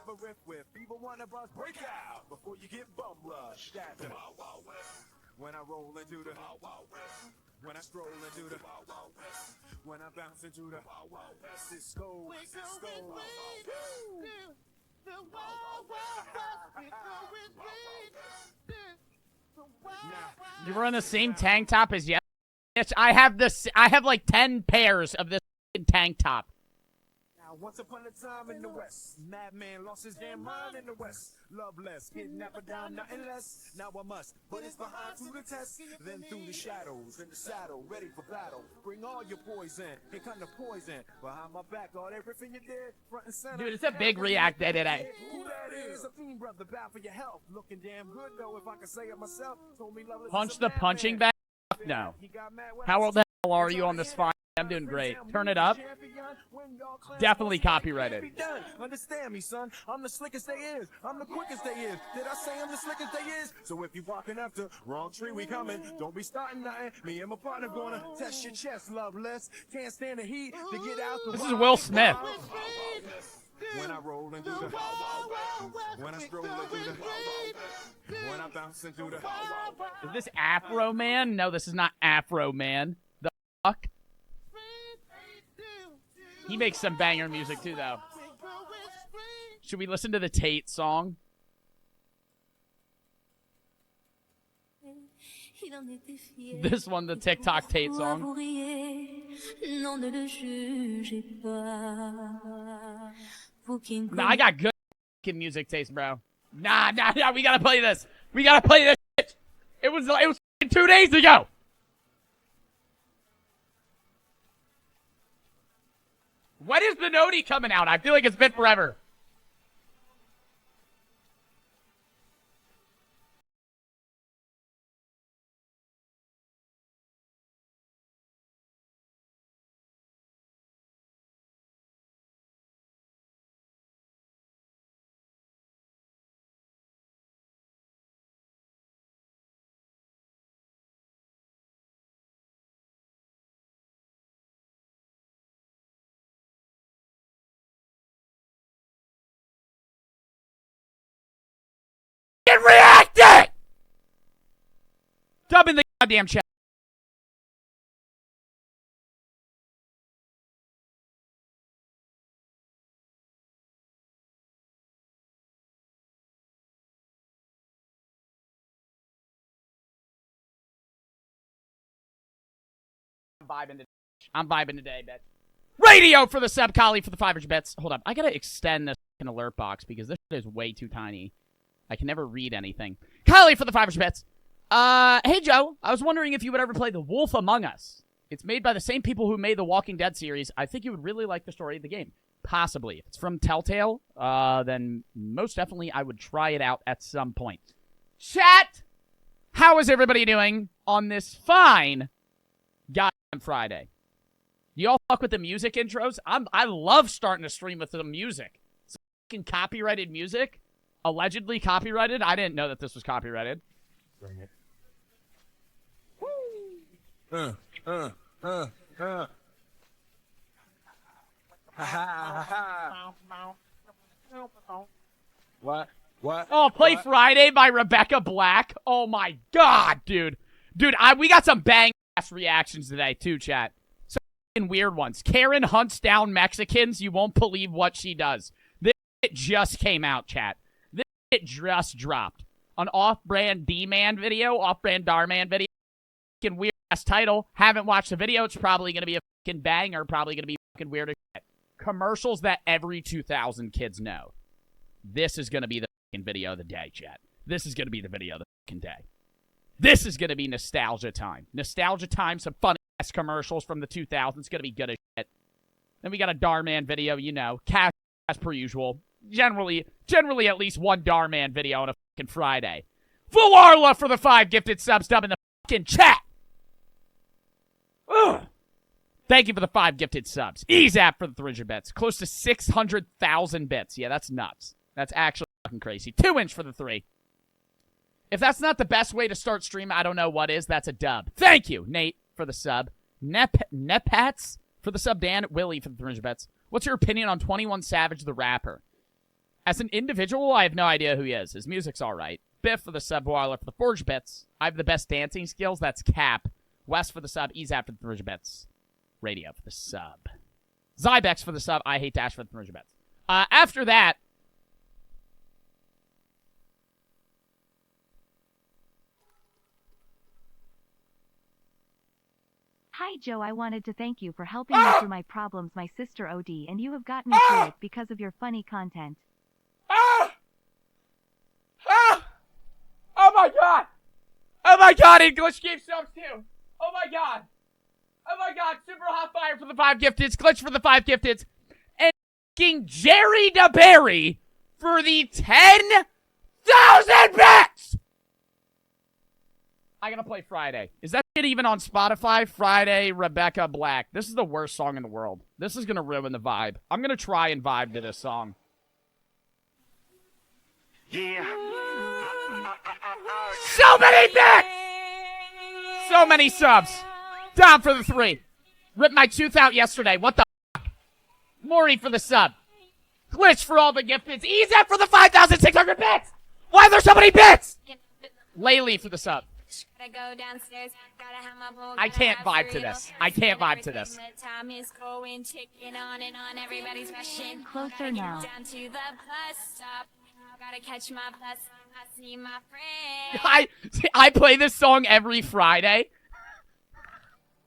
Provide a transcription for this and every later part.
ever riff with. People wanna bust, break out before you get bum rushed. That's the Wild Wild West. When I roll into the Wild Wild West. When I stroll into the Wild Wild West. When I bounce into the Wild Wild West. Cisco, Cisco. The Wild Wild West. You were in the same tank top as yes. I have this. I have like 10 pairs of this tank top. Now, once upon a time in the West, madman lost his damn mind in the West. Loveless, kidnapper down, nothing less. Now I must put his behind to the test. Then through the shadows, in the saddle, ready for battle. Bring all your poison, here come the poison. Behind my back, all everything you did, front and center. Dude, it's a big react day today. Who that is? A fiend brother, bow for your health. Looking damn good though, if I can say it myself. Told me Loveless Punch the punching bag? No. How old the hell are you on this fine? I'm doing great. Turn it up. Definitely copyrighted. Understand me, son. I'm the slickest they is. I'm the quickest they is. Did I say I'm the slickest they is? So if you walking after wrong tree, we coming. Don't be starting nothing. Me and my partner gonna test your chest, Loveless. Can't stand the heat to get out the This is Will Smith. When I roll into the when I stroll into the when I bounce into the Is this Afro Man? No, this is not Afro Man. The fuck? He makes some banger music too, though. Should we listen to the Tate song? This one, the TikTok Tate song. Nah, I got good music taste, bro. Nah, we gotta play this. We gotta play this shit. It was 2 days ago. When is the Noti coming out? I feel like it's been forever. React it! Dub in the goddamn chat. I'm vibing today, bet. Radio for the sub, Collie for the 500 bets. Hold up, I gotta extend this alert box because this is way too tiny. I can never read anything. Kylie for the 500 bets. Hey, Joe. I was wondering if you would ever play The Wolf Among Us. It's made by the same people who made the Walking Dead series. I think you would really like the story of the game. Possibly. If it's from Telltale, then most definitely I would try it out at some point. Chat! How is everybody doing on this fine goddamn Friday? Do y'all fuck with the music intros? I love starting to stream with some music. Some fucking copyrighted music. Allegedly copyrighted? I didn't know that this was copyrighted. Bring it. What? Oh, Play Friday by Rebecca Black. Oh my god, dude. Dude, we got some bang-ass reactions today, too, chat. Some weird ones. Karen hunts down Mexicans. You won't believe what she does. This shit just came out, chat. It just dropped. An off-brand D-Man video, off-brand Darman video. Fucking weird-ass title. Haven't watched the video. It's probably going to be a fucking banger. Probably going to be fucking weird as shit. Commercials that every 2000 kids know. This is going to be the fucking video of the day, chat. This is going to be the video of the fucking day. This is going to be nostalgia time. Nostalgia time, some funny-ass commercials from the 2000s. It's going to be good as shit. Then we got a Darman video, you know. Cash as per usual. Generally at least one Darman video on a fucking Friday. Fularla for the 5 gifted subs, dub in the fucking chat. Ugh. Thank you for the 5 gifted subs. EZAP for the 300 bits. Close to 600,000 bits. Yeah, that's nuts. That's actually fucking crazy. 2-inch for the 3. If that's not the best way to start stream, I don't know what is. That's a dub. Thank you, Nate, for the sub. Nepats for the sub. Dan Willie for the 300 bits. What's your opinion on 21 Savage the rapper? As an individual, I have no idea who he is. His music's alright. Biff for the sub, Boiler for the Forge Bits. I have the best dancing skills. That's Cap. West for the sub. Ezap for the Forge Bits. Radio for the sub. Zybex for the sub. I hate Dash for the Forge Bits. After that, Hi Joe, I wanted to thank you for helping me through my problems, my sister OD, and you have gotten me through it because of your funny content. Oh my god! Oh my god, English gave subs too! Oh my god! Oh my god, Super Hot Fire for the 5 gifteds, Glitch for the 5 gifteds, and f***ing Jerry DeBerry for the 10,000 bits! I gotta play Friday. Is that shit even on Spotify? Friday, Rebecca Black. This is the worst song in the world. This is gonna ruin the vibe. I'm gonna try and vibe to this song. Yeah. So many bits! So many subs. Down for the 3. Ripped my tooth out yesterday. What the f***? Maury for the sub. Glitch for all the gifteds. Ezap for the 5,600 bits! Why are there so many bits? Laylee for the sub. I can't vibe to this. I can't vibe to this. Closer now. I play this song every Friday.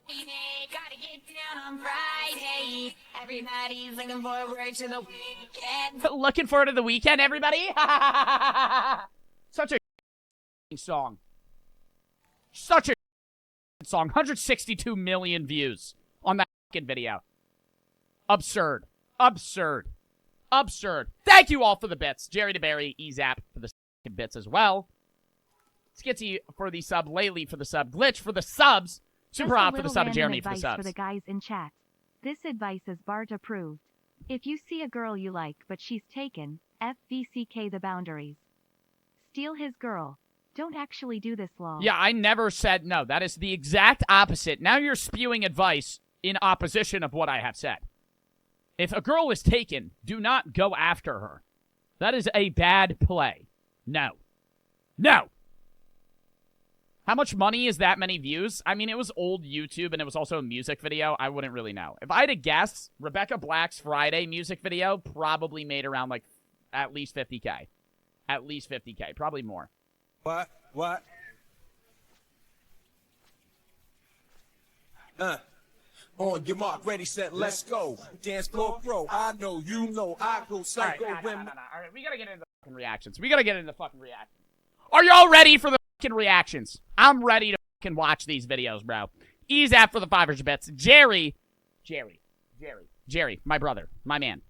Gotta get down on Friday. Everybody's looking forward to the weekend. Looking forward to the weekend, everybody. Such a song. Such a song. 162 million views on that fucking video. Absurd. Absurd. Absurd. Thank you all for the bits. Jerry DeBerry, Ezap for the bits as well. Skitsy for the sub. Laylee for the sub. Glitch for the subs. Super Hot for the sub. And Jeremy for the subs. For the guys in chat. This advice is Bart approved. If you see a girl you like but she's taken, FVCK the boundaries. Steal his girl. Don't actually do this, law. Yeah, I never said no. That is the exact opposite. Now you're spewing advice in opposition of what I have said. If a girl is taken, do not go after her. That is a bad play. No. No. How much money is that many views? I mean, it was old YouTube, and it was also a music video. I wouldn't really know. If I had to guess, Rebecca Black's Friday music video probably made around, like, at least 50K. At least 50K. Probably more. What? On your mark, ready, set, let's go. Dance floor pro. I know, you know, I go psycho. All right, All right, we gotta get into the fucking reactions. Are y'all ready for the fucking reactions? I'm ready to fucking watch these videos, bro. Ezap for the 500 bits. Jerry, my brother, my man.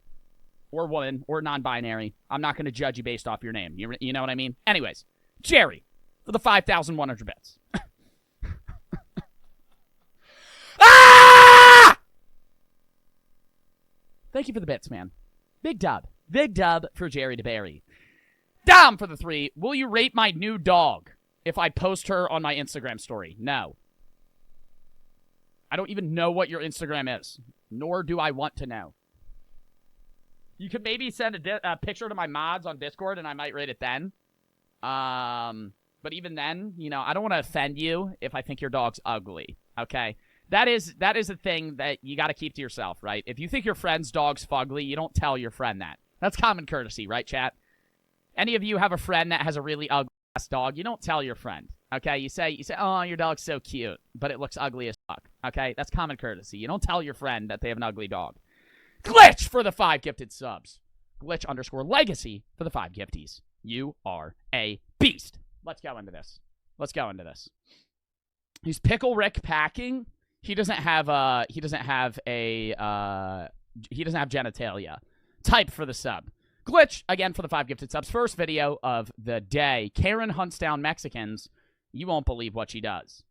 Or woman, or non-binary. I'm not gonna judge you based off your name. You know what I mean? Anyways. Jerry, for the 5,100 bits. Ah! Thank you for the bits, man. Big dub. Big dub for Jerry DeBerry. Dom for the 3. Will you rate my new dog if I post her on my Instagram story? No. I don't even know what your Instagram is, nor do I want to know. You could maybe send a picture to my mods on Discord, and I might rate it then. But even then, you know, I don't want to offend you if I think your dog's ugly, okay? That is a thing that you got to keep to yourself, right? If you think your friend's dog's fugly, you don't tell your friend that. That's common courtesy, right, chat? Any of you have a friend that has a really ugly-ass dog, you don't tell your friend, okay? You say, oh, your dog's so cute, but it looks ugly as fuck, okay? That's common courtesy. You don't tell your friend that they have an ugly dog. Glitch for the 5 gifted subs. Glitch_legacy for the 5 gifties. You are a beast. Let's go into this. He's Pickle Rick packing. He doesn't have genitalia. Type for the sub. Glitch, again, for the 5 gifted subs. First video of the day. Karen hunts down Mexicans. You won't believe what she does.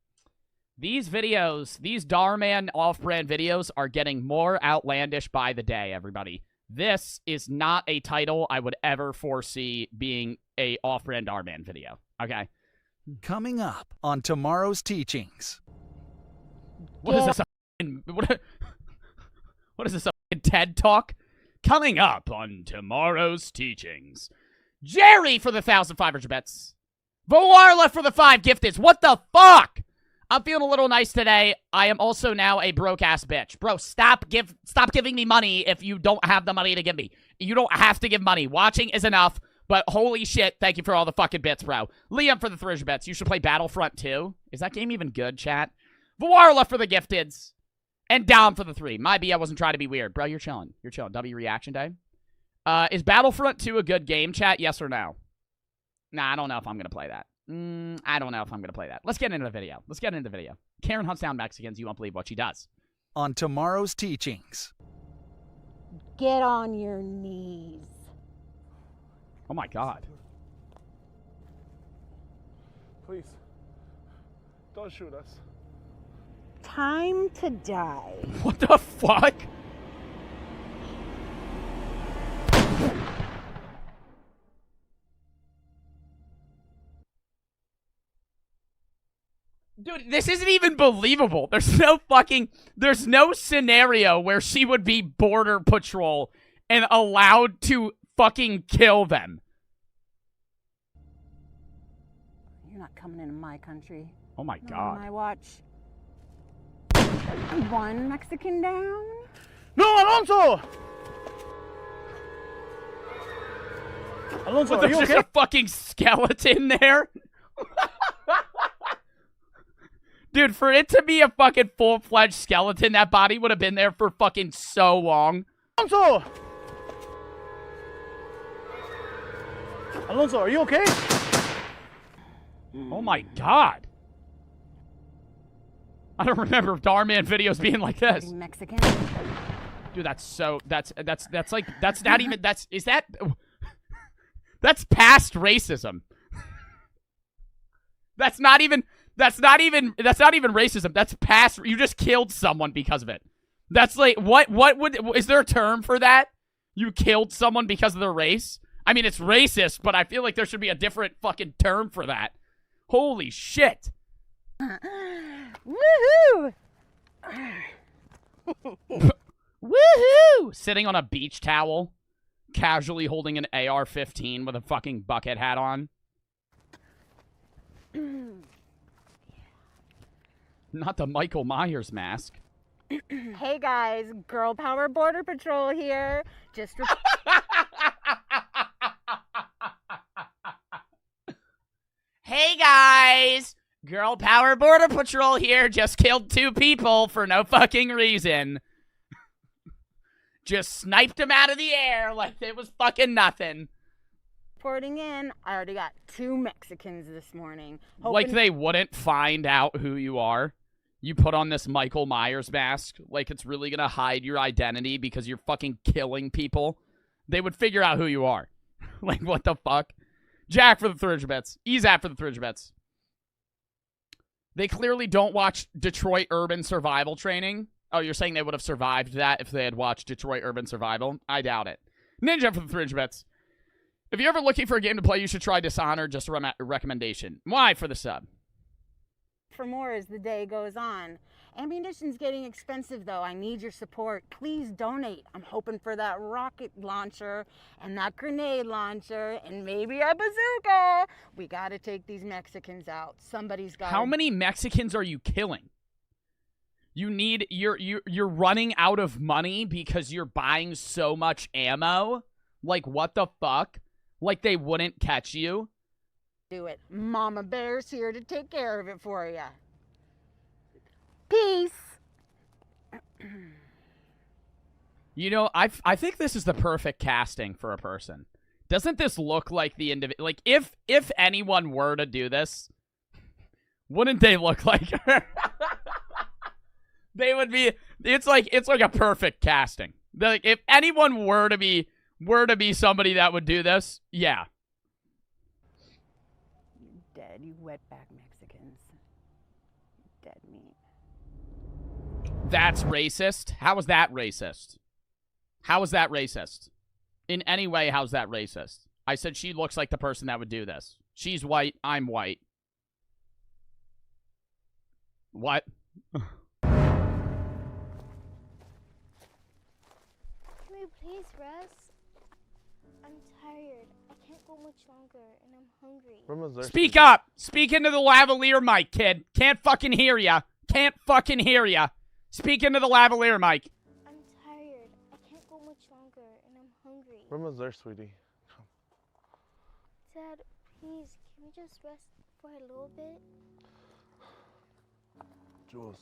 These videos, these Darman off-brand videos are getting more outlandish by the day, everybody. This is not a title I would ever foresee being a off-brand Darman video, okay? Coming up on tomorrow's teachings. What is this, what is this, a TED Talk? Coming up on tomorrow's teachings. Jerry for the 1,500 bets. Voarla for the 5 gifteds. What the fuck? I'm feeling a little nice today. I am also now a broke-ass bitch. Bro, stop giving me money if you don't have the money to give me. You don't have to give money. Watching is enough, but holy shit, thank you for all the fucking bits, bro. Liam for the 300 bets. You should play Battlefront 2. Is that game even good, chat? Voarla for the gifteds. And Dom for the 3. My B, I wasn't trying to be weird. Bro, you're chilling. You're chilling. W reaction day. Is Battlefront 2 a good game, chat? Yes or no? Nah, I don't know if I'm going to play that. I don't know if I'm going to play that. Let's get into the video. Karen hunts down Mexicans. You won't believe what she does. On tomorrow's teachings. Get on your knees. Oh my god. Please, don't shoot us. Time to die. What the fuck? Dude, this isn't even believable. There's no scenario where she would be border patrol and allowed to fucking kill them. You're not coming into my country. Oh my Not god. on my watch. One Mexican down. No, Alonso! Alonso, are There's you just okay? a fucking skeleton there. Dude, for it to be a fucking full-fledged skeleton, that body would have been there for fucking so long. Alonso! Alonso, are you okay? Oh my god. I don't remember Darman videos being like this. Mexican. Dude, that's not even, that's past racism. That's not even racism. That's past, you just killed someone because of it. That's like, is there a term for that? You killed someone because of their race? I mean, it's racist, but I feel like there should be a different fucking term for that. Holy shit. Woohoo! Woohoo! Sitting on a beach towel, casually holding an AR-15 with a fucking bucket hat on. Not the Michael Myers mask. Hey guys, Girl Power Border Patrol here. Just Hey guys! Girl Power Border Patrol here. Just killed 2 people for no fucking reason. Just sniped them out of the air like it was fucking nothing. reporting in. I already got 2 Mexicans this morning. Like Hoping- they wouldn't find out who you are. You put on this Michael Myers mask. Like it's really gonna hide your identity because you're fucking killing people. They would figure out who you are. Like what the fuck? Jack for the 300 bets. Ezap for the 300 bets. They clearly don't watch Detroit Urban Survival Training. Oh, you're saying they would have survived that if they had watched Detroit Urban Survival? I doubt it. Ninja for the 300 bets. If you're ever looking for a game to play, you should try Dishonored. Just a recommendation. Why for the sub? for more as the day goes on. Ammunition's getting expensive though. I need your support. Please donate. I'm hoping for that rocket launcher and that grenade launcher and maybe a bazooka. We gotta take these Mexicans out. Somebody's got. How many Mexicans are you killing? You need you're running out of money because you're buying so much ammo? Like what the fuck? Like they wouldn't catch you? Do it. Mama Bear's here to take care of it for you. Peace. You know, I think this is the perfect casting for a person. Doesn't this look like the individual? Like if anyone were to do this, wouldn't they look like her? They would be. It's like a perfect casting. Like if anyone were to be somebody that would do this, yeah. You dead, you wetback Mexicans. Dead meat. That's racist. How is that racist? How is that racist? In any way, how's that racist? I said she looks like the person that would do this. She's white. I'm white. What? Can we please rest? I'm tired. I can't go much longer, and I'm hungry. Speak up! Speak into the lavalier mic, kid. Can't fucking hear ya. Can't fucking hear ya. Speak into the lavalier mic. I'm tired. I can't go much longer, and I'm hungry. Grandma's there, sweetie. Come. Dad, please, can we just rest for a little bit? Jules,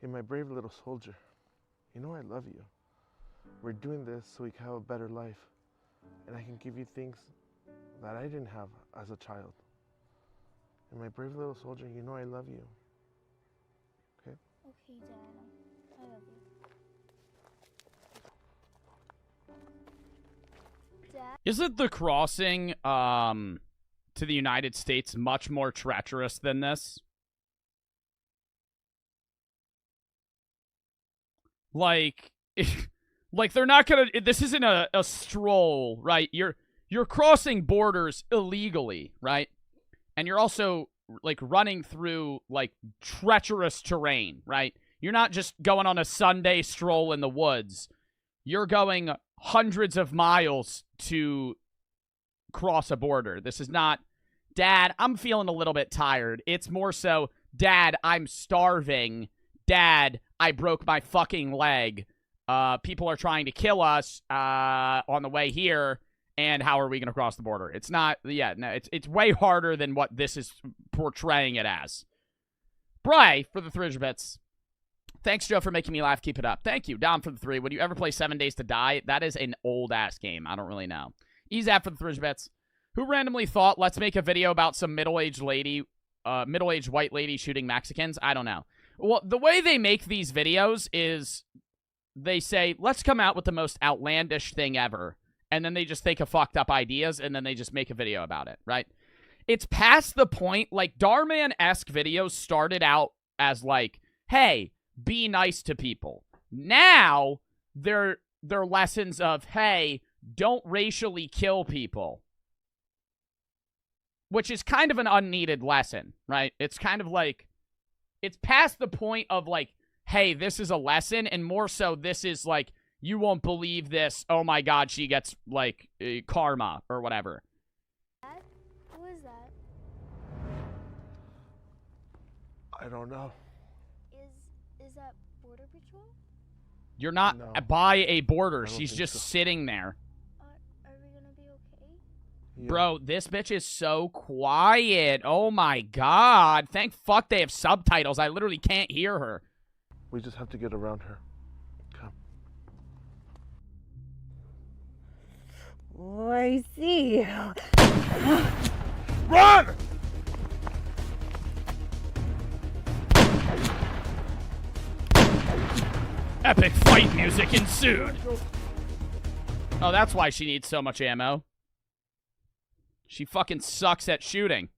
you're my brave little soldier. You know I love you. We're doing this so we can have a better life. And I can give you things that I didn't have as a child. And my brave little soldier, you know I love you. Okay? Okay, Dad. I love you. Dad? Isn't the crossing to the United States much more treacherous than this? Like, like they're not gonna. This isn't a stroll, right? You're crossing borders illegally, right? And you're also like running through like treacherous terrain, right? You're not just going on a Sunday stroll in the woods. You're going hundreds of miles to cross a border. This is not, Dad, I'm feeling a little bit tired. It's more so, Dad, I'm starving. Dad, I broke my fucking leg. People are trying to kill us on the way here, and how are we going to cross the border? It's not, yeah, no, it's way harder than what this is portraying it as. Bry, for the 300 bits. Thanks, Joe, for making me laugh. Keep it up. Thank you. Dom for the 3. Would you ever play 7 Days to Die? That is an old-ass game. I don't really know. Ezap for the 300 bits. Who randomly thought, let's make a video about some middle-aged white lady shooting Mexicans? I don't know. Well, the way they make these videos is they say, let's come out with the most outlandish thing ever. And then they just think of fucked up ideas, and then they just make a video about it, right? It's past the point, like, Darman-esque videos started out as like, hey, be nice to people. Now, they're lessons of, hey, don't racially kill people. Which is kind of an unneeded lesson, right? It's kind of like, it's past the point of like, hey, this is a lesson, and more so this is like, you won't believe this, oh my god, she gets, like, karma, or whatever. Dad? Who is that? I don't know. Is that Border Patrol? You're not No. by a border. I don't She's think just so. sitting there. Are we gonna be okay? Yeah. Bro, this bitch is so quiet. Oh my god. Thank fuck they have subtitles. I literally can't hear her. We just have to get around her. Come. Oh, I see you. Run! Epic fight music ensued. Oh, that's why she needs so much ammo. She fucking sucks at shooting.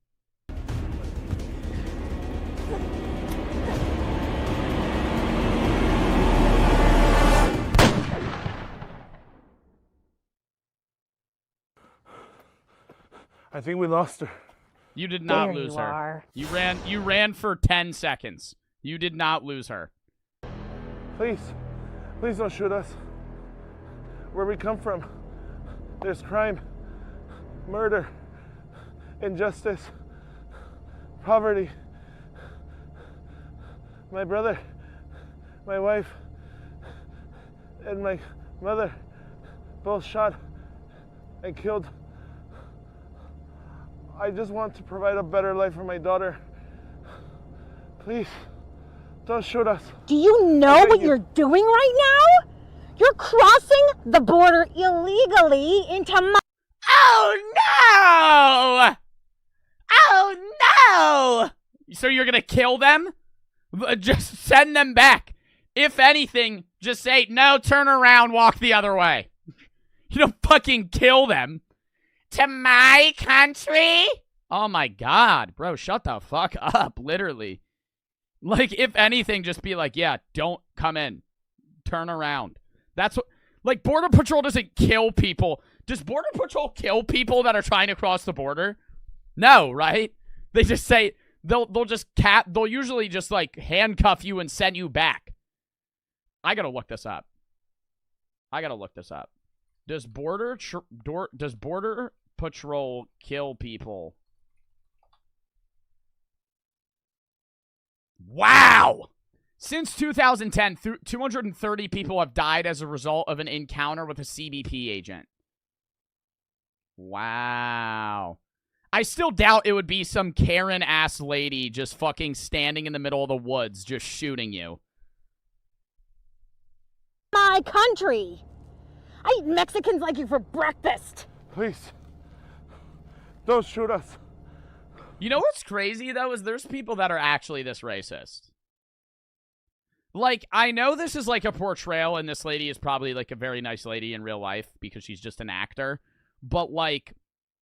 I think we lost her. You did not There lose you her. are. You ran for 10 seconds. You did not lose her. Please, please don't shoot us. Where we come from, there's crime, murder, injustice, poverty. My brother, my wife, and my mother both shot and killed. I just want to provide a better life for my daughter. Please, don't shoot us. Do you know Thank what you. you're doing right now? You're crossing the border illegally into my... Oh no! Oh no! So you're gonna kill them? Just send them back. If anything, just say, no, turn around, walk the other way. You don't fucking kill them. To my country? Oh my god, bro, shut the fuck up, literally. Like, if anything, just be like, yeah, don't come in. Turn around. That's what, like, Border Patrol doesn't kill people. Does Border Patrol kill people that are trying to cross the border? No, right? They just say, they'll usually just, like, handcuff you and send you back. I gotta look this up. I gotta look this up. Does border patrol kill people? Wow! Since 2010, 230 people have died as a result of an encounter with a CBP agent. Wow. I still doubt it would be some Karen-ass lady just fucking standing in the middle of the woods just shooting you. My country! I eat Mexicans like you for breakfast! Please, don't shoot us. You know what's crazy, though, is there's people that are actually this racist. Like, I know this is like a portrayal, and this lady is probably like a very nice lady in real life because she's just an actor. But, like,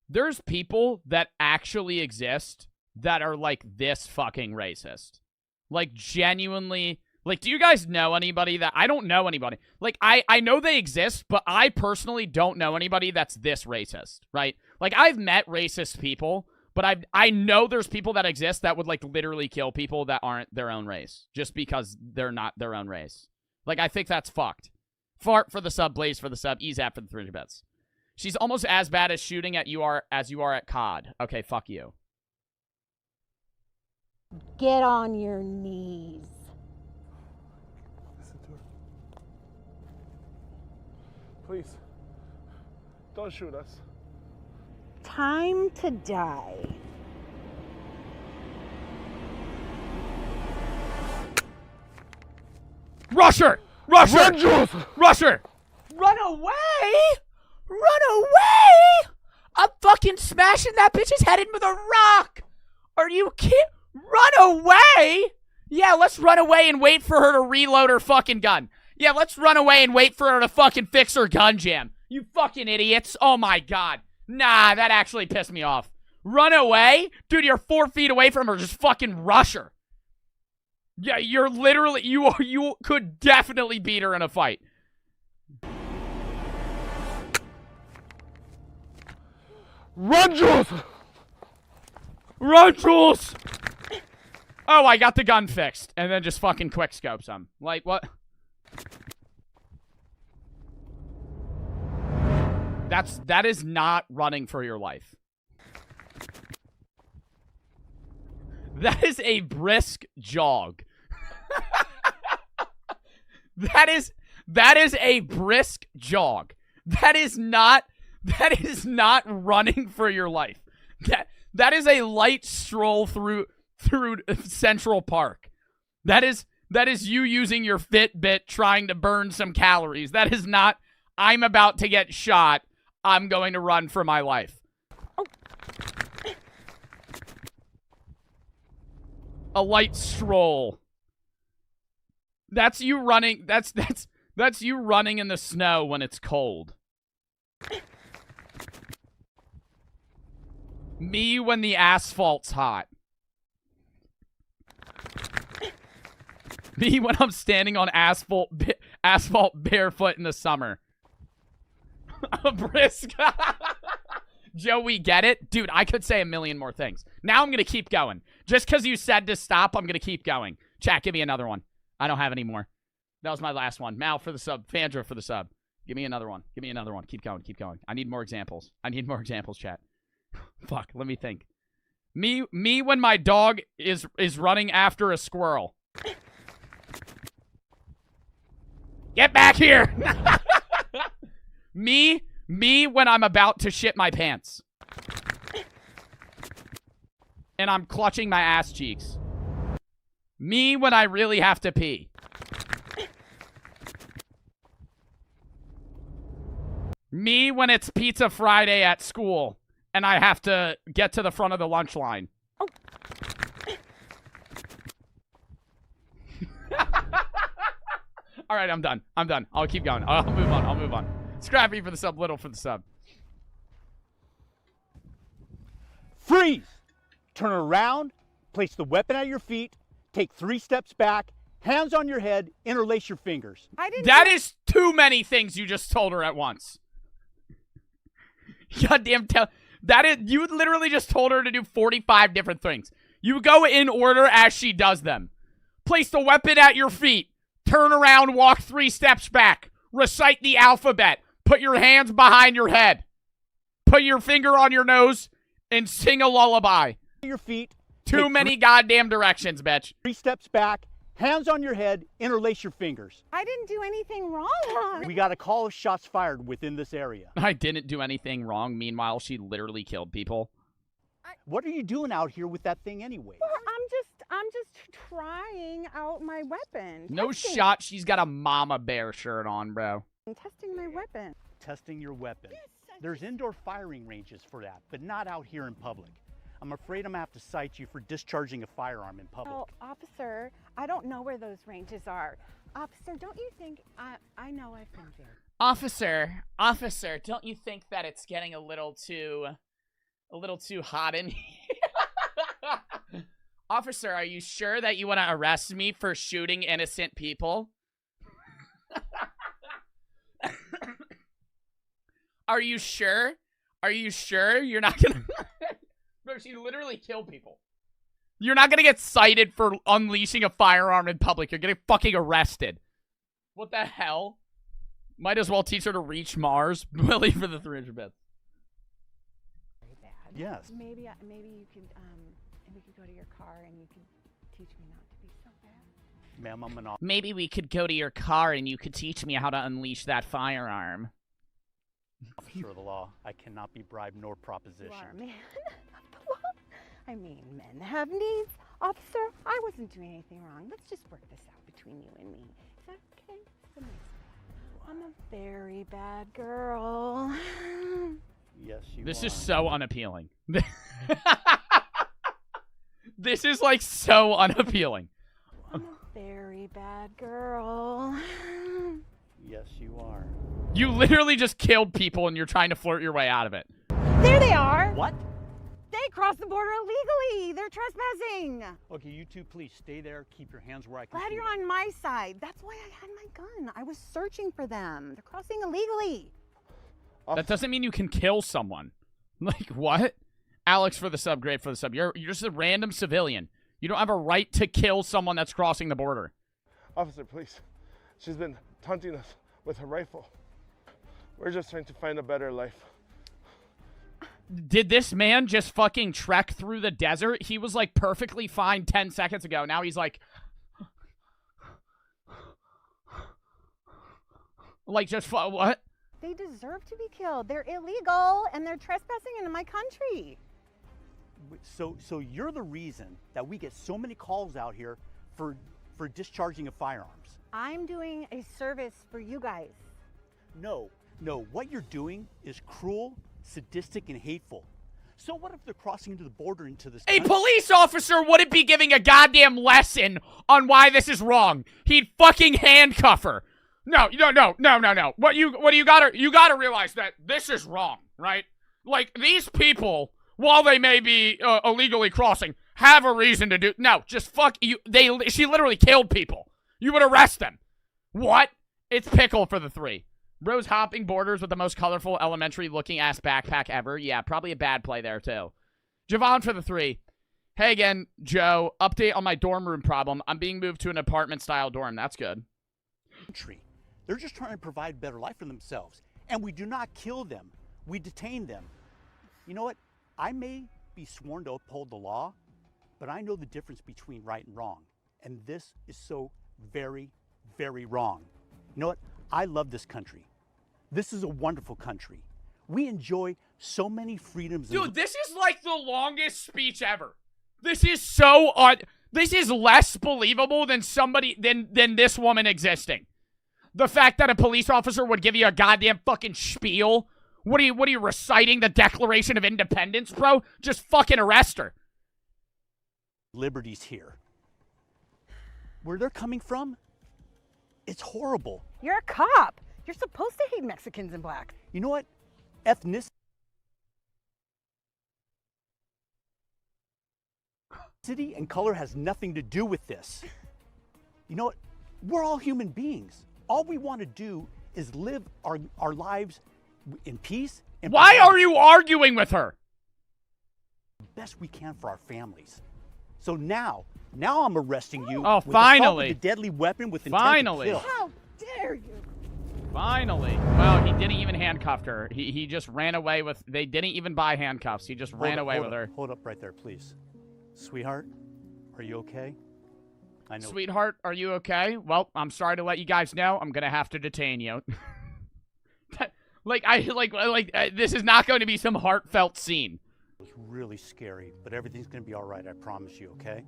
there's people that actually exist that are, like, this fucking racist. Like, genuinely. Like, do you guys know anybody that... I don't know anybody. Like, I know they exist, but I personally don't know anybody that's this racist, right? Like, I've met racist people, but I know there's people that exist that would, like, literally kill people that aren't their own race just because they're not their own race. Like, I think that's fucked. Fart for the sub, Blaze for the sub, Ezap for the 300 bits. She's almost as bad as shooting at you are as you are at COD. Okay, fuck you. Get on your knees. Listen to her. Please, don't shoot us. Time to die. Rush her! Rush her! Run, Jules! Rush her! Run away! Run away! I'm fucking smashing that bitch's head in with a rock! Are you kidding? Run away? Yeah, let's run away and wait for her to reload her fucking gun. Yeah, let's run away and wait for her to fucking fix her gun jam. You fucking idiots. Oh my god. Nah, that actually pissed me off. Run away? Dude, you're 4 feet away from her. Just fucking rush her. Yeah, you're literally... You could definitely beat her in a fight. Run, Jules! Run, Jules! Oh, I got the gun fixed. And then just fucking quickscopes him. Like, what? That is not running for your life. That is a brisk jog. That is a brisk jog. That is not running for your life. That is a light stroll through Central Park. That is you using your Fitbit trying to burn some calories. That is not, I'm about to get shot, I'm going to run for my life. Oh. A light stroll. That's you running. That's you running in the snow when it's cold. Me when the asphalt's hot. Me when I'm standing on asphalt barefoot in the summer. A brisk. Joe, we get it? Dude, I could say a million more things. Now I'm going to keep going. Just because you said to stop, I'm going to keep going. Chat, give me another one. I don't have any more. That was my last one. Mal for the sub. Fandra for the sub. Give me another one. Give me another one. Keep going. Keep going. I need more examples. I need more examples, chat. Fuck, let me think. Me when my dog is running after a squirrel. Get back here! Me when I'm about to shit my pants. And I'm clutching my ass cheeks. Me when I really have to pee. Me when it's Pizza Friday at school and I have to get to the front of the lunch line. Oh. All right, I'm done. I'll keep going. I'll move on. Scrappy for the sub, Little for the sub. Freeze! Turn around, place the weapon at your feet, take 3 steps back, hands on your head, interlace your fingers. That is too many things you just told her at once. Goddamn, you literally just told her to do 45 different things. You go in order as she does them. Place the weapon at your feet. Turn around, walk 3 steps back. Recite the alphabet. Put your hands behind your head. Put your finger on your nose and sing a lullaby. Your feet. Too many goddamn directions, bitch. 3 steps back, hands on your head, interlace your fingers. I didn't do anything wrong. We got a call of shots fired within this area. I didn't do anything wrong. Meanwhile, she literally killed people. What are you doing out here with that thing anyway? Well, I'm just trying out my weapon. No shot she's got a mama bear shirt on, bro. Testing my weapon. Testing your weapon. There's indoor firing ranges for that, but not out here in public. I'm afraid I'm gonna have to cite you for discharging a firearm in public. Oh, officer, I don't know where those ranges are. Officer, don't you think I know I've been there? Officer, don't you think that it's getting a little too hot in here? Officer, are you sure that you want to arrest me for shooting innocent people? Are you sure? Are you sure you're not gonna... Bro, she literally killed people. You're not gonna get cited for unleashing a firearm in public. You're getting fucking arrested. What the hell? Might as well teach her to reach Mars. Willie for the 300 bits. Very bad. Yes. Maybe you could we could go to your car and you could teach me not to be so bad. Ma'am, I'm an officer. Maybe we could go to your car and you could teach me how to unleash that firearm. Officer of the law. I cannot be bribed nor propositioned. You are a man of the law. I mean, men have needs. Officer, I wasn't doing anything wrong. Let's just work this out between you and me. Is that okay? It's a nice. I'm a very bad girl. Yes, you This are. is so unappealing. This is like so unappealing. I'm a very bad girl. Yes, you are. You literally just killed people and you're trying to flirt your way out of it. There they are. What? They crossed the border illegally. They're trespassing. Okay, you two, please stay there. Keep your hands where I can Glad see you're them. on my side. That's why I had my gun. I was searching for them. They're crossing illegally. That doesn't mean you can kill someone. Like, what? Alex for the sub, great for the sub. You're just a random civilian. You don't have a right to kill someone that's crossing the border. Officer, please. She's been taunting us with her rifle. We're just trying to find a better life. Did this man just fucking trek through the desert? He was like perfectly fine 10 seconds ago. Now he's like just what? They deserve to be killed. They're illegal and they're trespassing into my country. So you're the reason that we get so many calls out here for discharging of firearms. I'm doing a service for you guys. No, what you're doing is cruel, sadistic, and hateful. So what if they're crossing into the border into this A country? police officer wouldn't be giving a goddamn lesson on why this is wrong. He'd fucking handcuff her. No. What you gotta realize that this is wrong, right? Like, these people, while they may be illegally crossing, have a reason to do. No, just fuck you. She literally killed people. You would arrest them. What? It's Pickle for the 3. Rose hopping borders with the most colorful elementary looking ass backpack ever. Yeah, probably a bad play there too. Javon for the 3. Hey again, Joe. Update on my dorm room problem. I'm being moved to an apartment style dorm. That's good. They're just trying to provide a better life for themselves. And we do not kill them. We detain them. You know what? I may be sworn to uphold the law, but I know the difference between right and wrong. And this is so very, very wrong. You know what? I love this country. This is a wonderful country. We enjoy so many freedoms. Dude, this is like the longest speech ever. This is so this is less believable than than this woman existing. The fact that a police officer would give you a goddamn fucking spiel. What are you reciting the Declaration of Independence, bro? Just fucking arrest her. Liberties here. Where they're coming from, it's horrible. You're a cop. You're supposed to hate Mexicans and blacks. You know what? Ethnicity and color has nothing to do with this. You know what? We're all human beings. All we want to do is live our lives in peace. And why are you arguing with her? The best we can for our families. So now I'm arresting you. Oh, with finally. assault with a deadly weapon with intent Finally. to kill. How dare you? Finally. Well, he didn't even handcuff her. He just ran away with... They didn't even buy handcuffs. He just ran away with her. Hold up right there, please. Sweetheart, are you okay? I know. Sweetheart, are you okay? Well, I'm sorry to let you guys know. I'm gonna have to detain you. This is not going to be some heartfelt scene. It was really scary, but everything's gonna be all right. I promise you, okay?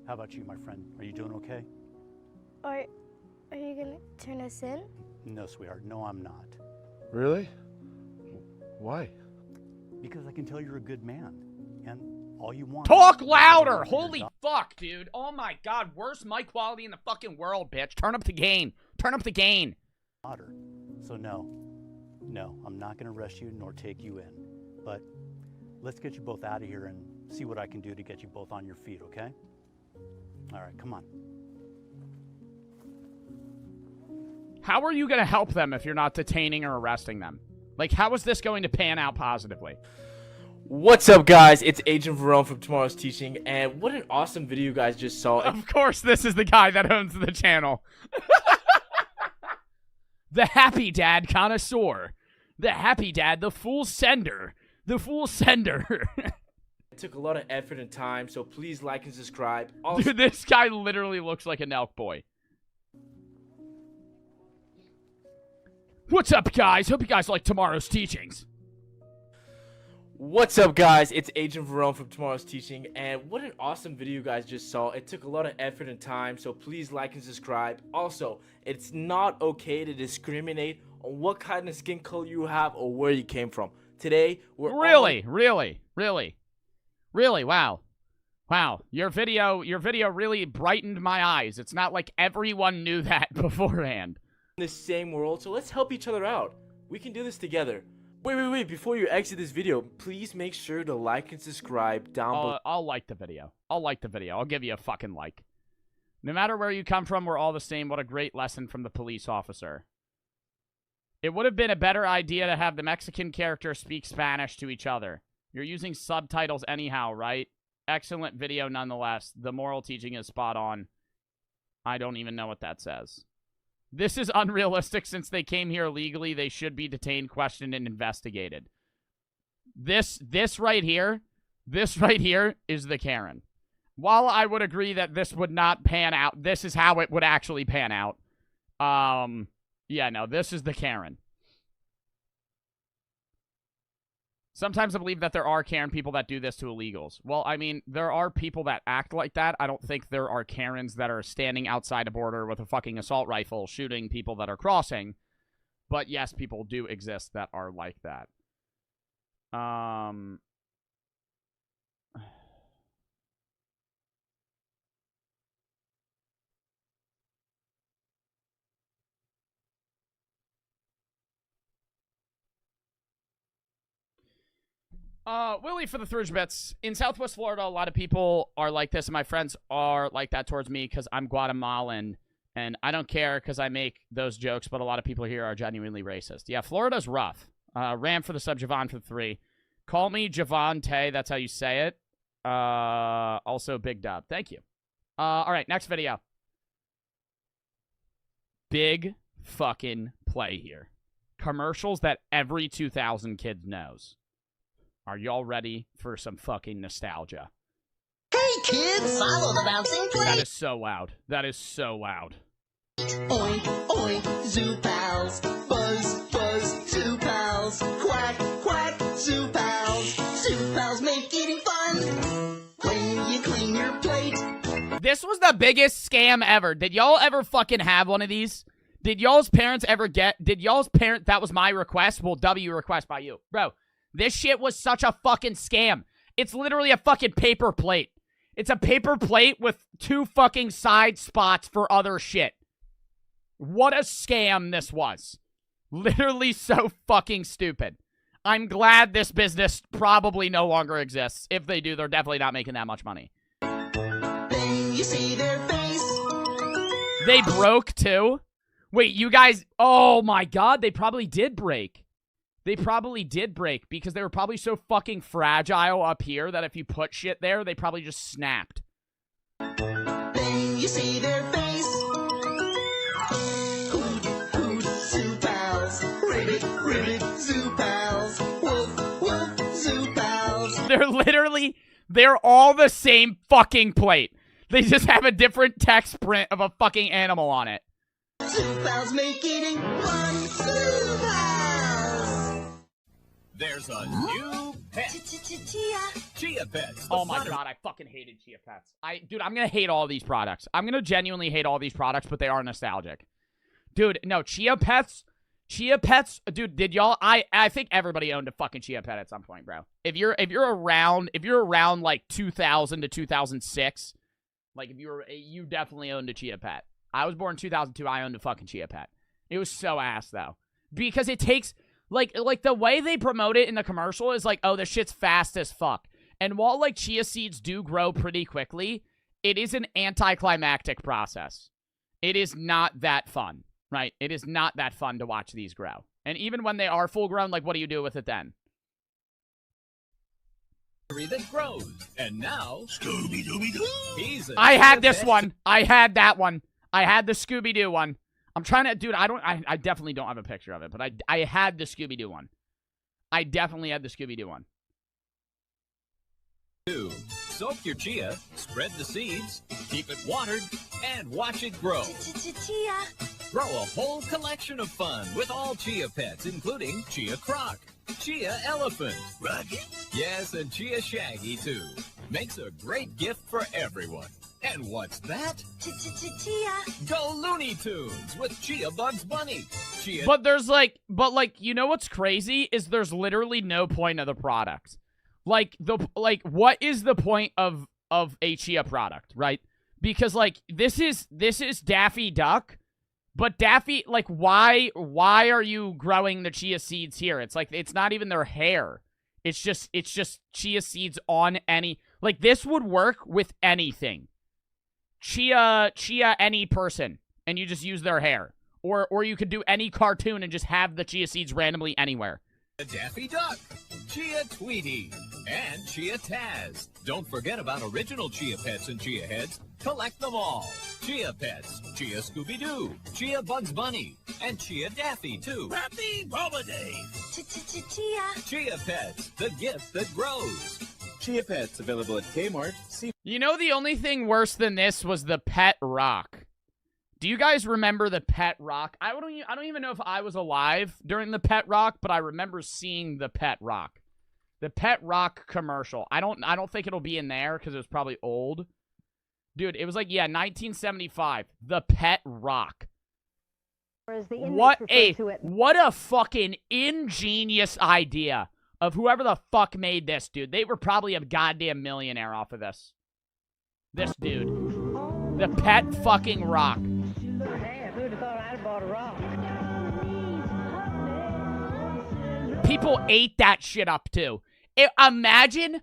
How about you, my friend? Are you doing okay? Are you gonna turn us in? No, sweetheart. No, I'm not. Really? Why? Because I can tell you're a good man, and all you want... Talk louder! Holy fuck, dude. Oh my god, worst mic quality in the fucking world, bitch. Turn up the gain. Turn up the gain. So no, I'm not gonna arrest you nor take you in. But let's get you both out of here and see what I can do to get you both on your feet, okay? All right, come on. How are you going to help them if you're not detaining or arresting them? Like, how is this going to pan out positively? What's up, guys? It's Agent Verone from Tomorrow's Teaching, and what an awesome video you guys just saw. Of course, this is the guy that owns the channel. The Happy Dad Connoisseur. The Happy Dad, the Fool Sender. The Fool Sender. It took a lot of effort and time, so please like and subscribe. Also, dude, this guy literally looks like a Nelk boy. What's up, guys? Hope you guys like tomorrow's teachings. What's up, guys? It's Agent Verone from Tomorrow's Teaching, and what an awesome video you guys just saw. It took a lot of effort and time, so please like and subscribe. Also, it's not okay to discriminate on what kind of skin color you have or where you came from. Today, we're Really? Wow. Your video really brightened my eyes. It's not like everyone knew that beforehand. in the same world, so let's help each other out. We can do this together. Wait, before you exit this video, please make sure to like and subscribe down below. I'll like the video. I'll give you a fucking like. No matter where you come from, we're all the same. What a great lesson from the police officer. It would have been a better idea to have the Mexican characters speak Spanish to each other. You're using subtitles anyhow, right? Excellent video nonetheless. The moral teaching is spot on. I don't even know what that says. This is unrealistic since they came here legally. They should be detained, questioned, and investigated. This right here is the Karen. While I would agree that this would not pan out, this is how it would actually pan out. Yeah, no, this is the Karen. Sometimes I believe that there are Karen people that do this to illegals. Well, I mean, there are people that act like that. I don't think there are Karens that are standing outside a border with a fucking assault rifle shooting people that are crossing. But yes, people do exist that are like that. Willie for the Thridge Bits. In Southwest Florida, a lot of people are like this, and my friends are like that towards me because I'm Guatemalan, and I don't care because I make those jokes, but a lot of people here are genuinely racist. Yeah, Florida's rough. Ram for the sub, Javon for the 3. Call me Javante, that's how you say it. Also, Big Dub. Thank you. All right, next video. Big fucking play here. Commercials that every 2000 kid knows. Are y'all ready for some fucking nostalgia? Hey kids, follow the bouncing plate. That is so loud. That is so loud. Oink, oink, zoo pals. Buzz, buzz, zoo pals. Quack, quack, zoo pals. Zoo pals make eating fun when you clean your plate. This was the biggest scam ever. Did y'all ever fucking have one of these? Did y'all's parents ever get... That was my request? Well, W request by you. Bro. This shit was such a fucking scam. It's literally a fucking paper plate. It's a paper plate with 2 fucking side spots for other shit. What a scam this was. Literally so fucking stupid. I'm glad this business probably no longer exists. If they do, they're definitely not making that much money. Then you see their face. They broke too? Wait, you guys... Oh my god, they probably did break. They probably did break because they were probably so fucking fragile up here that if you put shit there, they probably just snapped. Then you see their face. Hoot, hoot, zoo pals. they're all the same fucking plate. They just have a different text print of a fucking animal on it. Zoo Pals make eating fun. Zoo Pals. There's a new pet. Chia Pets. Oh my god, I fucking hated Chia Pets. Dude, I'm gonna hate all these products. I'm gonna genuinely hate all these products, but they are nostalgic. Dude, no, Chia Pets, dude, did y'all, I think everybody owned a fucking Chia Pet at some point, bro. If you're around like 2000 to 2006, like you definitely owned a Chia Pet. I was born in 2002, I owned a fucking Chia Pet. It was so ass though. Because it takes, like the way they promote it in the commercial is like, oh, this shit's fast as fuck. And while like chia seeds do grow pretty quickly, it is an anticlimactic process. It is not that fun, right? It is not that fun to watch these grow. And even when they are full grown, like what do you do with it then? That grows. And now, Scooby-Dooby-Doo. I had this one. I had that one. I had the Scooby-Doo one. I'm trying to, dude, I definitely don't have a picture of it, but I had the Scooby-Doo one. I definitely had the Scooby-Doo one. Soak your chia, spread the seeds, keep it watered, and watch it grow. Chia. Grow a whole collection of fun with all Chia Pets, including Chia Croc, Chia Elephant, Rocket, yes, and Chia Shaggy, too. Makes a great gift for everyone. And what's that? Chia. Go Looney Tunes with Chia Bugs Bunny. Chia. But you know what's crazy is there's literally no point of the product. Like what is the point of a Chia product, right? Because like this is Daffy Duck, but Daffy, like why are you growing the chia seeds here? It's like it's not even their hair. It's just chia seeds on any, like this would work with anything. Chia any person, and you just use their hair. Or you could do any cartoon and just have the chia seeds randomly anywhere. Daffy Duck, Chia Tweety, and Chia Taz. Don't forget about original Chia Pets and Chia Heads. Collect them all. Chia Pets, Chia Scooby-Doo, Chia Bugs Bunny, and Chia Daffy, too. Happy Holiday! Chia. Chia Pets, the gift that grows. Chia Pets available at Kmart. You know, the only thing worse than this was the Pet Rock. Do you guys remember the Pet Rock? I don't even know if I was alive during the Pet Rock, but I remember seeing the Pet Rock. The Pet Rock commercial. I don't think it'll be in there because it was probably old. Dude, it was like, yeah, 1975. The Pet Rock. What a fucking ingenious idea of whoever the fuck made this, dude. They were probably a goddamn millionaire off of this. This dude. The Pet fucking Rock. Hey, who'd have thought I'd have bought a rock? People ate that shit up, too. Imagine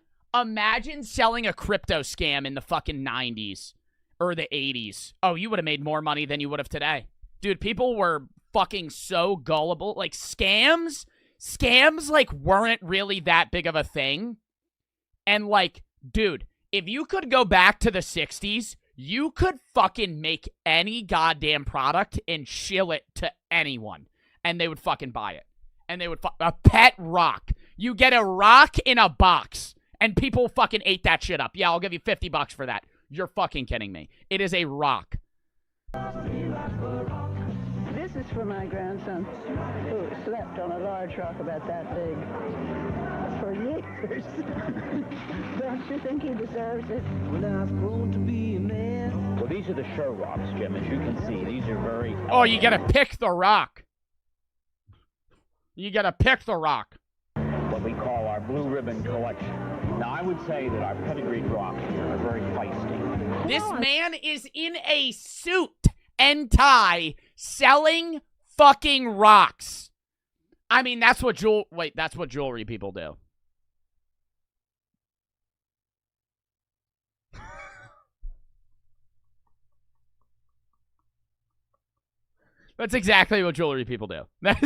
selling a crypto scam in the fucking 90s. Or the 80s. Oh, you would have made more money than you would have today. Dude, people were fucking so gullible. Like, scams, like, weren't really that big of a thing. And, like, dude, if you could go back to the 60s, you could fucking make any goddamn product and shill it to anyone. And they would fucking buy it. And they would a Pet Rock. You get a rock in a box. And people fucking ate that shit up. Yeah, I'll give you $50 for that. You're fucking kidding me. It is a rock. This is for my grandson, who slept on a large rock about that big for years. Don't you think he deserves it? When I've grown to be a man. Well, these are the show rocks, Jim. As you can see, these are very... Oh, you gotta pick the rock. You gotta pick the rock. What we call our blue ribbon collection. Now, I would say that our pedigreed rocks here are very feisty. This man is in a suit and tie selling fucking rocks. I mean, that's what jewelry people do. That's exactly what jewelry people do. That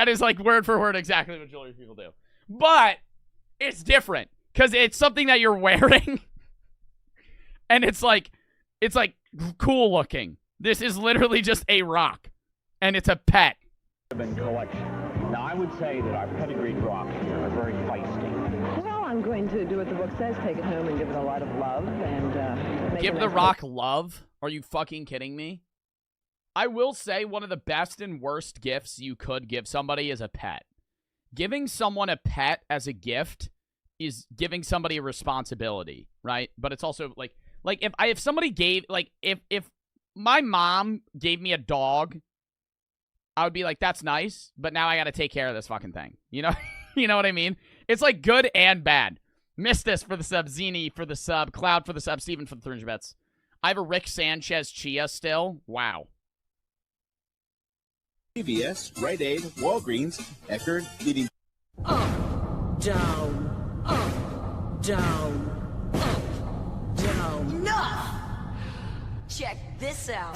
is like word for word exactly what jewelry people do. But it's different because it's something that you're wearing and it's like cool looking. This is literally just a rock and it's a pet. Collection. Now, I would say that our pedigreed rocks here are very feisty. Well, I'm going to do what the book says, take it home and give it a lot of love and make Give a the nice rock love? Are you fucking kidding me? I will say one of the best and worst gifts you could give somebody is a pet. Giving someone a pet as a gift is giving somebody a responsibility, right? But it's also like if somebody gave, like, if my mom gave me a dog, I would be like, that's nice, but now I gotta take care of this fucking thing. You know? You know what I mean? It's like good and bad. Mistis for the sub, Zini for the sub, Cloud for the sub, Steven for the 300 bits. I have a Rick Sanchez Chia still. Wow. CVS, Rite Aid, Walgreens, Eckerd, leading. Up, down, up, down, up, down. Enough! Check this out.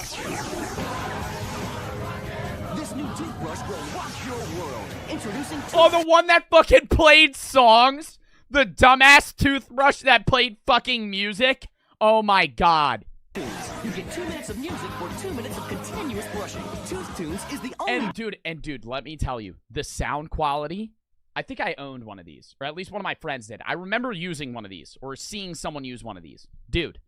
This new toothbrush will rock your world. Introducing Oh, the one that fucking played songs? The dumbass toothbrush that played fucking music? Oh my god. You get 2 minutes of music for 2 minutes of continuous brushing. Tooth Tunes is the only... And dude, let me tell you, the sound quality, I think I owned one of these, or at least one of my friends did. I remember using one of these, or seeing someone use one of these. Dude,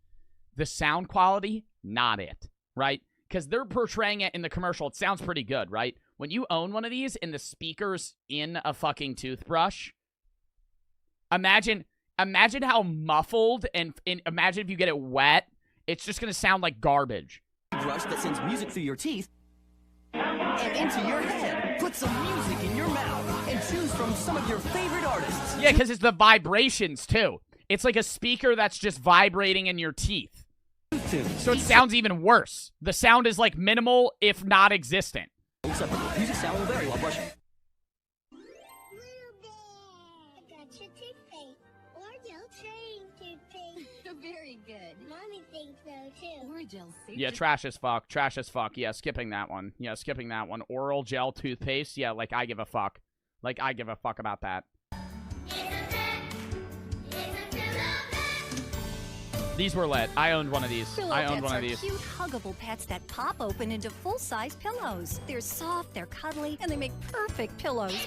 the sound quality, not it, right? Because they're portraying it in the commercial. It sounds pretty good, right? When you own one of these and the speaker's in a fucking toothbrush, imagine how muffled and imagine if you get it wet. It's just going to sound like garbage. Brush that sends music through your teeth and into your head. Put some music in your mouth and choose from some of your favorite artists. Yeah, because it's the vibrations, too. It's like a speaker that's just vibrating in your teeth. So it sounds even worse. The sound is like minimal, if not existent. Music sound will vary while brushing. Very good. Mommy thinks so too. Yeah, trash as fuck. Trash as fuck. Yeah, skipping that one. Yeah, skipping that one. Oral gel toothpaste. Yeah, like I give a fuck. Like I give a fuck about that. These were lit. I owned one of these. I owned one of these. Cute, huggable pets that pop open into full-size pillows. They're soft, they're cuddly, and they make perfect pillows.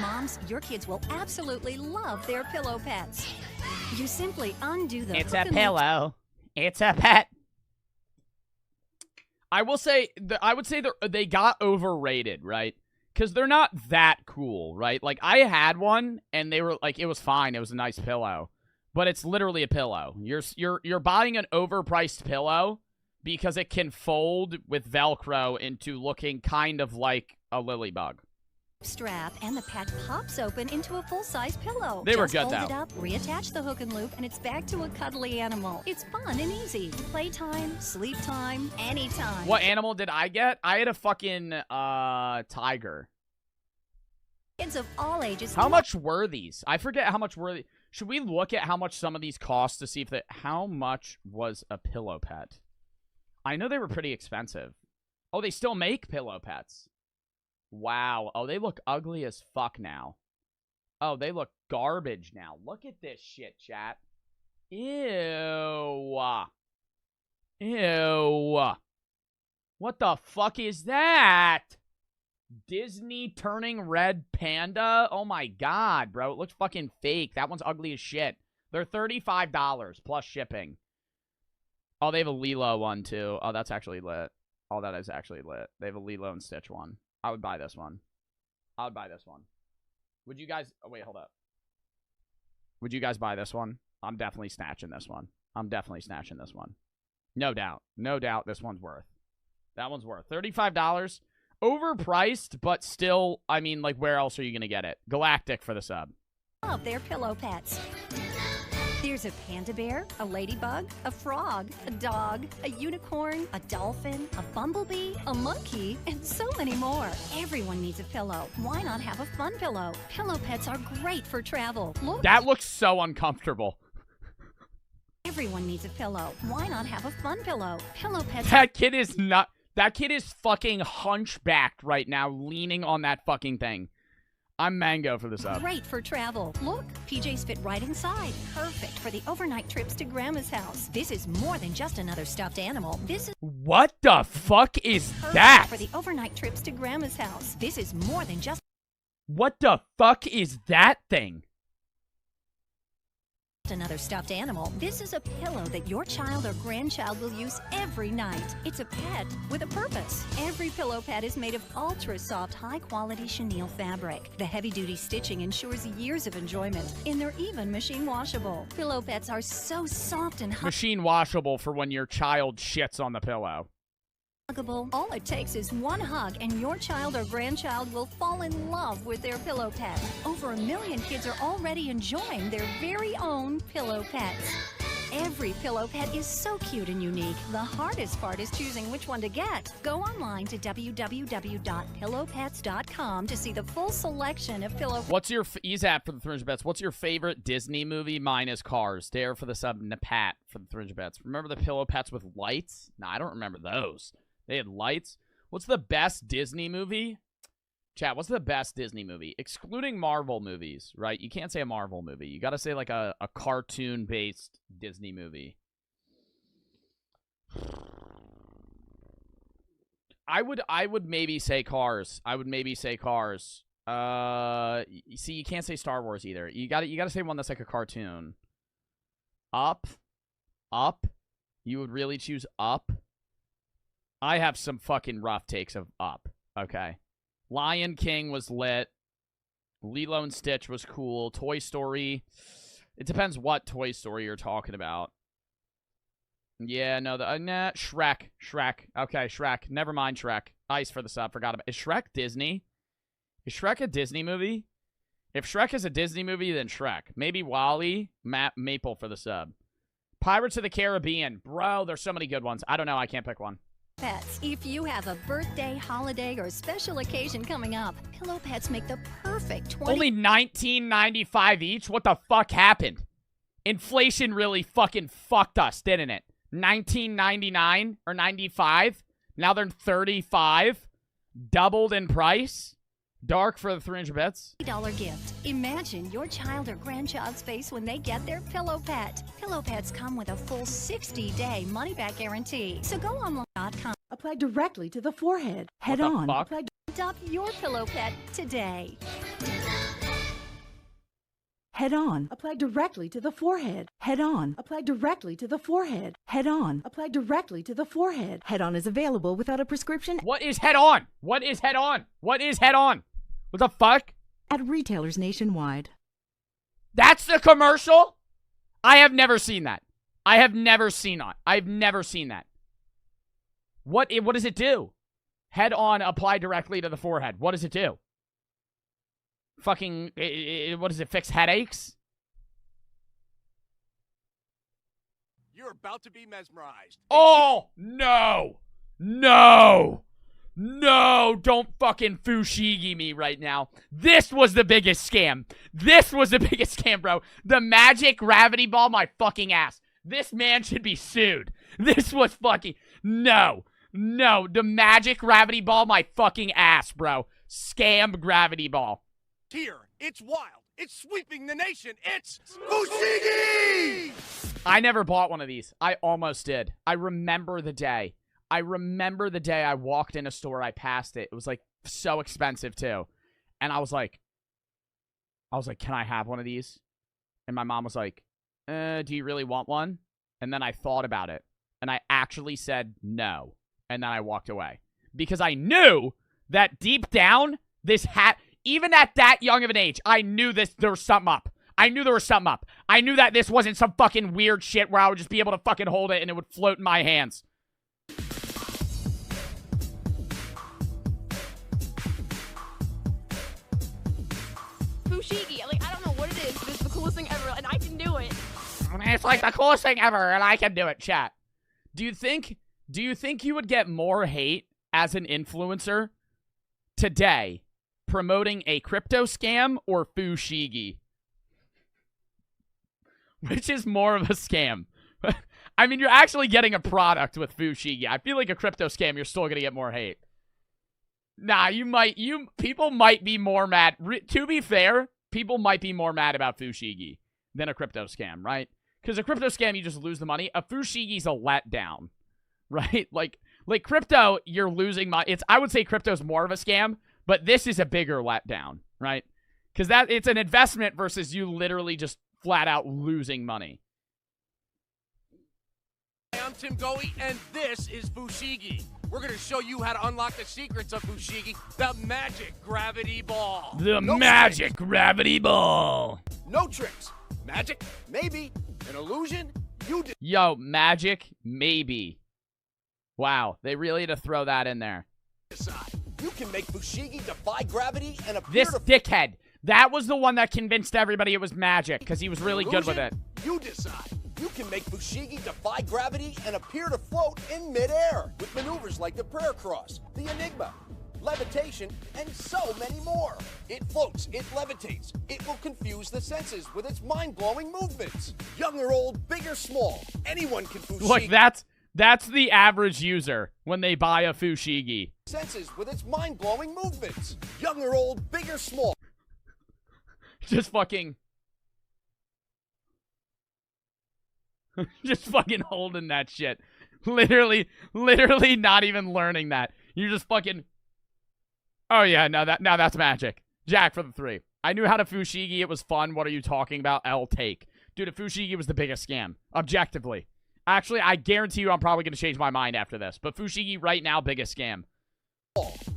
Moms, your kids will absolutely love their pillow pets. You simply undo the It's a pillow. It's a pet. I will say, I would say they got overrated, right? Because they're not that cool, right? Like, I had one, and they were, like, it was fine. It was a nice pillow. But it's literally a pillow. You're buying an overpriced pillow because it can fold with Velcro into looking kind of like a lily bug. Strap, and the pet pops open into a full-size pillow. They were Just good, fold though. it up, reattach the hook and loop, and it's back to a cuddly animal. It's fun and easy. Playtime, sleep time, anytime. What animal did I get? I had a fucking tiger. Kids of all ages. How much were these? I forget how much were they. Should we look at how much some of these cost to see if how much was a pillow pet? I know they were pretty expensive. Oh, they still make pillow pets. Wow. Oh, they look ugly as fuck now. Oh, they look garbage now. Look at this shit, chat. Ew. Ew. What the fuck is that? Disney turning red panda? Oh my god, bro. It looks fucking fake. That one's ugly as shit. They're $35 plus shipping. Oh, they have a Lilo one, too. Oh, that's actually lit. Oh, that is actually lit. They have a Lilo and Stitch one. I would buy this one. I would buy this one. Would you guys... Oh, wait, hold up. Would you guys buy this one? I'm definitely snatching this one. I'm definitely snatching this one. No doubt. No doubt this one's worth. That one's worth $35. Overpriced, but still, I mean, like, where else are you going to get it? Galactic for the sub. Love their pillow pets. There's a panda bear, a ladybug, a frog, a dog, a unicorn, a dolphin, a bumblebee, a monkey, and so many more. Everyone needs a pillow. Why not have a fun pillow? Pillow pets are great for travel. Look. That looks so uncomfortable. Everyone needs a pillow. Why not have a fun pillow? Pillow pets. That kid is not... That kid is fucking hunchbacked right now, leaning on that fucking thing. I'm Mango for the sub. Great for travel. Look, PJs fit right inside. Perfect for the overnight trips to Grandma's house. This is more than just another stuffed animal. This is What the fuck is perfect that? for the overnight trips to Grandma's house. This is more than just... What the fuck is that thing? another stuffed animal. This is a pillow that your child or grandchild will use every night. It's a pet with a purpose. Every pillow pet is made of ultra soft, high quality chenille fabric. The heavy duty stitching ensures years of enjoyment, and they're even machine washable. Pillow pets are so soft and Machine washable for when your child shits on the pillow. huggable. All it takes is one hug, and your child or grandchild will fall in love with their pillow pet. Over 1 million kids are already enjoying their very own pillow pets. Every pillow pet is so cute and unique. The hardest part is choosing which one to get. Go online to www.pillowpets.com to see the full selection of pillow. What's your EZAP for the 300 bets? What's your favorite Disney movie? Mine is Cars. Dare for the sub. Napat for the 300 bets. Remember the pillow pets with lights? Nah, I don't remember those. They had lights. What's the best Disney movie? Chat, what's the best Disney movie? Excluding Marvel movies, right? You can't say a Marvel movie. You got to say like a cartoon-based Disney movie. I would maybe say Cars. I would maybe say Cars. See, you can't say Star Wars either. You got to say one that's like a cartoon. Up. You would really choose Up? I have some fucking rough takes of Up. Okay. Lion King was lit. Lilo and Stitch was cool. Toy Story. It depends what Toy Story you're talking about. Yeah, no, nah, Shrek. Okay, Shrek. Never mind Shrek. Ice for the sub. Forgot about it. Is Shrek Disney? Is Shrek a Disney movie? If Shrek is a Disney movie, then Shrek. Maybe Wall-E. Maple for the sub. Pirates of the Caribbean. Bro, there's so many good ones. I don't know. I can't pick one. Pets. If you have a birthday, holiday, or special occasion coming up, Pillow Pets make the perfect Only $19.95 each? What the fuck happened? Inflation really fucking fucked us, didn't it? $19.99 or $95? Now they're $35. Doubled in price. Dark for the 300 bets. $20 gift. Imagine your child or grandchild's face when they get their Pillow Pet. Pillow Pets come with a full 60-day money-back guarantee. So go online.com. Apply directly to the forehead. Head on. Adopt your Pillow Pet today. Head on. Apply directly to the forehead. Head on. Apply directly to the forehead. Head on. Apply directly to the forehead. Head on is available without a prescription. What is Head On? What is Head On? What is Head On? What the fuck? At retailers nationwide. That's the commercial? I have never seen that. I've never seen that. What does it do? Head On, apply directly to the forehead. What does it do? Fucking, what does it, fix headaches? You're about to be mesmerized. Oh, no. No, don't fucking fushigi me right now. This was the biggest scam. Bro. The magic gravity ball my fucking ass. This man should be sued. This was fucking, no. The magic gravity ball my fucking ass, bro. Scam gravity ball. Here, it's wild. It's sweeping the nation. It's Fushigi! I never bought one of these. I almost did. I remember the day I walked in a store. I passed it. It was like so expensive too. And I was like, can I have one of these? And my mom was like, do you really want one? And then I thought about it. And I actually said no. And then I walked away. Because I knew that deep down, this hat, even at that young of an age, I knew there was something up. I knew that this wasn't some fucking weird shit where I would just be able to fucking hold it and it would float in my hands. Fushigi, like, I don't know what it is, but it's the coolest thing ever, and I can do it. It's like the coolest thing ever, and I can do it, chat. Do you think you would get more hate as an influencer today promoting a crypto scam or fushigi? Which is more of a scam? I mean, you're actually getting a product with fushigi. I feel like a crypto scam, you're still going to get more hate. Nah, people might be more mad. To be fair, people might be more mad about fushigi than a crypto scam, right? Because a crypto scam, you just lose the money. A fushigi's a letdown, right? Like crypto, you're losing money. I would say crypto's more of a scam, but this is a bigger letdown, right? Because it's an investment versus you literally just flat out losing money. I'm Tim Goey, and this is Fushigi. We're going to show you how to unlock the secrets of Fushigi, the magic gravity ball. The No magic tricks. gravity ball. No tricks. Magic? Maybe. An illusion? You did. Yo, magic? Maybe. Wow, they really had to throw that in there. Decide. You can make Fushigi defy gravity and appear This to... dickhead. That was the one that convinced everybody it was magic, because he was really good with it. You decide. You can make Fushigi defy gravity and appear to float in midair with maneuvers like the prayer cross, the enigma, levitation, and so many more. It floats, it levitates, it will confuse the senses with its mind-blowing movements. Young or old, big or small, anyone can Fushigi. Look, that's the average user when they buy a Fushigi. Senses with its mind-blowing movements. Young or old, big or small. Just fucking... just fucking holding that shit. Literally not even learning that. You're just fucking... Oh yeah, now that's magic. Jack for the 3. I knew how to Fushigi. It was fun. What are you talking about? I'll take. Dude, a Fushigi was the biggest scam. Objectively. Actually, I guarantee you I'm probably going to change my mind after this. But Fushigi right now, biggest scam.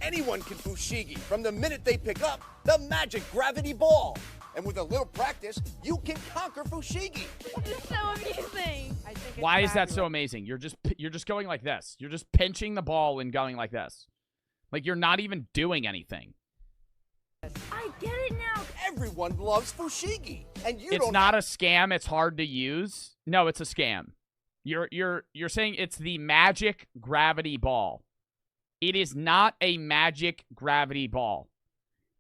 Anyone can Fushigi from the minute they pick up the magic gravity ball. And with a little practice, you can conquer Fushigi. This is so amazing. Why is that so amazing? You're just going like this. You're just pinching the ball and going like this. Like you're not even doing anything. I get it now. Everyone loves Fushigi, and you It's don't. not a scam. It's hard to use. No, it's a scam. You're saying it's the magic gravity ball. It is not a magic gravity ball.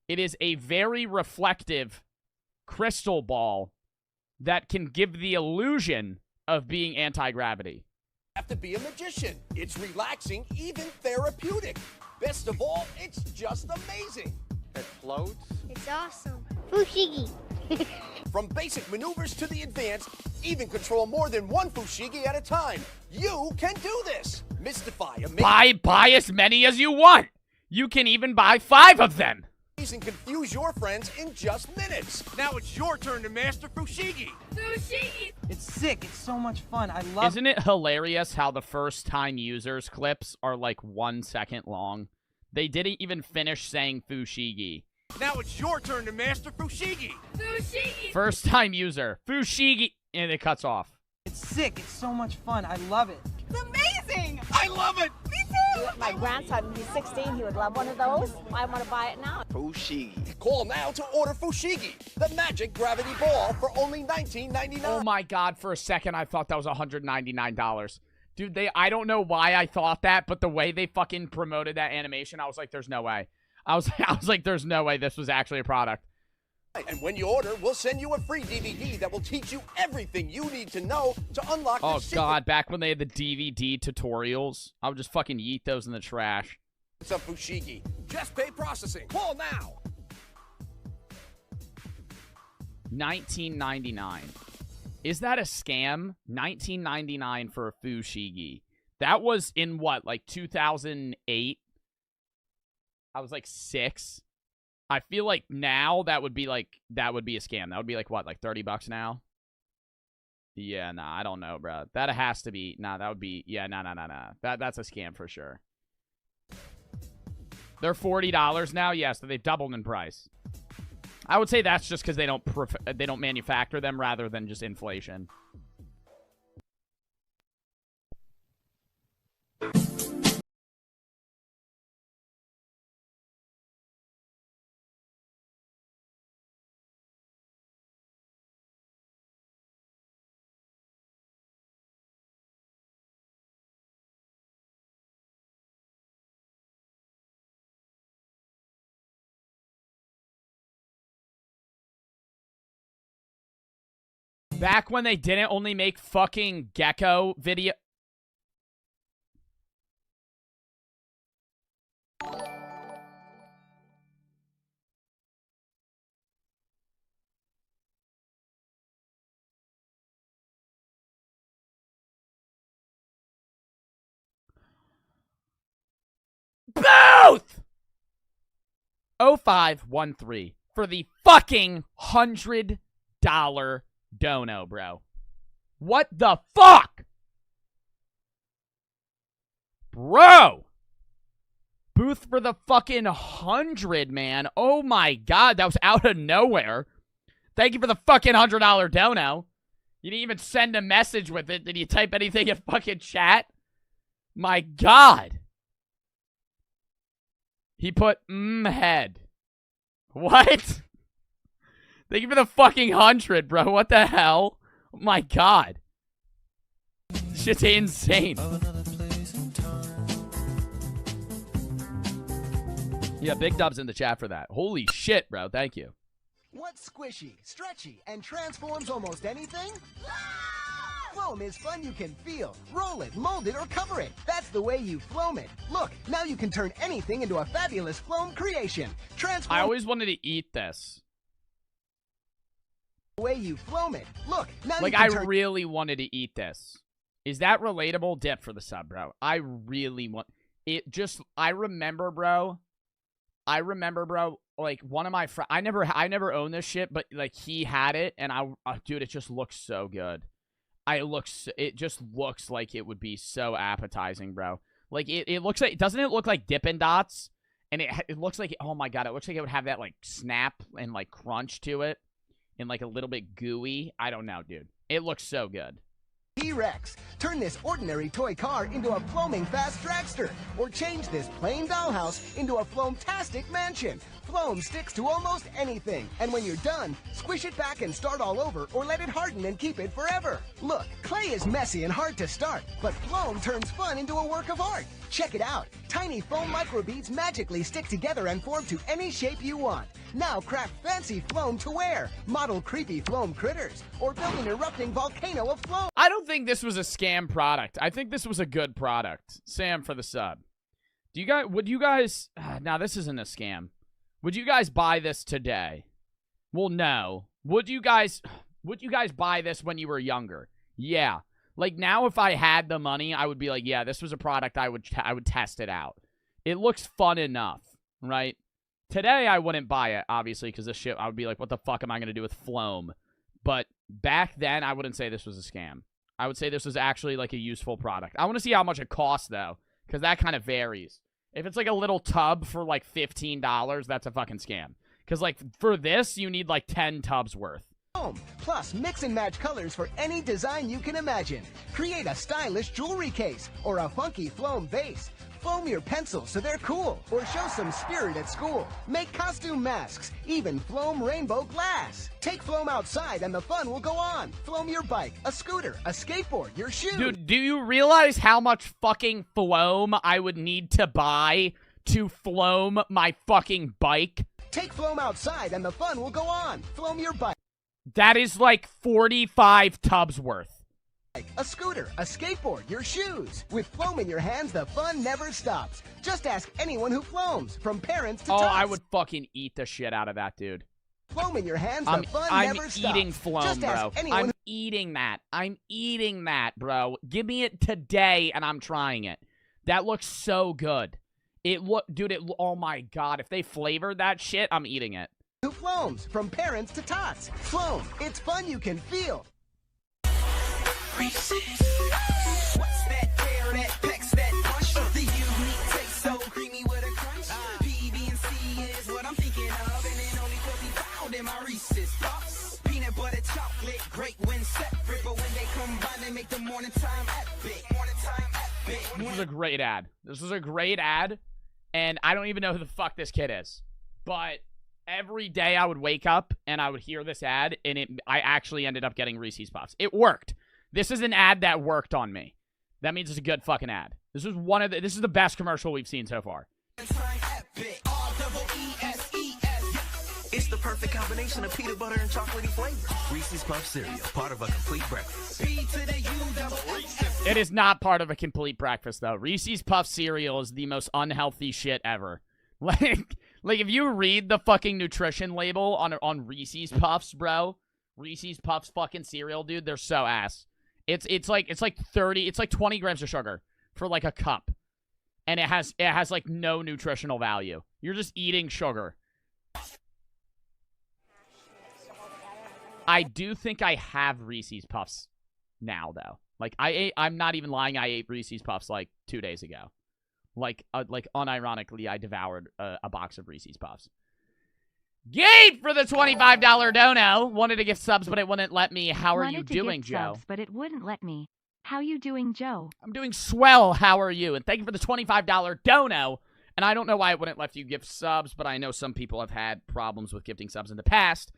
It is a very reflective crystal ball that can give the illusion of being anti-gravity. Have to be a magician. It's relaxing, even therapeutic. Best of all, it's just amazing. It floats. It's awesome. Fushigi. From basic maneuvers to the advanced, even control more than one Fushigi at a time. You can do this. Mystify, Buy as many as you want. You can even buy 5 of them. and confuse your friends in just minutes. Now it's your turn to master Fushigi. Fushigi! It's sick. It's so much fun. I love Isn't it hilarious how the first time users clips are like 1 second long? They didn't even finish saying Fushigi. Now it's your turn to master Fushigi. Fushigi! First time user, Fushigi, and it cuts off. It's sick. It's so much fun. I love it. It's amazing! I love it! Me too! My grandson, he's 16, he would love one of those. I want to buy it now. Fushigi. Call now to order Fushigi, the magic gravity ball, for only $19.99. Oh my god, for a second I thought that was $199. Dude, I don't know why I thought that, but the way they fucking promoted that animation, I was like, there's no way. I was like, there's no way this was actually a product. And when you order, we'll send you a free DVD that will teach you everything you need to know to unlock Oh the secret god, back when they had the DVD tutorials, I would just fucking yeet those in the trash. of Fushigi. Just pay processing. Call now. $19.99. Is that a scam? $19.99 for a Fushigi. That was in what, like 2008? I was like 6. I feel like now that would be a scam. That would be like what, like $30 now? Yeah, nah, I don't know, bro. That has to be, nah, that would be, yeah, nah. That's a scam for sure. They're $40 now? Yes, so they've doubled in price. I would say that's just because they don't manufacture them rather than just inflation. Back when they didn't only make fucking gecko video. Both! 0513 for the fucking $100 dono, bro. What the fuck? Bro! Booth for the fucking 100, man. Oh my god, that was out of nowhere. Thank you for the fucking $100 dono. You didn't even send a message with it. Did you type anything in fucking chat? My god. He put, head. What? Thank you for the fucking 100, bro. What the hell? Oh my god. Shit's insane. Yeah, big dubs in the chat for that. Holy shit, bro. Thank you. What's squishy, stretchy, and transforms almost anything? Foam is fun you can feel. Roll it, mold it, or cover it. That's the way you foam it. Look, now you can turn anything into a fabulous foam creation. Transform. I always wanted to eat this. The way you foam it. Look, now Like, you can I turn. really wanted to eat this. Is that relatable? Dip for the sub, bro. I really want it. Just, I remember, bro, like, one of my friends, I never owned this shit, but, like, he had it, and dude, it just looks so good. It just looks like it would be so appetizing, bro. Like, it looks like, doesn't it look like Dippin' Dots? And it looks like, oh my god, it looks like it would have that, like, snap and, like, crunch to it. And, like, a little bit gooey. I don't know, dude. It looks so good. T-Rex. Turn this ordinary toy car into a foaming fast dragster. Or change this plain dollhouse into a Floam-tastic mansion. Floam sticks to almost anything. And when you're done, squish it back and start all over, or let it harden and keep it forever. Look, clay is messy and hard to start, but Floam turns fun into a work of art. Check it out. Tiny foam microbeads magically stick together and form to any shape you want. Now craft fancy Floam to wear, model creepy Floam critters, or build an erupting volcano of Floam. I don't think this was a scam product. I think this was a good product. Sam for the sub. Would you guys, now this isn't a scam. Would you guys buy this today? Well, no. Would you guys buy this when you were younger? Yeah. Like, now if I had the money, I would be like, yeah, this was a product I would test it out. It looks fun enough, right? Today, I wouldn't buy it, obviously, because this shit, I would be like, what the fuck am I going to do with Floam? But back then, I wouldn't say this was a scam. I would say this was actually, like, a useful product. I want to see how much it costs, though, because that kind of varies. If it's, like, a little tub for, like, $15, that's a fucking scam. Because, like, for this, you need, like, 10 tubs worth. Plus, mix and match colors for any design you can imagine. Create a stylish jewelry case or a funky Floam vase. Foam your pencils so they're cool, or show some spirit at school. Make costume masks, even Floam rainbow glass. Take Floam outside and the fun will go on. Floam your bike, a scooter, a skateboard, your shoe. Dude, do you realize how much fucking Floam I would need to buy to Floam my fucking bike? Take Floam outside and the fun will go on. Floam your bike. That is like 45 tubs worth. A scooter, a skateboard, your shoes. With Floam in your hands, the fun never stops. Just ask anyone who Floams, from parents to tots. I would fucking eat the shit out of that, dude. Floam in your hands, the fun never stops. I'm eating Floam, Just bro. ask anyone I'm eating that, bro. Give me it today, and I'm trying it. That looks so good. Oh my god, if they flavored that shit, I'm eating it. Who Floams, from parents to tots. Floam, it's fun you can feel. What's that tear, that pecs, that punch? The unique taste, so creamy with a crunch. PB and C is what I'm thinking of, and it only could be found in my Reese's Puffs. Peanut butter, chocolate, great when separate, but when they combine, they make the morning time epic. This is a great ad. This is a great ad, and I don't even know who the fuck this kid is, but every day I would wake up and I would hear this ad, and I actually ended up getting Reese's Puffs. It worked. This is an ad that worked on me. That means it's a good fucking ad. This is the best commercial we've seen so far. It's the perfect combination of peanut butter and chocolatey flavor. Reese's Puff cereal, part of a complete breakfast. It is not part of a complete breakfast, though. Reese's Puff cereal is the most unhealthy shit ever. Like if you read the fucking nutrition label on Reese's Puffs, bro, Reese's Puffs fucking cereal, dude, they're so ass. It's like 20 grams of sugar for like a cup. And it has like no nutritional value. You're just eating sugar. I do think I have Reese's Puffs now, though. Like, I'm not even lying, I ate Reese's Puffs, like, 2 days ago. Like, unironically, I devoured a box of Reese's Puffs. Gabe for the $25 dono. Wanted to gift subs, but it wouldn't let me. How are you doing, Joe? Subs, but it wouldn't let me. How you doing, Joe? I'm doing swell. How are you? And thank you for the $25 dono. And I don't know why it wouldn't let you gift subs, but I know some people have had problems with gifting subs in the past.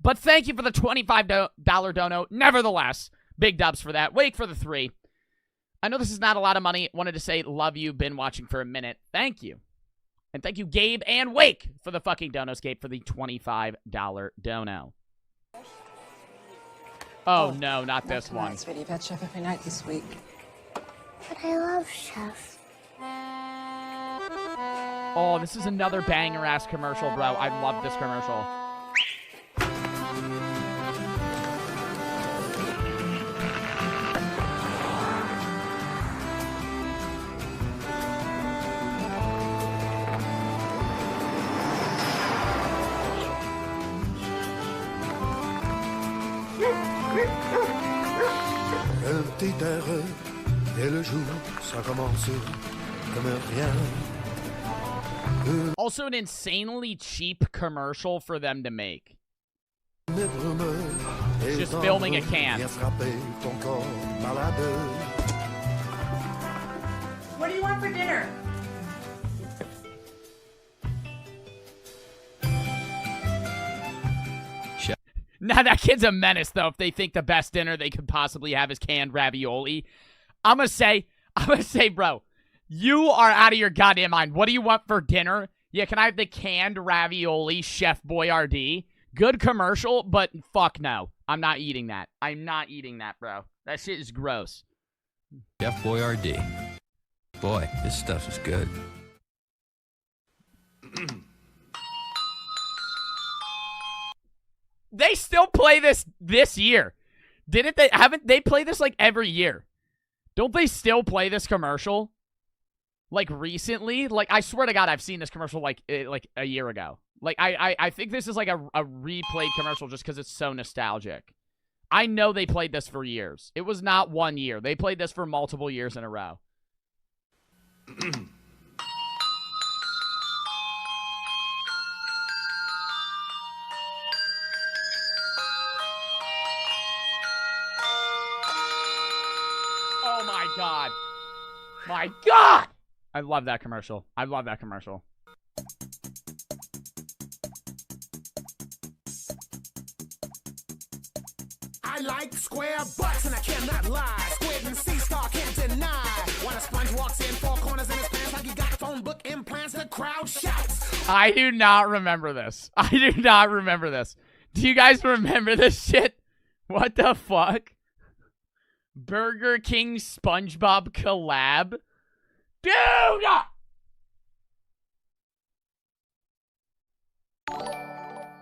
But thank you for the $25 dono. Nevertheless, big dubs for that. Wake for the 3. I know this is not a lot of money. Wanted to say love you. Been watching for a minute. Thank you. And thank you, Gabe and Wake, for the fucking donos. Gabe for the $25 dono. Oh, no, not this one. Sweetie, you've had Chef every night this week. But I love Chef. Oh, this is another banger-ass commercial, bro. I love this commercial. Le petit air et le jour, ça commence comme rien. Also an insanely cheap commercial for them to make. Just filming a can. What do you want for dinner? Now that kid's a menace, though. If they think the best dinner they could possibly have is canned ravioli, I'm gonna say, bro, you are out of your goddamn mind. What do you want for dinner? Yeah, can I have the canned ravioli, Chef Boyardee? Good commercial, but fuck no. I'm not eating that. I'm not eating that, bro. That shit is gross. Chef Boyardee. Boy, this stuff is good. They still play this year. Didn't they? Haven't they played this like every year? Don't they still play this commercial? Like recently? Like I swear to God, I've seen this commercial like a year ago. Like I think this is like a replayed commercial just because it's so nostalgic. I know they played this for years. It was not 1 year. They played this for multiple years in a row. Oh my God. My God! I love that commercial. I love that commercial. I like square butts and I cannot lie. Squid and sea star can't deny. When a sponge walks in, 4 corners in his pants like he got phone book implants, the crowd shouts. I do not remember this. I do not remember this. Do you guys remember this shit? What the fuck? Burger King SpongeBob collab? Dude!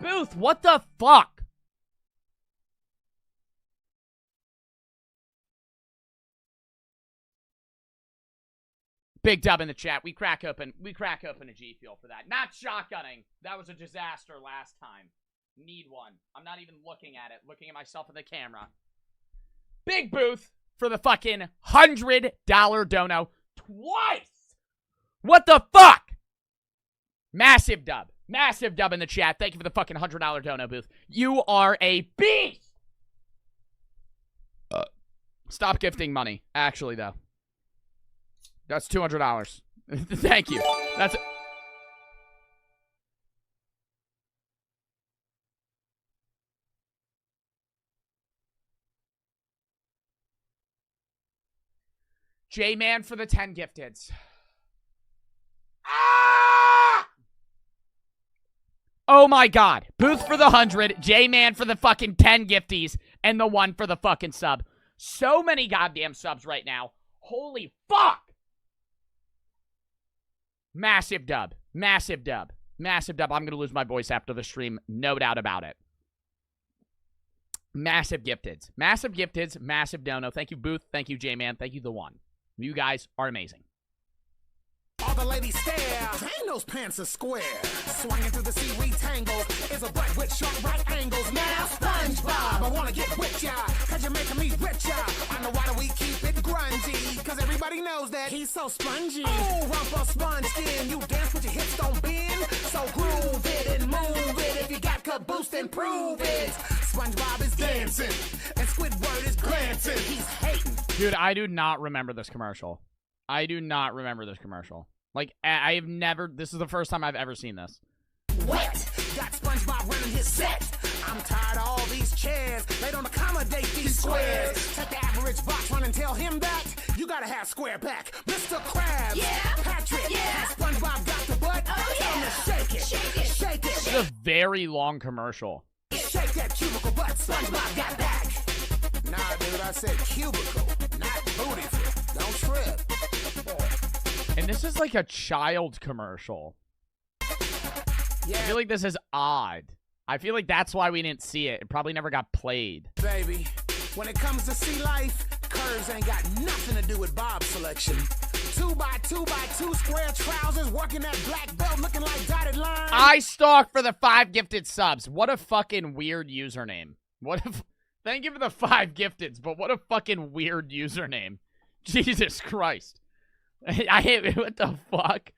Booth, what the fuck? Big dub in the chat. We crack open a G Fuel for that. Not shotgunning. That was a disaster last time. Need one. I'm not even looking at it. Looking at myself in the camera. Big Booth for the fucking $100 dono twice. What the fuck? Massive dub. Massive dub in the chat. Thank you for the fucking $100 dono, Booth. You are a beast. Stop gifting money. Actually, though. That's $200. Thank you. That's... J-Man for the 10 gifteds. Ah! Oh my God. Booth for the 100. J-Man for the fucking 10 gifties. And the 1 for the fucking sub. So many goddamn subs right now. Holy fuck. Massive dub. Massive dub. Massive dub. I'm going to lose my voice after the stream. No doubt about it. Massive gifteds. Massive gifteds. Massive dono. Thank you, Booth. Thank you, J-Man. Thank you, the 1. You guys are amazing. all the ladies stare. Dang, those pants are square. Swinging through the seaweed tangles is a butt with sharp right angles. Now SpongeBob, I wanna get with ya, cause you're making me richer. I know why do we keep it grungy, cause everybody knows that he's so spongy. Oh, rumpa sponge skin, you dance with your hips don't bend. So groove it and move it, if you got caboose then prove it. SpongeBob is dancing, and Squidward is glancing. He's hating. Dude, I do not remember this commercial. I do not remember this commercial. Like, I have never... This is the first time I've ever seen this. Wet! Got SpongeBob running his set. I'm tired of all these chairs. They don't accommodate these squares. Take the average box run and tell him that you gotta have square back. Mr. Krabs. Yeah. Patrick. Yeah. Has SpongeBob got the butt? Oh, yeah. Tell him to shake it. Shake it. Shake it. This is a very long commercial. Shake that cubicle butt. SpongeBob got back. Nah, dude, I said cubicle, not booty. Don't trip. And this is like a child commercial. Yeah. I feel like this is odd. I feel like that's why we didn't see it. It probably never got played. Baby, when it comes to sea life, curves ain't got nothing to do with Bob's selection. 2x2x2 square trousers, working that black belt, looking like dotted lines. I stalked for the 5 gifted subs. What a fucking weird username. What if... Thank you for the 5 gifteds, but what a fucking weird username. Jesus Christ. I hate it. What the fuck?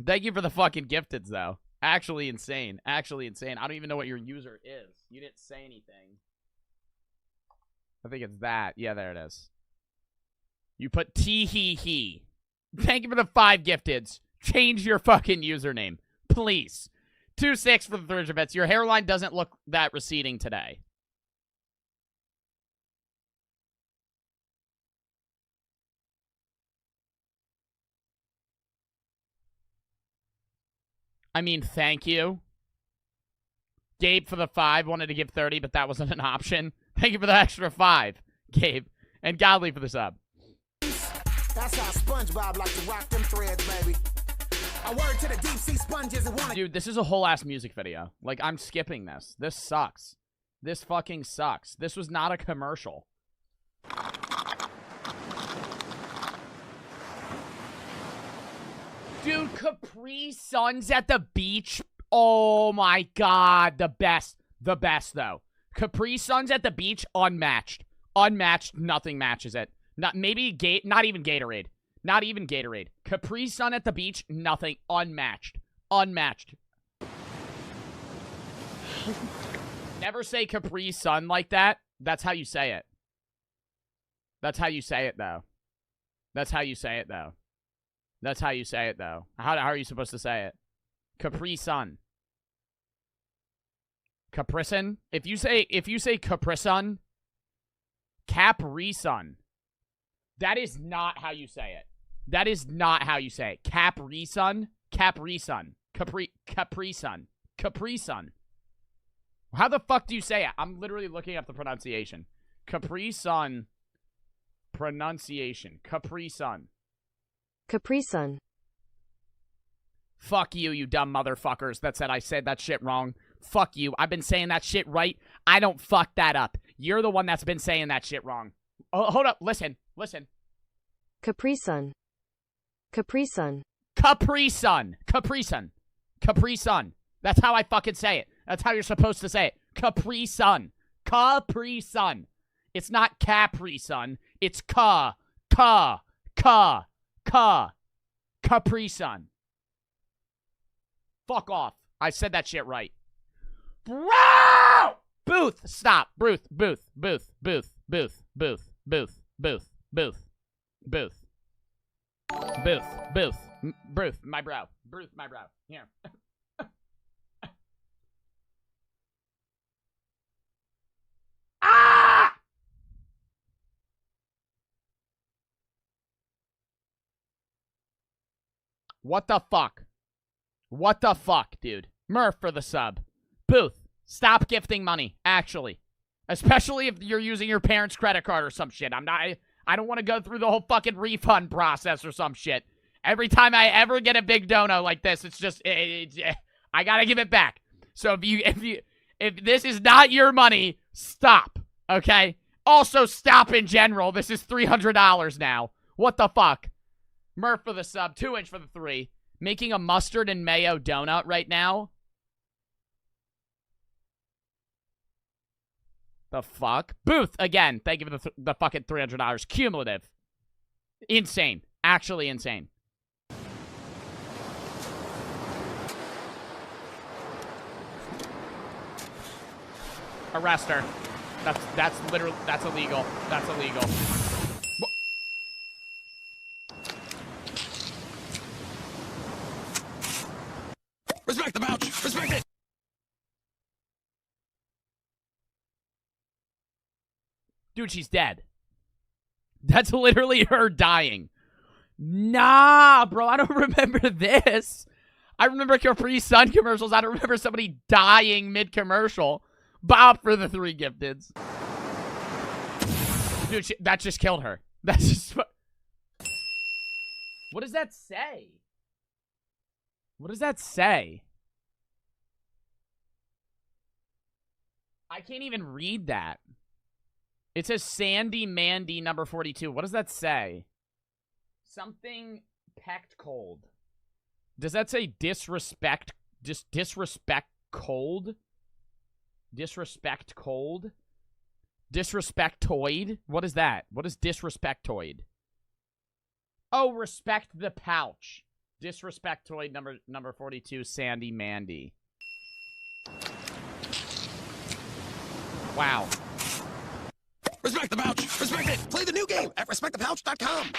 Thank you for the fucking gifteds, though. Actually insane. Actually insane. I don't even know what your user is. You didn't say anything. I think it's that. Yeah, there it is. You put tee-hee-hee. Thank you for the 5 gifteds. Change your fucking username. Please. 2-6 for the 300 bits. Your hairline doesn't look that receding today. I mean, thank you. Gabe for the 5 wanted to give 30, but that wasn't an option. Thank you for the extra 5, Gabe. And Godly for the sub. That's how SpongeBob like to rock them threads, baby. A word to the deep sea sponges that wanna... Dude, this is a whole ass music video. Like, I'm skipping this. This sucks. This fucking sucks. This was not a commercial. Dude, Capri Suns at the beach. Oh my god. The best. The best, though. Capri Suns at the beach, unmatched. Unmatched, nothing matches it. Not even Gatorade. Not even Gatorade. Capri Sun at the beach, nothing. Unmatched. Unmatched. Never say Capri Sun like that. That's how you say it. That's how you say it, though. That's how you say it, though. That's how you say it, though. How are you supposed to say it? Capri Sun. Capricin? If you say Capricun, Capri Sun. That is not how you say it. That is not how you say it. Capri Sun. Capri Sun. Capri Sun. Capri Sun. How the fuck do you say it? I'm literally looking up the pronunciation. Capri Sun. Pronunciation. Capri Sun. Capri Sun. Fuck you, you dumb motherfuckers that said I said that shit wrong. Fuck you. I've been saying that shit right. I don't fuck that up. You're the one that's been saying that shit wrong. Oh, hold up. Listen. Listen. Capri Sun. Capri Sun. Capri Sun. Capri Sun. Capri Sun. That's how I fucking say it. That's how you're supposed to say it. Capri Sun. Capri Sun. It's not Capri Sun. It's Capri Sun. Fuck off. I said that shit right. Bro! Booth. Stop. Booth. Booth. Booth. Booth. Booth. Booth. Booth. Booth. Booth. Booth. Booth. Booth. Booth. My brow. Booth. My brow. Here. Ah! What the fuck? What the fuck, dude? Murph for the sub. Booth. Stop gifting money, actually. Especially if you're using your parents' credit card or some shit. I don't want to go through the whole fucking refund process or some shit. Every time I ever get a big dono like this, it's just I gotta give it back. So if this is not your money, stop. Okay? Also stop in general. This is $300 now. What the fuck? Murph for the sub. 2-inch for the 3. Making a mustard and mayo donut right now. The fuck? Booth, again. Thank you for the fucking $300. Cumulative. Insane. Actually insane. Arrest her. That's literally, that's illegal. That's illegal. Respect the pouch! Respect it! Dude, she's dead. That's literally her dying. Nah, bro, I don't remember this. I remember Capri Sun commercials. I don't remember somebody dying mid-commercial. Bob for the 3 gifteds. Dude, that just killed her. That's just... What does that say? What does that say? I can't even read that. It says Sandy Mandy number 42. What does that say? Something pecked cold. Does that say disrespect? Just disrespect cold? Disrespect cold? Disrespectoid? What is that? What is disrespectoid? Oh, respect the pouch. Disrespectoid number 42, Sandy Mandy. Wow. Respect the pouch! Respect it! Play the new game at respectthepouch.com.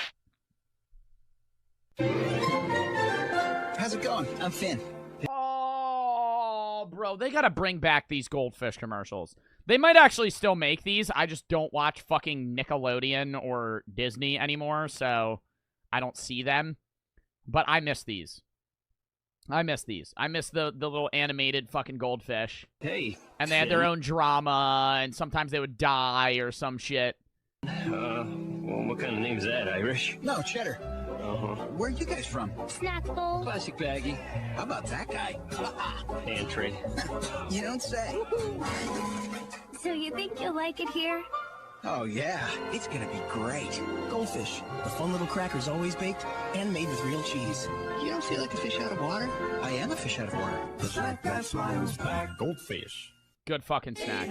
How's it going? I'm Finn. Oh, bro, they gotta bring back these goldfish commercials. They might actually still make these. I just don't watch fucking Nickelodeon or Disney anymore, so I don't see them. But I miss these. I miss these. I miss the little animated fucking goldfish. Hey. And they had their own drama, and sometimes they would die or some shit. Well, what kind of name is that, Irish? No, cheddar. Where are you guys from? Snack bowl. Classic baggy. How about that guy? Pantry. You don't say. So you think you'll like it here? Oh, yeah. It's gonna be great. Goldfish. The fun little crackers always baked and made with real cheese. You don't feel like a fish out of water? I am a fish out of water. The snack that smiles back. Goldfish. Good fucking snack.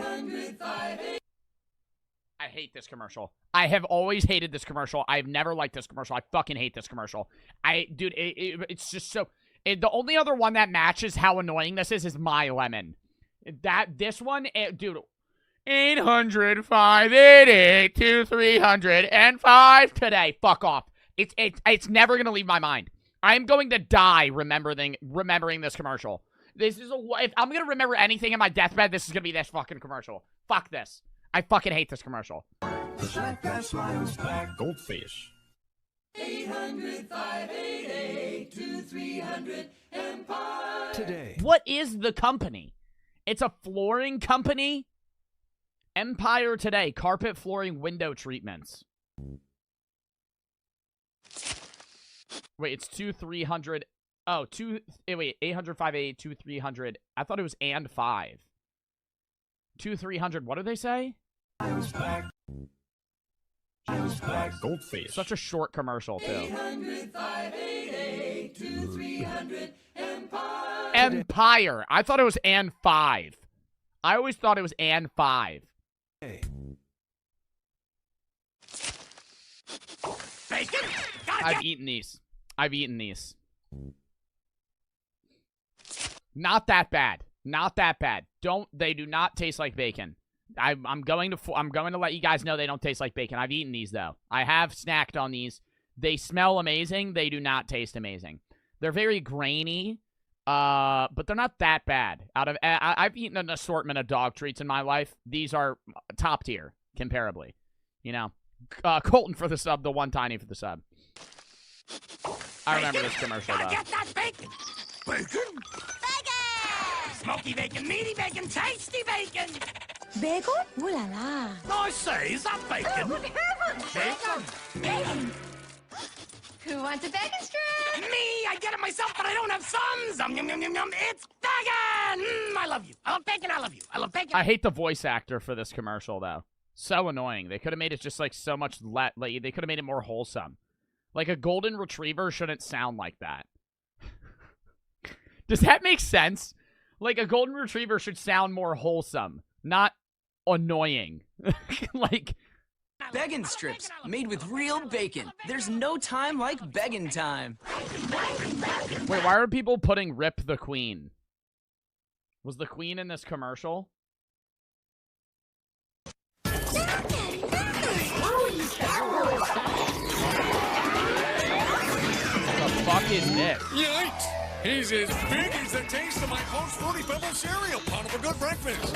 I hate this commercial. I have always hated this commercial. I've never liked this commercial. I fucking hate this commercial. Dude, it's just so... the only other one that matches how annoying this is My Lemon. This one, dude... 800-588-2305 today. Fuck off. It's never gonna leave my mind. I'm going to die remembering this commercial. This is if I'm gonna remember anything in my deathbed, this is gonna be this fucking commercial. Fuck this. I fucking hate this commercial. Goldfish. 800-588-2300 Empire. Today. What is the company? It's a flooring company? Empire Today, carpet flooring window treatments. Wait, it's 2-300. Oh, wait, 800-588-2300. I thought it was and 5. 2-300. What do they say? Goldfish. Such a short commercial, too. 800-588-2300 Empire. Empire. I thought it was and 5. I always thought it was and 5. Bacon. I've eaten these. I've eaten these. Not that bad. Not that bad. They do not taste like bacon. I'm going to let you guys know they don't taste like bacon. I've eaten these though. I have snacked on these. They smell amazing. They do not taste amazing. They're very grainy. But they're not that bad. I've eaten an assortment of dog treats in my life. These are top tier, comparably. You know, Colton for the sub, the one tiny for the sub. I remember this commercial though. Get that bacon. Bacon. Bacon. Smoky bacon, meaty bacon, tasty bacon. Bacon? Ooh la la. I say, is that bacon? Bacon. Bacon. Who wants a bacon strip? Me, I get it myself, but I don't have sons. Yum, yum, yum, yum. It's bacon. I love you. I love bacon. I love you. I love bacon. I hate the voice actor for this commercial though. So annoying. They could have made it just like so much they could have made it more wholesome. Like, a golden retriever shouldn't sound like that. Does that make sense? Like, a golden retriever should sound more wholesome, not annoying. Like... Beggin' strips, made with real bacon. There's no time like beggin' time. Wait, why are people putting Rip the Queen? Was the Queen in this commercial? What the fuck is this? Yikes! He's as big as the taste of my Post Fruity Pebbles cereal. Part of a good breakfast.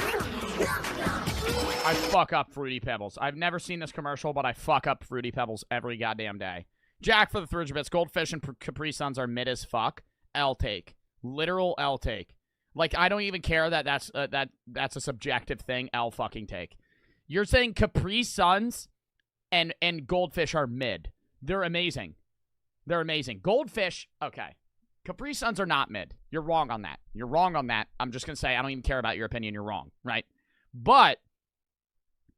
I fuck up Fruity Pebbles. I've never seen this commercial, but I fuck up Fruity Pebbles every goddamn day. Jack for the 300 bits. Goldfish and Capri Suns are mid as fuck. L take. Literal L take. Like, I don't even care that that's a subjective thing. L fucking take. You're saying Capri Suns and Goldfish are mid. They're amazing. They're amazing. Goldfish, okay. Capri Suns are not mid. You're wrong on that. You're wrong on that. I'm just going to say I don't even care about your opinion. You're wrong, right? But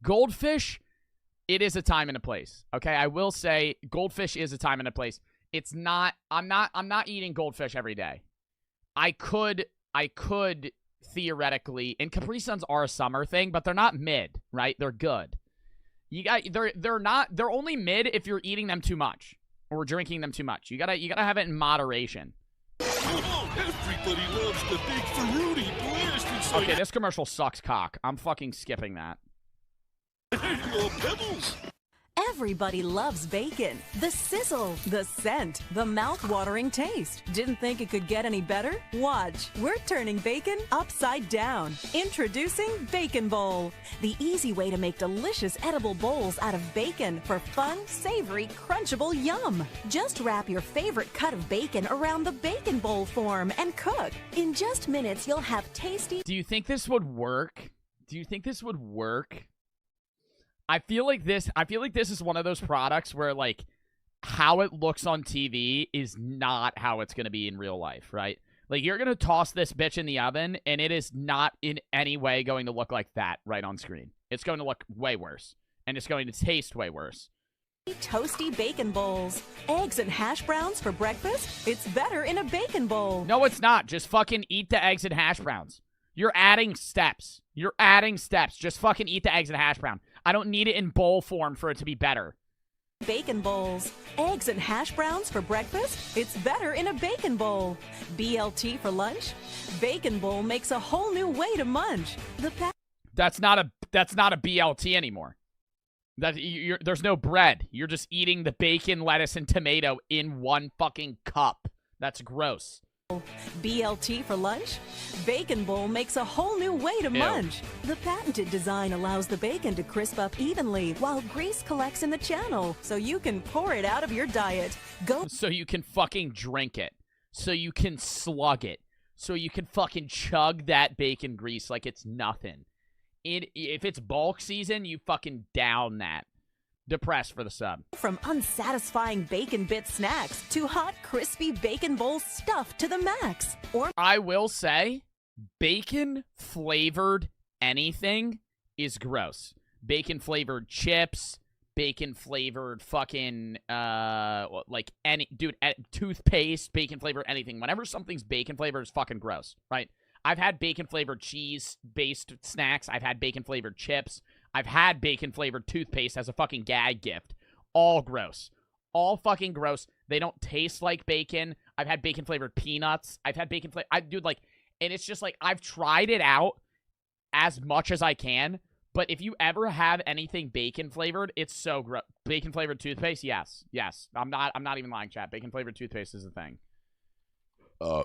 Goldfish, it is a time and a place. Okay? I will say Goldfish is a time and a place. It's not I'm not eating Goldfish every day. I could theoretically, and Capri Suns are a summer thing, but they're not mid, right? They're good. They're only mid if you're eating them too much or drinking them too much. You gotta have it in moderation. Oh, everybody loves the big fruity blast inside. Okay, this commercial sucks cock. I'm fucking skipping that. Your pebbles. Everybody loves bacon. The sizzle, the scent, the mouth-watering taste. Didn't think it could get any better? Watch. We're turning bacon upside down. Introducing Bacon Bowl, the easy way to make delicious edible bowls out of bacon for fun, savory, crunchable yum. Just wrap your favorite cut of bacon around the bacon bowl form and cook. In just minutes, you'll have tasty... Do you think this would work? Do you think this would work? I feel like this is one of those products where, like, how it looks on TV is not how it's going to be in real life, right? Like, you're going to toss this bitch in the oven, and it is not in any way going to look like that right on screen. It's going to look way worse, and it's going to taste way worse. Toasty bacon bowls. Eggs and hash browns for breakfast? It's better in a bacon bowl. No, it's not. Just fucking eat the eggs and hash browns. You're adding steps. You're adding steps. Just fucking eat the eggs and hash brown. I don't need it in bowl form for it to be better. Bacon bowls. Eggs and hash browns for breakfast? It's better in a bacon bowl. BLT for lunch? Bacon bowl makes a whole new way to munch. That's not a BLT anymore. There's no bread. You're just eating the bacon, lettuce, and tomato in one fucking cup. That's gross. BLT for lunch? Bacon bowl makes a whole new way to munch. The patented design allows the bacon to crisp up evenly while grease collects in the channel, so you can pour it out of your diet. So you can fucking drink it. So you can slug it. So you can fucking chug that bacon grease like it's nothing. If it's bulk season, you fucking down that. Depressed for the sub. From unsatisfying bacon bit snacks to hot, crispy bacon bowl stuffed to the max. Or I will say, bacon-flavored anything is gross. Bacon-flavored chips, bacon-flavored fucking, toothpaste, bacon-flavored anything. Whenever something's bacon-flavored, it's fucking gross, right? I've had bacon-flavored cheese-based snacks. I've had bacon-flavored chips. I've had bacon-flavored toothpaste as a fucking gag gift. All gross. All fucking gross. They don't taste like bacon. I've had bacon-flavored peanuts. I've had bacon-flavored... And it's just like, I've tried it out as much as I can, but if you ever have anything bacon-flavored, it's so gross. Bacon-flavored toothpaste? Yes. Yes. I'm not even lying, chat. Bacon-flavored toothpaste is a thing.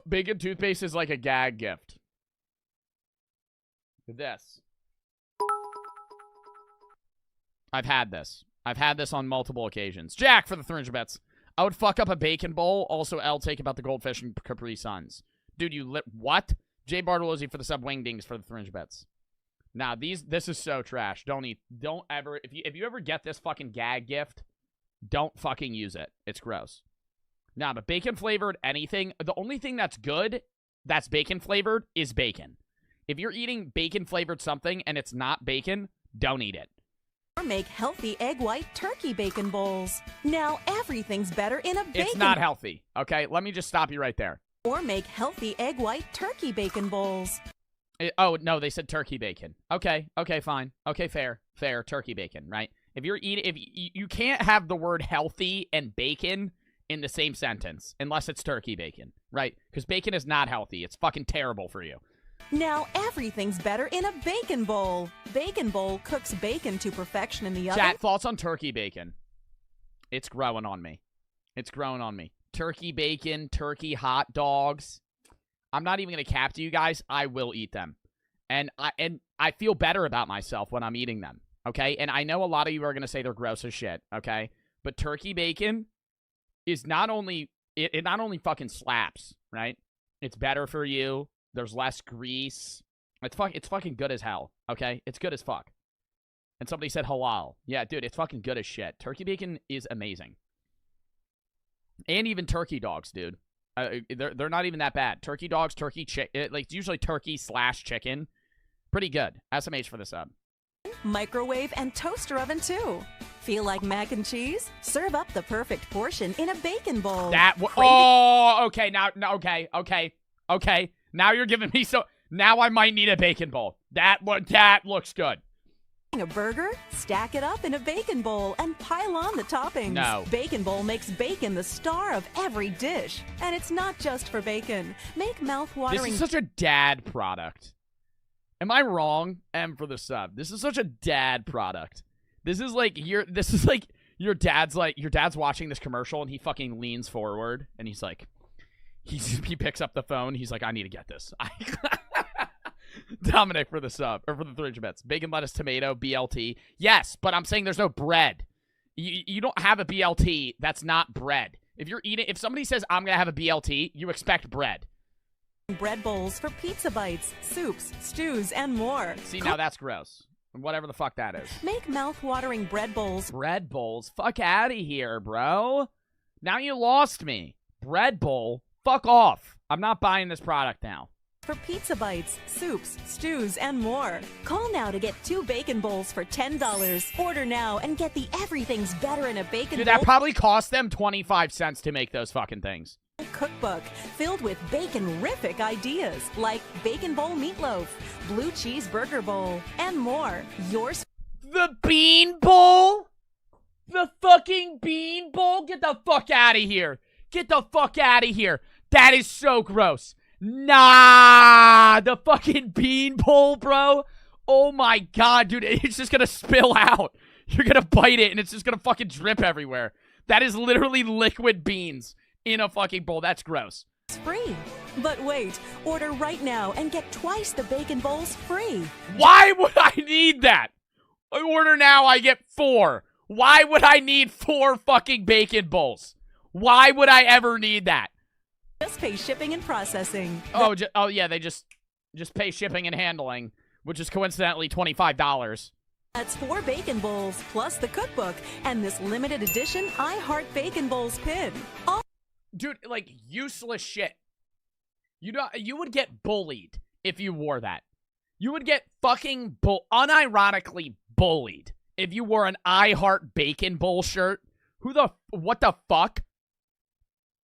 Bacon toothpaste is like a gag gift. This. I've had this. I've had this on multiple occasions. Jack for the 300 bets. I would fuck up a bacon bowl. Also, L take about the Goldfish and Capri Suns. Dude, what? Jay Bartolozzi for the sub wingdings for the 300 bets. Nah, this is so trash. Don't ever, if you ever get this fucking gag gift, don't fucking use it. It's gross. Nah, but bacon flavored anything, the only thing that's good that's bacon flavored is bacon. If you're eating bacon flavored something and it's not bacon, don't eat it. Or make healthy egg white turkey bacon bowls. Now everything's better in a bacon. It's not healthy. Okay, let me just stop you right there. Or make healthy egg white turkey bacon bowls. Oh, no, they said turkey bacon. Okay, fine. Okay, fair, turkey bacon, right? If you're eating, if you can't have the word healthy and bacon in the same sentence unless it's turkey bacon, right? Because bacon is not healthy. It's fucking terrible for you. Now everything's better in a bacon bowl. Bacon bowl cooks bacon to perfection in the oven. Chat, thoughts on turkey bacon? It's growing on me. Turkey bacon, turkey hot dogs. I'm not even going to cap to you guys. I will eat them. And I feel better about myself when I'm eating them, okay? And I know a lot of you are going to say they're gross as shit, okay? But turkey bacon is not only, it not only fucking slaps, right? It's better for you. There's less grease. It's fucking good as hell, okay? It's good as fuck. And somebody said halal. Yeah, dude, it's fucking good as shit. Turkey bacon is amazing. And even turkey dogs, dude. They're not even that bad. Turkey dogs, turkey chicken, like usually turkey / chicken. Pretty good. SMH for the sub. Microwave and toaster oven too. Feel like mac and cheese? Serve up the perfect portion in a bacon bowl. Okay. Okay. Now you're giving me now I might need a bacon bowl. That looks good. A burger? Stack it up in a bacon bowl and pile on the toppings. No. Bacon bowl makes bacon the star of every dish. And it's not just for bacon. Make mouth-watering... This is such a dad product. Am I wrong? M for the sub. This is such a dad product. This is like your dad's watching this commercial and he fucking leans forward and he's like, he picks up the phone. He's like, I need to get this. Dominic for the sub, or for the 300 bits. Bacon, lettuce, tomato, BLT. Yes, but I'm saying there's no bread. You don't have a BLT. That's not bread. If somebody says, I'm going to have a BLT, you expect bread. Bread bowls for pizza bites, soups, stews, and more. See, now that's gross. Whatever the fuck that is. Make mouth-watering bread bowls. Bread bowls? Fuck out of here, bro. Now you lost me. Bread bowl? Fuck off. I'm not buying this product now. For pizza bites, soups, stews, and more. Call now to get 2 bacon bowls for $10. Order now and get the everything's better in a bacon bowl. Dude, that probably cost them 25 cents to make those fucking things. Cookbook filled with bacon-rific ideas like bacon bowl meatloaf, blue cheese burger bowl, and more. The bean bowl? The fucking bean bowl? Get the fuck out of here. Get the fuck out of here. That is so gross. Nah, the fucking bean bowl, bro. Oh my god, dude, it's just gonna spill out. You're gonna bite it and it's just gonna fucking drip everywhere. That is literally liquid beans in a fucking bowl. That's gross. It's free. But wait, order right now and get twice the bacon bowls free. Why would I need that? I order now, I get 4. Why would I need 4 fucking bacon bowls? Why would I ever need that? Just pay shipping and processing. Oh yeah, they just pay shipping and handling, which is coincidentally $25. That's 4 bacon bowls plus the cookbook and this limited edition I Heart Bacon Bowls pin. Dude, like useless shit. You would get bullied if you wore that. You would get fucking unironically bullied if you wore an I Heart Bacon Bowl shirt. What the fuck?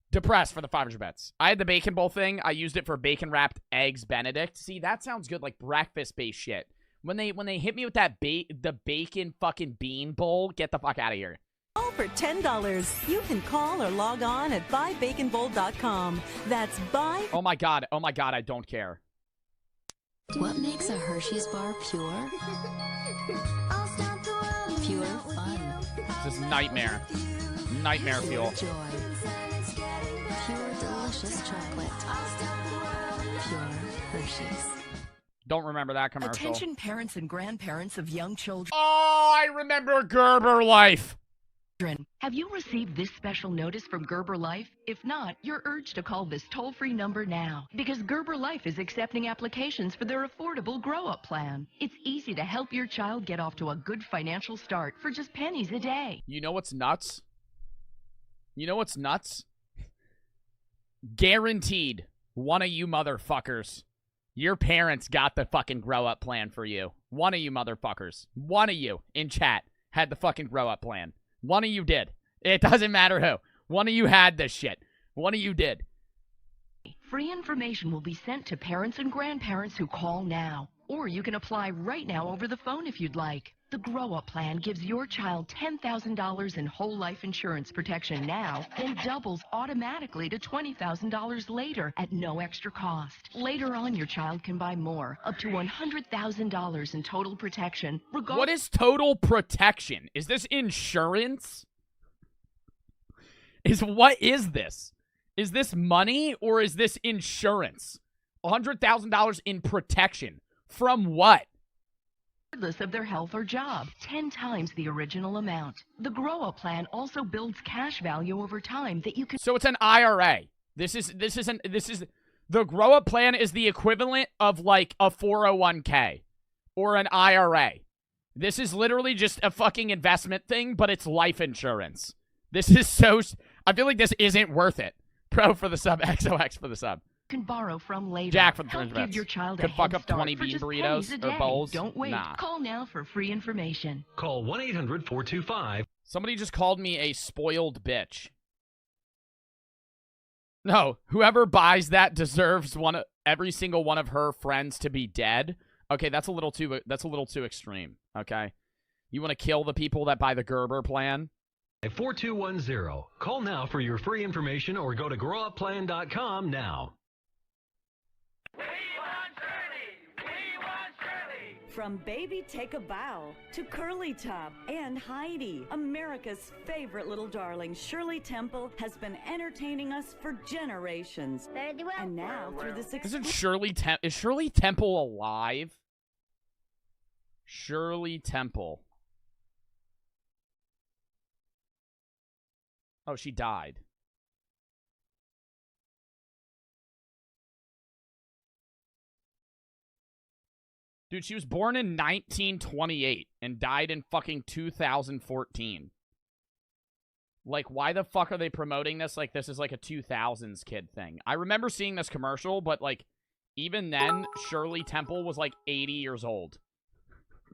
Depressed for the 500 bets. I had the bacon bowl thing. I used it for bacon wrapped eggs Benedict. See, that sounds good, like breakfast based shit. When they hit me with that the bacon fucking bean bowl, get the fuck out of here. All for $10. You can call or log on at buybaconbowl.com. That's buy. Oh my god, I don't care. What makes a Hershey's bar pure? Pure fun. This is nightmare. Nightmare fuel. Joy. Pure delicious chocolate. Pure Hershey's. Don't remember that commercial. Attention parents and grandparents of young children. Oh, I remember Gerber Life. Have you received this special notice from Gerber Life? If not, you're urged to call this toll-free number now because Gerber Life is accepting applications for their affordable grow-up plan. It's easy to help your child get off to a good financial start for just pennies a day. You know what's nuts? Guaranteed, one of you motherfuckers, your parents got the fucking grow-up plan for you. One of you motherfuckers. One of you in chat had the fucking grow up plan. One of you did. It doesn't matter who. One of you had this shit. One of you did. Free information will be sent to parents and grandparents who call now. Or you can apply right now over the phone if you'd like. The Grow Up Plan gives your child $10,000 in whole life insurance protection now and doubles automatically to $20,000 later at no extra cost. Later on, your child can buy more, up to $100,000 in total protection. What is total protection? Is this insurance? What is this? Is this money or is this insurance? $100,000 in protection. From what? Regardless of their health or job, 10 times the original amount. The Grow Up Plan also builds cash value over time that you can. So it's an IRA. This is the Grow Up Plan is the equivalent of like a 401k or an IRA. This is literally just a fucking investment thing, but it's life insurance. This is so. I feel like this isn't worth it. Pro for the sub, XOX for the sub. Can borrow from later. Jack for the Help fringe give bets. your child Could a fuck head up start 20 for bean just burritos pennies a or day. bowls. Don't wait. Nah. Call now for free information. Call 1-800-425. Somebody just called me a spoiled bitch. No, whoever buys that deserves every single one of her friends to be dead. Okay, that's a little too extreme. Okay, you want to kill the people that buy the Gerber plan? 4210. Call now for your free information or go to growupplan.com now. From Baby Take a Bow to Curly Top and Heidi, America's favorite little darling, Shirley Temple, has been entertaining us for generations. And now, through this Isn't is Shirley Temple alive? Shirley Temple. Oh, she died. Dude, she was born in 1928 and died in fucking 2014. Like, why the fuck are they promoting this like this is like a 2000s kid thing? I remember seeing this commercial, but like, even then, Shirley Temple was like 80 years old.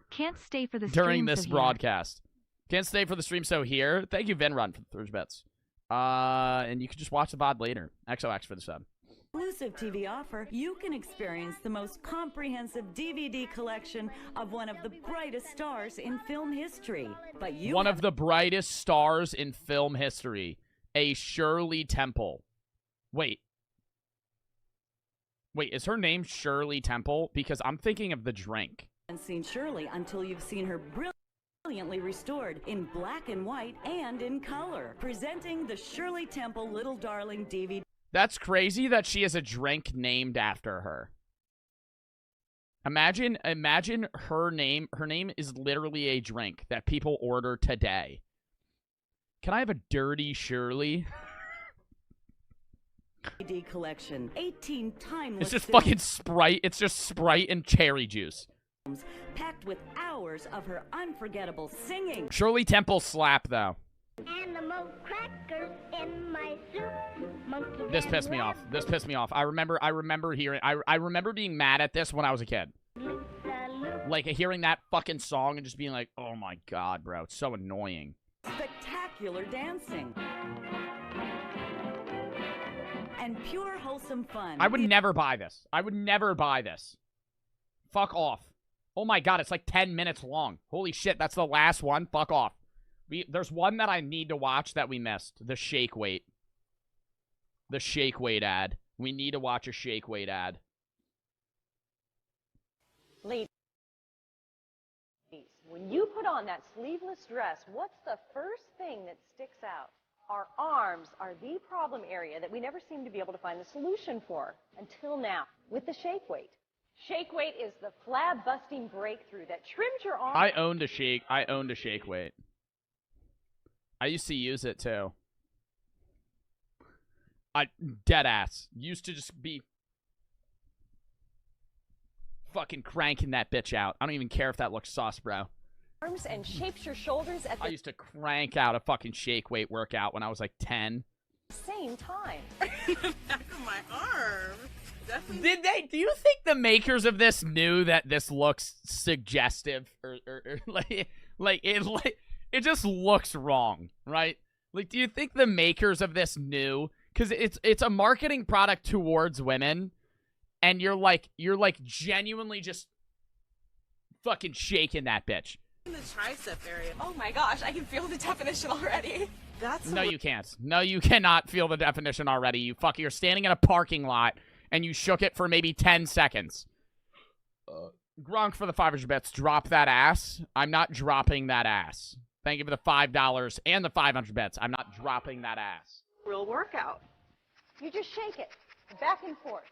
Can't stay for the during stream, this so broadcast. Can't stay for the stream, so here. Thank you, Venrun, for the Thursday bets. And you can just watch the VOD later. XOX for the sub. Exclusive TV offer, you can experience the most comprehensive DVD collection of one of the brightest stars in film history. But you one of the brightest stars in film history, a Shirley Temple. Wait, is her name Shirley Temple? Because I'm thinking of the drink. haven't seen Shirley until you've seen her brilliantly restored in black and white and in color. Presenting the Shirley Temple Little Darling DVD. That's crazy that she has a drink named after her. Imagine her name. Her name is literally a drink that people order today. Can I have a dirty Shirley? DVD collection, 18 timeless. It's just films, fucking Sprite. It's just Sprite and cherry juice. packed with hours of her unforgettable singing. Shirley Temple slap though. Animal crackers in my soup. Monkey This pissed me off. This pissed me off. I remember hearing. I remember being mad at this when I was a kid. Like hearing that fucking song and just being like, oh my god, bro, it's so annoying. Spectacular dancing. And pure wholesome fun. I would never buy this. I would never buy this. Fuck off. Oh my god, it's like 10 minutes long. Holy shit, that's the last one. Fuck off. There's one that I need to watch that we missed. The shake weight. The shake weight ad. We need to watch a shake weight ad. Ladies, when you put on that sleeveless dress, what's the first thing that sticks out? Our arms are the problem area that we never seem to be able to find the solution for until now with the shake weight. Shake weight is the flab-busting breakthrough that trims your arms. I owned a shake weight. I used to use it too. Dead ass. Used to just be fucking cranking that bitch out. I don't even care if that looks sus, bro. Arms and shapes your shoulders at the I used to crank out a fucking shake weight workout when I was like 10. same time. Back of my arm. Definitely. Do you think the makers of this knew that this looks suggestive or It just looks wrong, right? Like, do you think the makers of this knew? Because it's a marketing product towards women, and you're like genuinely just fucking shaking that bitch. In the tricep area. Oh my gosh, I can feel the definition already. That's No, you can't. No, you cannot feel the definition already. You're standing in a parking lot, and you shook it for maybe 10 seconds. Gronk for the 500 bits. Drop that ass. I'm not dropping that ass. Thank you for the $5 and the 500 bits. I'm not dropping that ass. Real workout. You just shake it back and forth.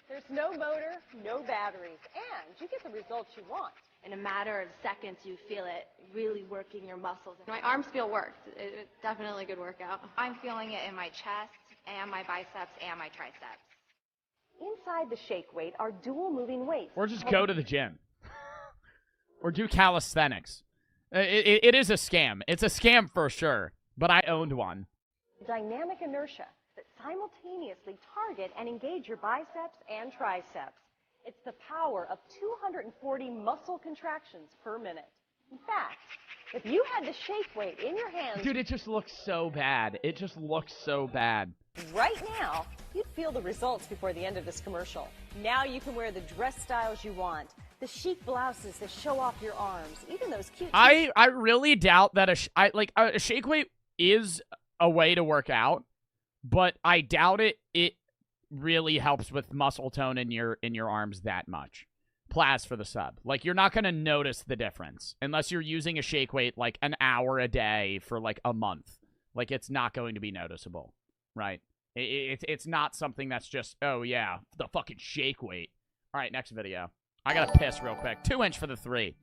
There's no motor, no batteries, and you get the results you want. In a matter of seconds, you feel it really working your muscles. My arms feel worked. It's definitely a good workout. I'm feeling it in my chest and my biceps and my triceps. Inside the shake weight are dual moving weights. Or just go to the gym. Or do calisthenics. It is a scam. It's a scam for sure, but I owned one. Dynamic inertia that simultaneously target and engage your biceps and triceps. It's the power of 240 muscle contractions per minute. In fact, if you had the shake weight in your hands... Dude, it just looks so bad. It just looks so bad. Right now, you'd feel the results before the end of this commercial. Now you can wear the dress styles you want. The chic blouses that show off your arms. Even those cute... I really doubt that a shake weight is a way to work out, but I doubt it really helps with muscle tone in your arms that much. Plaz for the sub. Like, you're not going to notice the difference unless you're using a shake weight like an hour a day for like a month. Like, it's not going to be noticeable, right? It's not something that's just, oh yeah, the fucking shake weight. All right, next video. I got to piss real quick. 2-inch for the 3.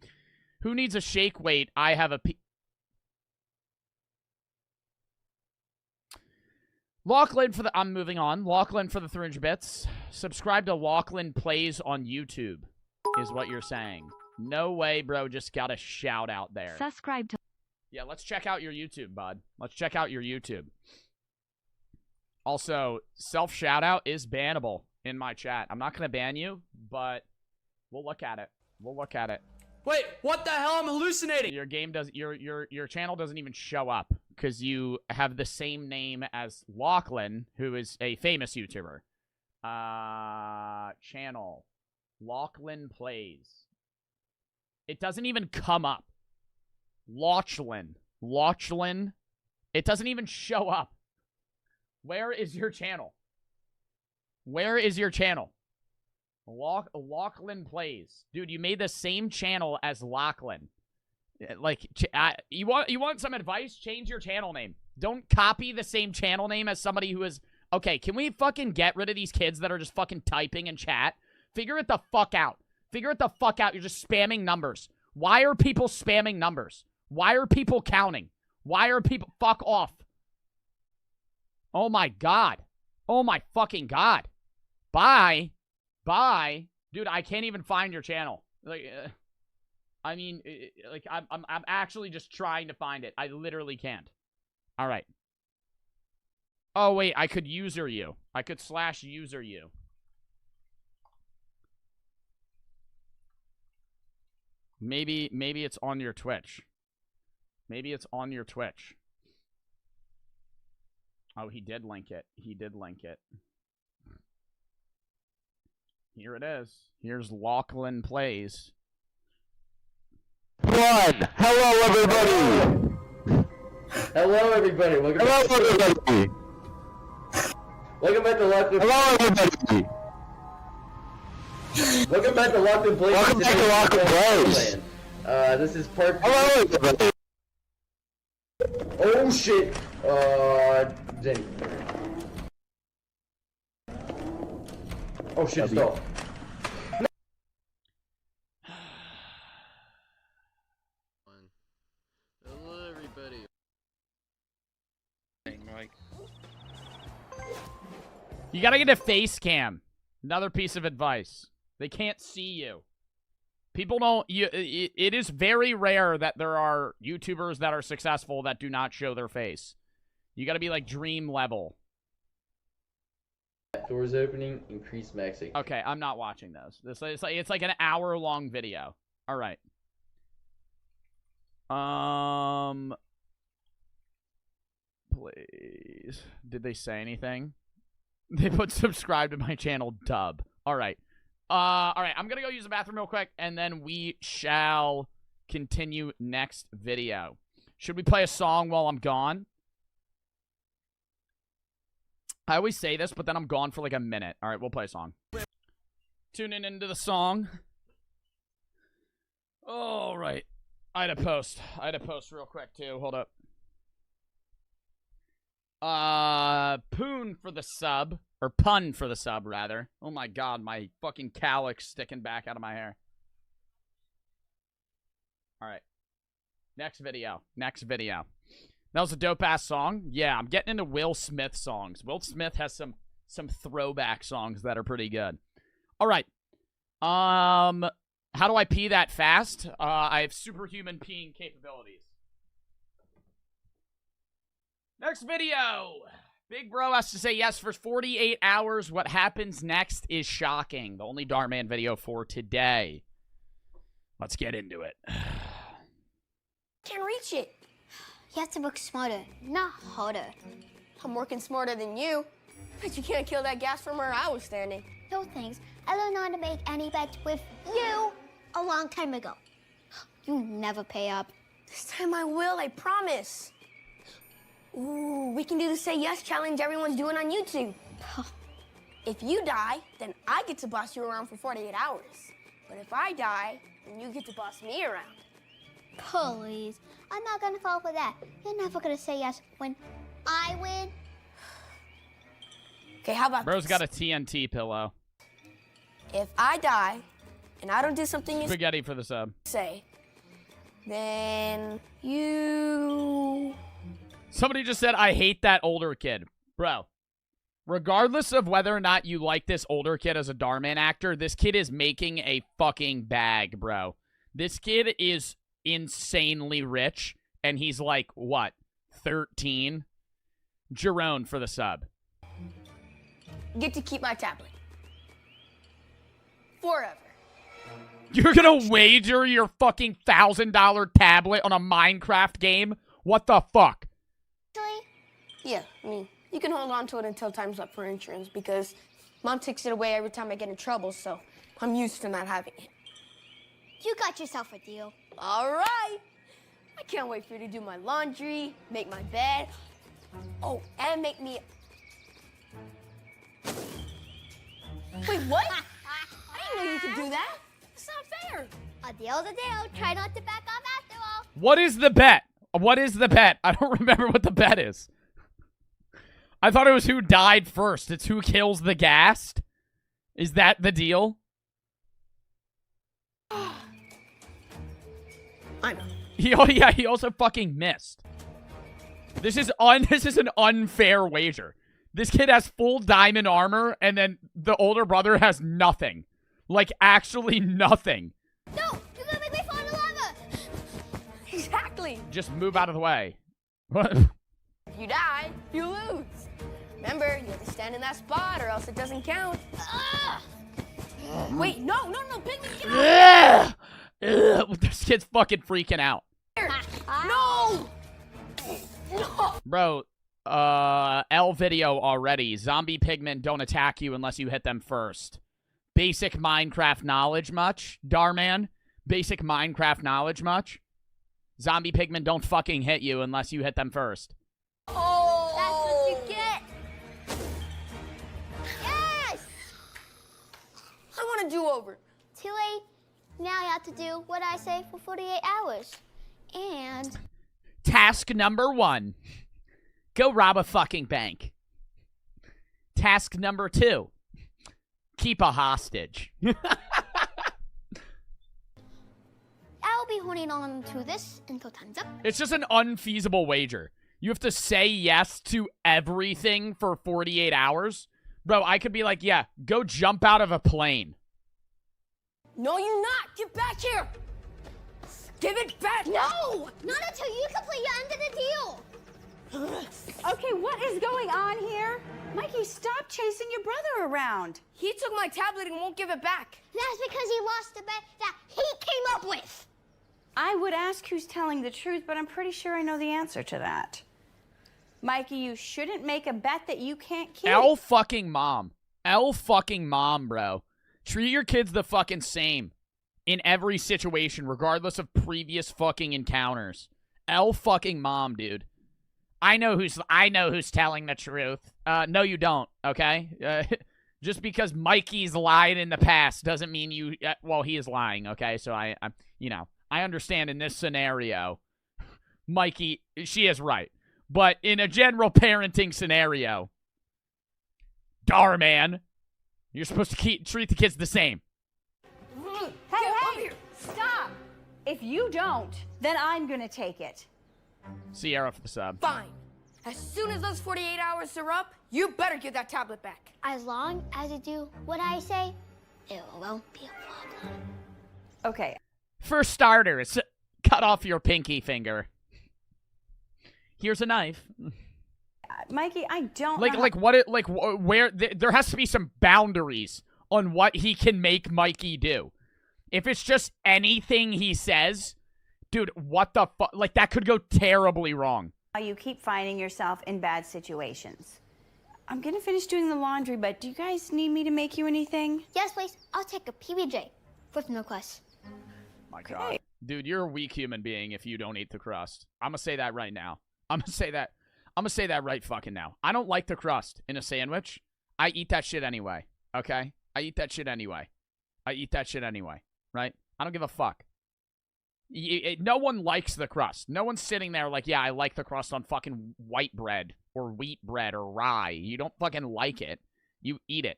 Who needs a shake weight? I have a... Lachlan for the... I'm moving on. Lachlan for the 300 bits. Subscribe to Lachlan Plays on YouTube, is what you're saying. No way, bro. Just got a shout out there. Subscribe to... Yeah, let's check out your YouTube, bud. Let's check out your YouTube. Also, self-shout out is bannable in my chat. I'm not going to ban you, but we'll look at it. We'll look at it. Wait, what the hell? I'm hallucinating. Your game does... Your channel doesn't even show up because you have the same name as Lachlan, who is a famous YouTuber. Channel. Lachlan Plays. It doesn't even come up. Lachlan. It doesn't even show up. Where is your channel? Where is your channel? Lachlan Plays. Dude, you made the same channel as Lachlan. Like, you want some advice? Change your channel name. Don't copy the same channel name as somebody who is... Okay, can we fucking get rid of these kids that are just fucking typing in chat? Figure it the fuck out. Figure it the fuck out. You're just spamming numbers. Why are people spamming numbers? Why are people counting? Why are people... Fuck off. Oh my god. Oh my fucking god. Bye. Bye. Dude, I can't even find your channel. Like, I mean, like, I'm actually just trying to find it. I literally can't. All right. Oh, wait, I could user you. I could / user you. Maybe it's on your Twitch. Maybe it's on your Twitch. Oh, he did link it. He did link it. Here it is. Here's Lachlan Plays. One. Hello, everybody. Hello, everybody. Hello, everybody. Welcome back to Lachlan. Hello, everybody. Welcome back to Lachlan Plays. Welcome back to Lachlan Plays. This is part. Hello, everybody. Oh shit. Jenny. Oh shit, stop. Hello, everybody. You gotta get a face cam. Another piece of advice. They can't see you. People don't... it is very rare that there are YouTubers that are successful that do not show their face. You gotta be like dream level. Doors opening, increase max. Okay, I'm not watching those. It's like an hour-long video. All right. please. Did they say anything? They put subscribe to my channel, dub. All right. I'm going to go use the bathroom real quick, and then we shall continue next video. Should we play a song while I'm gone? I always say this, but then I'm gone for like a minute. All right, we'll play a song. Tuning into the song. All right. I had to post real quick, too. Hold up. Poon for the sub. Or pun for the sub, rather. Oh my god, my fucking calyx sticking back out of my hair. Alright. Next video. That was a dope-ass song. Yeah, I'm getting into Will Smith songs. Will Smith has some throwback songs that are pretty good. Alright. How do I pee that fast? I have superhuman peeing capabilities. Next video. Big Bro has to say yes for 48 hours. What happens next is shocking. The only Darman video for today. Let's get into it. Can't reach it. You have to work smarter, not harder. I'm working smarter than you. But you can't kill that gas from where I was standing. No thanks. I learned how to make any bets with you a long time ago. You never pay up. This time I will, I promise. Ooh, we can do the Say Yes challenge everyone's doing on YouTube. If you die, then I get to boss you around for 48 hours. But if I die, then you get to boss me around. Please, I'm not gonna fall for that. You're never gonna say yes when I win. Okay, how about Bro's this? got a TNT pillow. If I die, and I don't do something you Spaghetti for the sub. say, then you... Somebody just said, I hate that older kid. Bro, regardless of whether or not you like this older kid as a Darman actor, this kid is making a fucking bag, bro. This kid is insanely rich, and he's like, what, 13? Jerome for the sub. Get to keep my tablet. Forever. You're gonna wager your fucking $1,000 tablet on a Minecraft game? What the fuck? Yeah, I mean, you can hold on to it until time's up for insurance because Mom takes it away every time I get in trouble, so I'm used to not having it. You got yourself a deal. All right. I can't wait for you to do my laundry, make my bed. Oh, and make me... Wait, what? I didn't know you could do that. It's not fair. A deal's a deal. Try not to back off after all. What is the bet? What is the bet? I don't remember what the bet is. I thought it was who died first. It's who kills the gassed. Is that the deal? I know. He also fucking missed. This is an unfair wager. This kid has full diamond armor, and then the older brother has nothing. Like, actually nothing. No! You're gonna make me fall in the lava! Exactly! Just move out of the way. What? If you die, you lose. Remember, you have to stand in that spot or else it doesn't count. Wait, no, Pigman, get out! This kid's fucking freaking out. No! No! Bro, L video already. Zombie pigmen don't attack you unless you hit them first. Basic Minecraft knowledge much? Darman? Basic Minecraft knowledge much? Zombie pigmen don't fucking hit you unless you hit them first. Oh! That's what you get! Yes! I want a do-over. Too late. Now you have to do what I say for 48 hours. And... Task number 1. Go rob a fucking bank. Task number 2. Keep a hostage. I'll be holding on to this until time's up. It's just an unfeasible wager. You have to say yes to everything for 48 hours. Bro, I could be like, yeah, go jump out of a plane. No, you're not. Get back here. Give it back. No, not until you complete your end of the deal. Okay, what is going on here? Mikey, stop chasing your brother around. He took my tablet and won't give it back. That's because he lost the bet that he came up with. I would ask who's telling the truth, but I'm pretty sure I know the answer to that. Mikey, you shouldn't make a bet that you can't keep. L fucking mom. L fucking mom, bro. Treat your kids the fucking same in every situation, regardless of previous fucking encounters. L fucking mom, dude. I know who's telling the truth. No, you don't. Okay. Just because Mikey's lied in the past doesn't mean you. Well, he is lying. Okay, so I understand in this scenario, Mikey, she is right. But in a general parenting scenario, Dhar, man, you're supposed to treat the kids the same. Hey, stop! If you don't, then I'm gonna take it. Sierra for the sub. Fine. As soon as those 48 hours are up, you better give that tablet back. As long as you do what I say, it won't be a problem. Okay. For starters, cut off your pinky finger. Here's a knife. Mikey, I don't where there has to be some boundaries on what he can make Mikey do. If it's just anything he says, dude, what the fuck? Like, that could go terribly wrong. You keep finding yourself in bad situations. I'm gonna finish doing the laundry, but do you guys need me to make you anything? Yes, please. I'll take a PBJ with no crust. My God. Dude, you're a weak human being if you don't eat the crust. I'm gonna say that right now. I'm gonna say that right fucking now. I don't like the crust in a sandwich. I eat that shit anyway, okay? I eat that shit anyway. Right? I don't give a fuck. No one likes the crust. No one's sitting there like, yeah, I like the crust on fucking white bread or wheat bread or rye. You don't fucking like it. You eat it.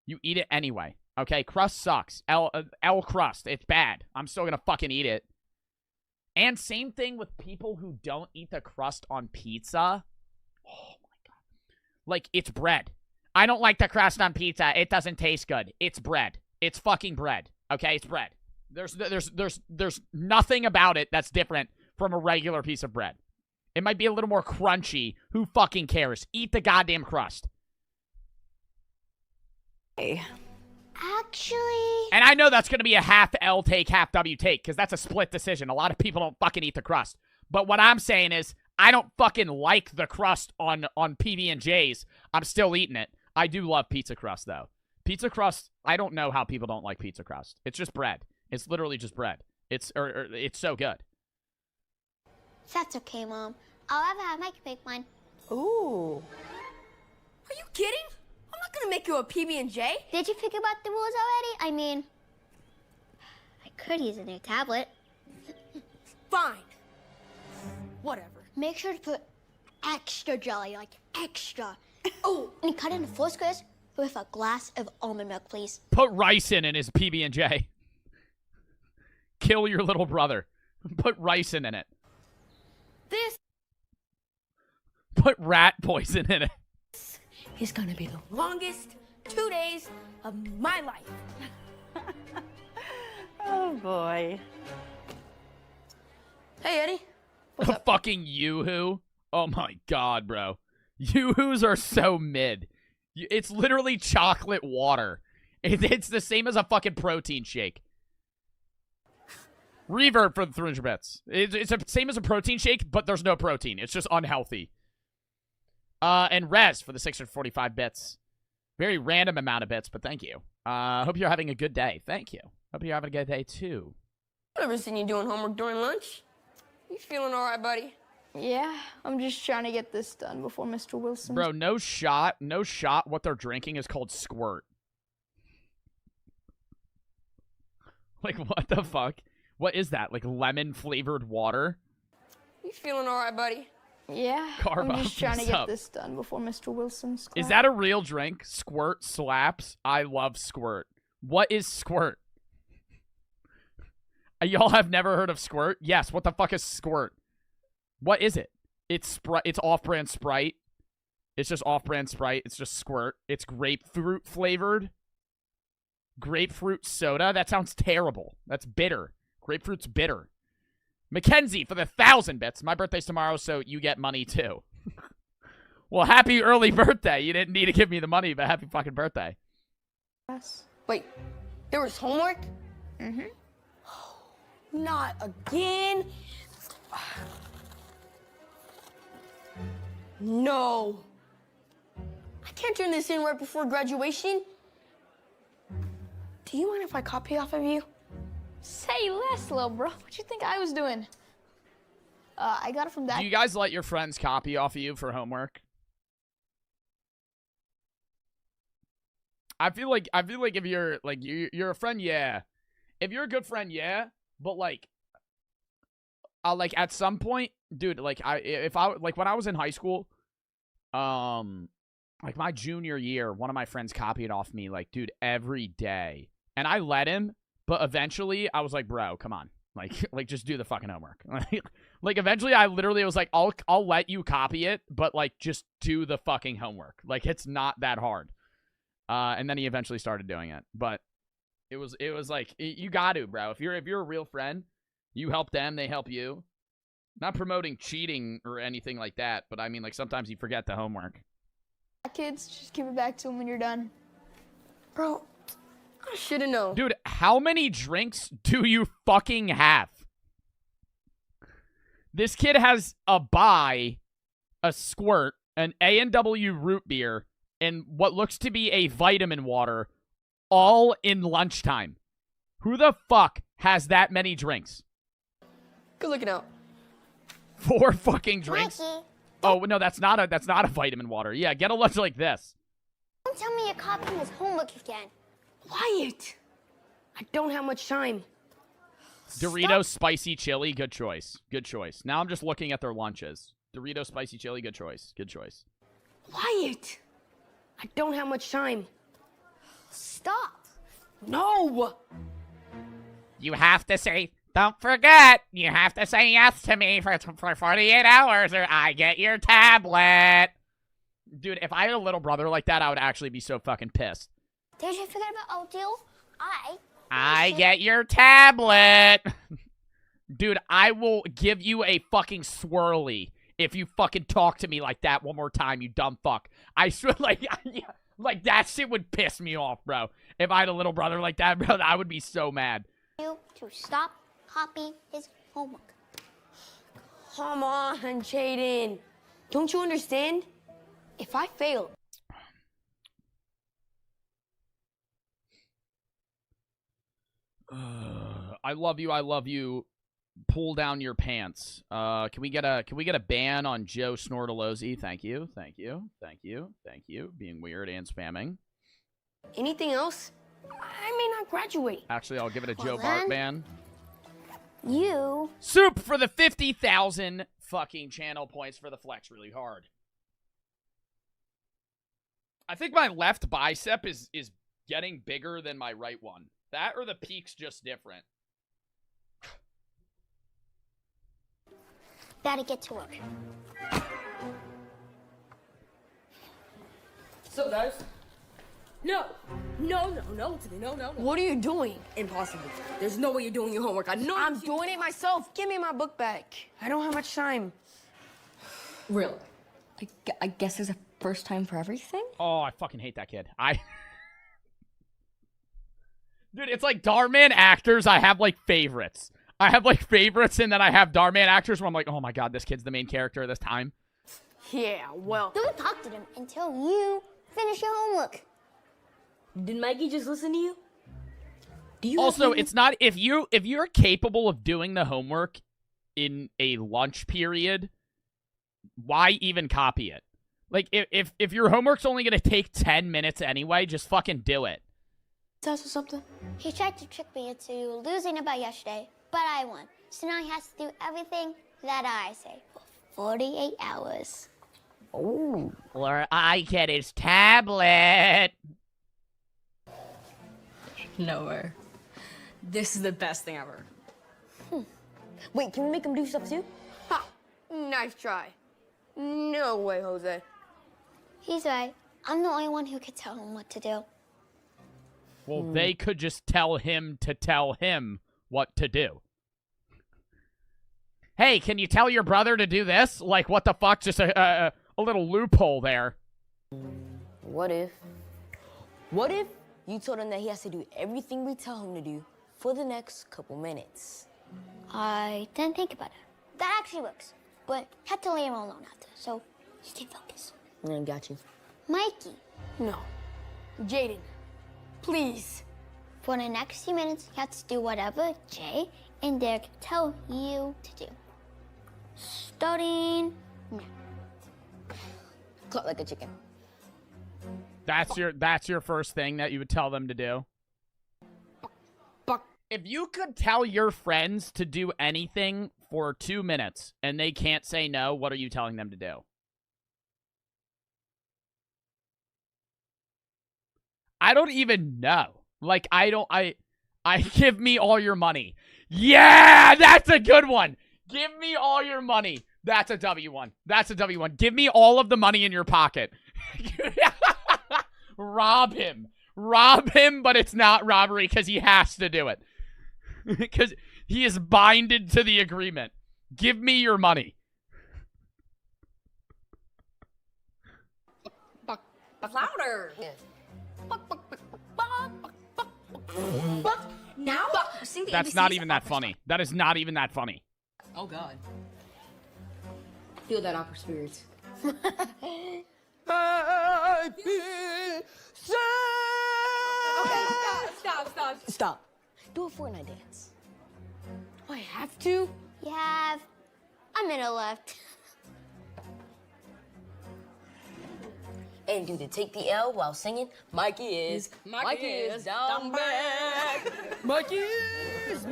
You eat it anyway, okay? Crust sucks. L crust. It's bad. I'm still gonna fucking eat it. And same thing with people who don't eat the crust on pizza. Oh, my God. Like, it's bread. I don't like the crust on pizza. It doesn't taste good. It's bread. It's fucking bread. Okay? It's bread. There's nothing about it that's different from a regular piece of bread. It might be a little more crunchy. Who fucking cares? Eat the goddamn crust. Hey. Actually... And I know that's going to be a half L take, half W take, because that's a split decision. A lot of people don't fucking eat the crust. But what I'm saying is, I don't fucking like the crust on PB&Js. I'm still eating it. I do love pizza crust, though. Pizza crust, I don't know how people don't like pizza crust. It's just bread. It's literally just bread. It's so good. That's okay, Mom. I'll have Mike make mine. Ooh. Are you kidding? I'm not gonna make you a PB&J. Did you think about the rules already? I mean, I could use a new tablet. Fine. Whatever. Make sure to put extra jelly, like extra. Oh, and cut into 4 squares with a glass of almond milk, please. Put rice in his PB&J. Kill your little brother. Put rice in it. This. Put rat poison in it. Is gonna be the longest 2 days of my life. Oh, boy. Hey, Eddie. A fucking Yoo-hoo? Oh, my God, bro. Yoo-hoos are so mid. It's literally chocolate water. It's the same as a fucking protein shake. Reverb for the 300 bits. It's the same as a protein shake, but there's no protein. It's just unhealthy. And Rez for the 645 bits. Very random amount of bits, but thank you. Hope you're having a good day. Thank you. Hope you're having a good day, too. I've never seen you doing homework during lunch. You feeling all right, buddy? Yeah, I'm just trying to get this done before Mr. Wilson. Bro, no shot. What they're drinking is called squirt. Like, what the fuck? What is that? Like lemon-flavored water? You feeling all right, buddy? Yeah, I'm just trying to get this done before Mr. Wilson's class. Is that a real drink? Squirt slaps? I love squirt. What is squirt? Y'all have never heard of squirt? Yes, what the fuck is squirt? What is it? It's off-brand Sprite. It's just off-brand Sprite. It's just squirt. It's grapefruit flavored. Grapefruit soda? That sounds terrible. That's bitter. Grapefruit's bitter. Mackenzie for the 1,000 bits. My birthday's tomorrow, so you get money too. Well, happy early birthday. You didn't need to give me the money, but happy fucking birthday. Yes. Wait, there was homework? Mm-hmm. Not again. No. I can't turn this in right before graduation. Do you mind if I copy off of you? Say less, little bro. What you think I was doing? I got it from Dad. Do you guys let your friends copy off of you for homework? I feel like if you're like you're a friend, yeah. If you're a good friend, yeah. But like at some point, dude, like when I was in high school, like my junior year, one of my friends copied off me, like, dude, every day, and I let him. But eventually, I was like, bro, come on, like just do the fucking homework. Like eventually, I literally was like, I'll let you copy it, but like just do the fucking homework. Like it's not that hard. And then he eventually started doing it, but it was like you got to, bro. If you're a real friend, you help them, they help you. Not promoting cheating or anything like that, but I mean, like sometimes you forget the homework. Kids, just give it back to him when you're done. Bro, I should have known. Dude, how many drinks do you fucking have? This kid has a Bai, a Squirt, an A&W root beer, and what looks to be a vitamin water, all in lunchtime. Who the fuck has that many drinks? Good looking out. 4 fucking drinks? Mikey, oh, no, that's not a vitamin water. Yeah, get a lunch like this. don't tell me you're copying his homework again. Quiet. I don't have much time. Doritos spicy chili, good choice. Good choice. Now I'm just looking at their lunches. Doritos spicy chili, good choice. Good choice. Quiet. I don't have much time. Stop. No. You have to say, don't forget, you have to say yes to me for 48 hours or I get your tablet. Dude, if I had a little brother like that, I would actually be so fucking pissed. Did you forget about our deal? I get your tablet. Dude, I will give you a fucking swirly if you fucking talk to me like that one more time, you dumb fuck. I swear, like that shit would piss me off, bro. If I had a little brother like that, bro, I would be so mad. You to stop copying his homework. Come on, Jaden. Don't you understand? If I fail... I love you. Pull down your pants. Can we get a ban on Joe Snortalozzi? Thank you. Being weird and spamming. Anything else? I may not graduate. Actually, I'll give it a Joe Bart ban. You. Soup for the 50,000 fucking channel points for the flex really hard. I think my left bicep is getting bigger than my right one. That or the peak's just different. Gotta get to work. So guys? No. What are you doing? Impossible. There's no way you're doing your homework. I know. I'm doing it myself. Give me my book back. I don't have much time. Really? I guess there's a first time for everything? Oh, I fucking hate that kid. Dude, it's like Dharman actors, I have like favorites. I have like favorites, and then I have Dharman actors where I'm like, oh my god, this kid's the main character this time. Yeah, well... Don't talk to them until you finish your homework. Did Mikey just listen to you? Do you also, it's not... If you're capable of doing the homework in a lunch period, why even copy it? Like, if your homework's only going to take 10 minutes anyway, just fucking do it. Tell us something. He tried to trick me into losing about yesterday, but I won. So now he has to do everything that I say for 48 hours. Oh. Or I get his tablet. No. This is the best thing ever. Wait, can we make him do stuff too? Ha! Nice try. No way, Jose. He's right. I'm the only one who could tell him what to do. Well, they could just tell him what to do. Hey, can you tell your brother to do this? Like, what the fuck? Just a little loophole there. What if you told him that he has to do everything we tell him to do for the next couple minutes? I didn't think about it. That actually works, but had to leave him alone after, so Stay focused. I got you. Mikey. No. Jaden, please. For the next few minutes, you have to do whatever Jay and Derek tell you to do. Starting now. Cluck like a chicken. That's your first thing that you would tell them to do? If you could tell your friends to do anything for 2 minutes and they can't say no, what are you telling them to do? I don't even know. Like, I give me all your money. Yeah, that's a good one. Give me all your money. That's a W1. That's a W1. Give me all of the money in your pocket. Rob him. Rob him, but it's not robbery because he has to do it. Because he is binded to the agreement. Give me your money. Louder. Now? Sing the That's ABCs. not even that funny. That is not even that funny. Oh, God. Feel that awkward spirit. Okay, stop. Do a Fortnite dance. Oh, I have to? You have a minute left. And do the take the L while singing. Mikey is down back. Mikey is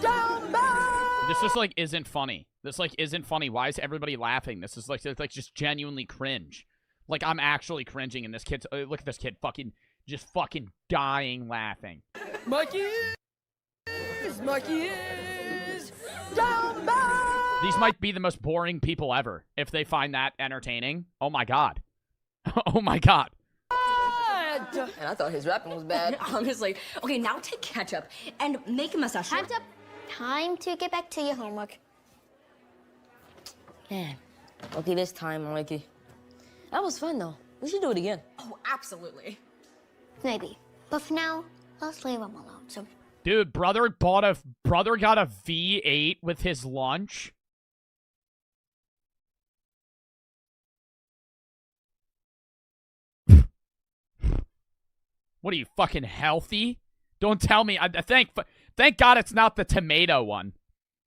down back. This just, like, isn't funny. This, like, isn't funny. Why is everybody laughing? This is, like, it's, like, just genuinely cringe. Like, I'm actually cringing, and this kid's... look at this kid fucking... just fucking dying laughing. Mikey is down back. These might be the most boring people ever if they find that entertaining. Oh, my God. Oh, my God. And I thought his rapping was bad. Honestly. Okay, now take ketchup and make a massage. Time's up. Time to get back to your homework. Man, okay, this time, Mikey. That was fun, though. We should do it again. Oh, absolutely. Maybe. But for now, let's leave him alone. So, Dude, brother got a V8 with his lunch. What are you, fucking healthy? Don't tell me. Thank God it's not the tomato one.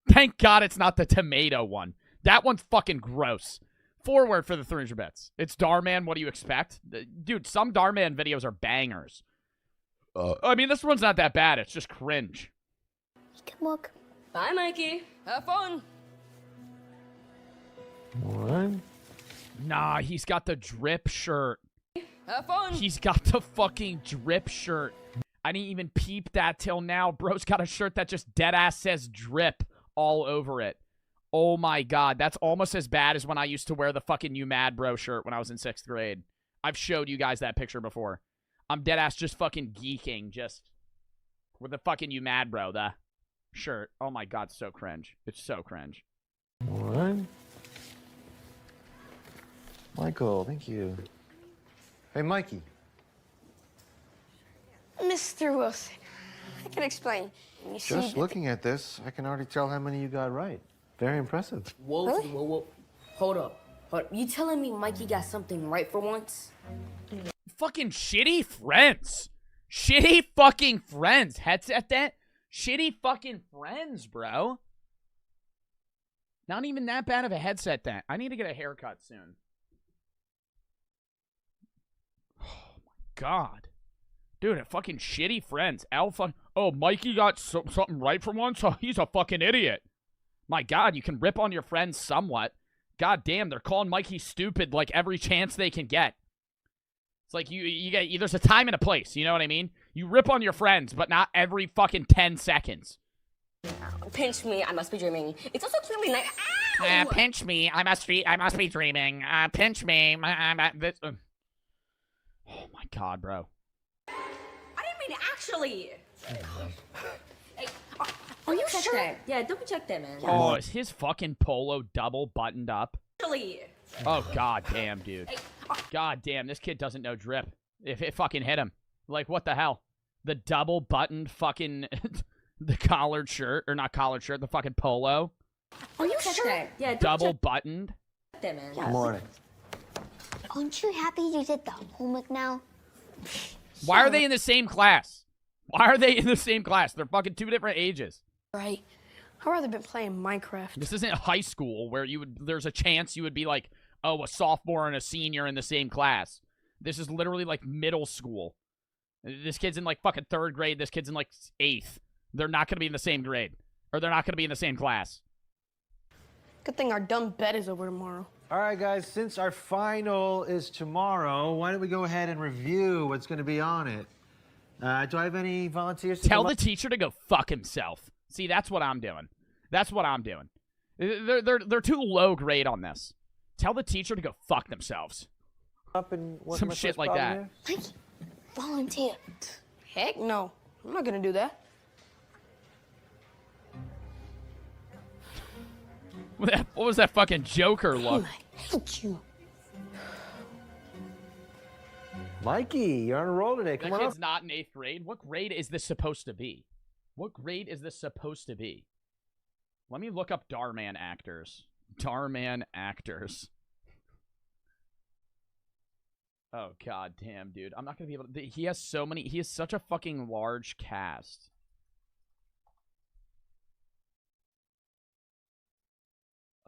Thank God it's not the tomato one. That one's fucking gross. Forward for the 300 bits. It's Darman. What do you expect? Dude, some Darman videos are bangers. I mean, this one's not that bad. It's just cringe. good luck. Bye, Mikey. Have fun. What? Nah, he's got the drip shirt. Have fun. He's got the fucking drip shirt. I didn't even peep that till now. Bro's got a shirt that just deadass says drip all over it. Oh my God, that's almost as bad as when I used to wear the fucking You Mad Bro shirt when I was in 6th grade. I've showed you guys that picture before. I'm deadass just fucking geeking just with the fucking You Mad Bro, the shirt. Oh my God, so cringe. It's so cringe. What? Michael, thank you. Hey, Mikey. Mr. Wilson, I can explain. You Just see, looking at this, I can already tell how many you got right. Very impressive. Whoa, Really? whoa. Hold up. You telling me Mikey got something right for once? Fucking shitty friends. Shitty fucking friends. Headset that? Shitty fucking friends, bro. Not even that bad of a headset that. I need to get a haircut soon. Oh my God. Dude, fucking shitty friends. Alpha. Oh, Mikey got something right for once? Oh, he's a fucking idiot. My God, you can rip on your friends somewhat. God damn, they're calling Mikey stupid like every chance they can get. It's like you get, there's a time and a place, you know what I mean? You rip on your friends, but not every fucking 10 seconds. Pinch me, I must be dreaming. It's also clearly night. Pinch me, I must be dreaming. Pinch me, Oh my God, bro. I didn't mean actually. Hey, are you check sure? that. Yeah, double check that, man. Oh, is his fucking polo double buttoned up? Actually. Oh, God damn, dude. God damn, this kid doesn't know drip. If it fucking hit him. Like, what the hell? The double buttoned fucking... the collared shirt. Or not collared shirt, the fucking polo. Are you check sure? that. Yeah, Double buttoned. man. Good morning. Aren't you happy you did the homework now? Why are they in the same class? Why are they in the same class? They're fucking 2 different ages. Right. I'd rather been playing Minecraft. This isn't high school where there's a chance you would be like, oh, a sophomore and a senior in the same class. This is literally like middle school. This kid's in like fucking 3rd grade. This kid's in like 8th. They're not going to be in the same grade. Or they're not going to be in the same class. Good thing our dumb bet is over tomorrow. All right, guys, since our final is tomorrow, why don't we go ahead and review what's going to be on it? Do I have any volunteers? Tell the teacher to go fuck himself. See, that's what I'm doing. That's what I'm doing. They're too low grade on this. Tell the teacher to go fuck themselves. Up and some shit like that. Mikey, volunteer. Heck no. I'm not gonna do that. What was that fucking Joker look? I hate you. Mikey, you're on a roll today. Come That on kid's up. not in 8th grade. What grade is this supposed to be? What grade is this supposed to be? Let me look up Dhar actors. Dhar actors. Oh, god damn, dude. I'm not going to be able to... He has so many... He has such a fucking large cast.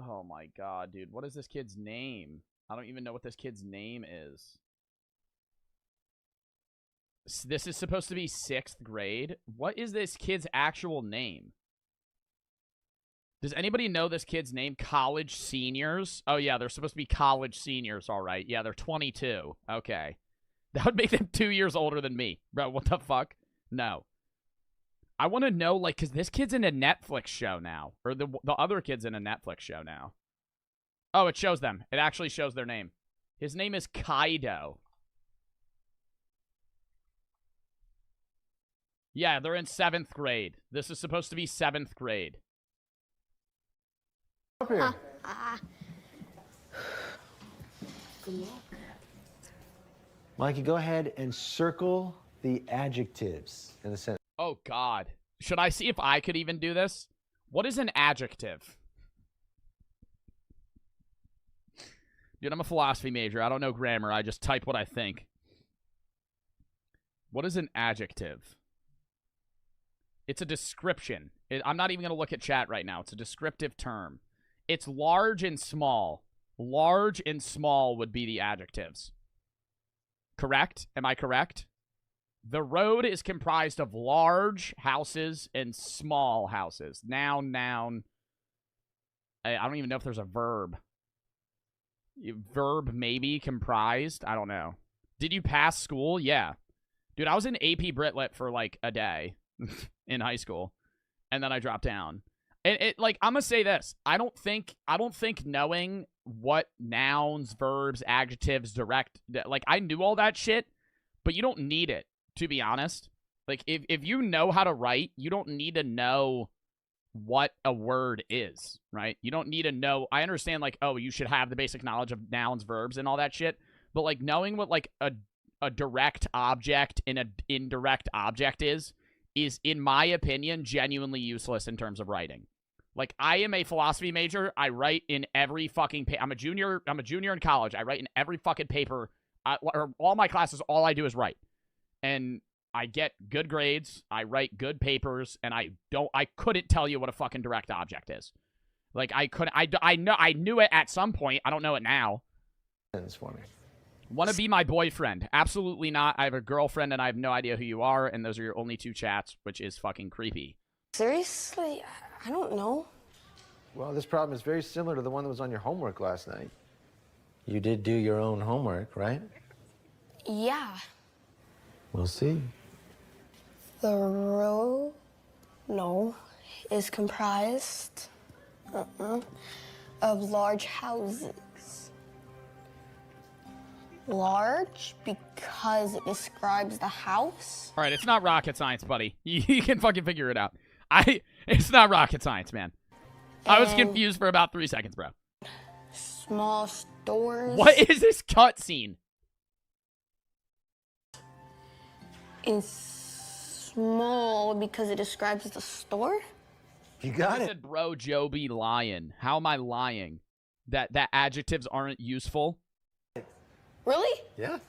Oh my god, dude. What is this kid's name? I don't even know what this kid's name is. This is supposed to be 6th grade. What is this kid's actual name? Does anybody know this kid's name? College seniors? Oh, yeah, they're supposed to be college seniors, all right. Yeah, they're 22. Okay. That would make them 2 years older than me. Bro, what the fuck? No. I want to know, like, because this kid's in a Netflix show now. Or the other kid's in a Netflix show now. Oh, it shows them. It actually shows their name. His name is Kaido. Yeah, they're in 7th grade. This is supposed to be 7th grade. Up here. Mikey, go ahead and circle the adjectives in the sentence. Oh, God. Should I see if I could even do this? What is an adjective? Dude, I'm a philosophy major. I don't know grammar. I just type what I think. What is an adjective? It's a description. I'm not even going to look at chat right now. It's a descriptive term. It's large and small. Large and small would be the adjectives. Correct? Am I correct? The road is comprised of large houses and small houses. Noun, noun. I don't even know if there's a verb. Verb maybe comprised. I don't know. Did you pass school? Yeah. Dude, I was in AP Brit Lit for like a day in high school. And then I dropped down. Like, I'm gonna say this. I don't think knowing what nouns, verbs, adjectives, direct, like, I knew all that shit, but you don't need it, to be honest. Like, if you know how to write, you don't need to know what a word is, right? You don't need to know. I understand, like, oh, you should have the basic knowledge of nouns, verbs, and all that shit, but, like, knowing what, like, a direct object and an indirect object is, in my opinion, genuinely useless in terms of writing. Like, I am a philosophy major. I write in every fucking I'm a junior in college. I write in every fucking paper. Or all my classes, all I do is write. And I get good grades. I write good papers, and I couldn't tell you what a fucking direct object is. Like, I knew it at some point. I don't know it now. For me. Want to be my boyfriend? Absolutely not. I have a girlfriend, and I have no idea who you are, and those are your only 2 chats, which is fucking creepy. Seriously? I don't know. Well, this problem is very similar to the one that was on your homework last night. You did do your own homework, right? Yeah. We'll see. The row, is comprised of large houses. Large because it describes the house. All right, it's not rocket science, buddy. You can fucking figure it out. It's not rocket science, man. I was confused for about 3 seconds, bro. Small stores. What is this cutscene? It's small because it describes the store. You got I it. said, bro, Joe be lying. How am I lying? that adjectives aren't useful. Really? Yeah.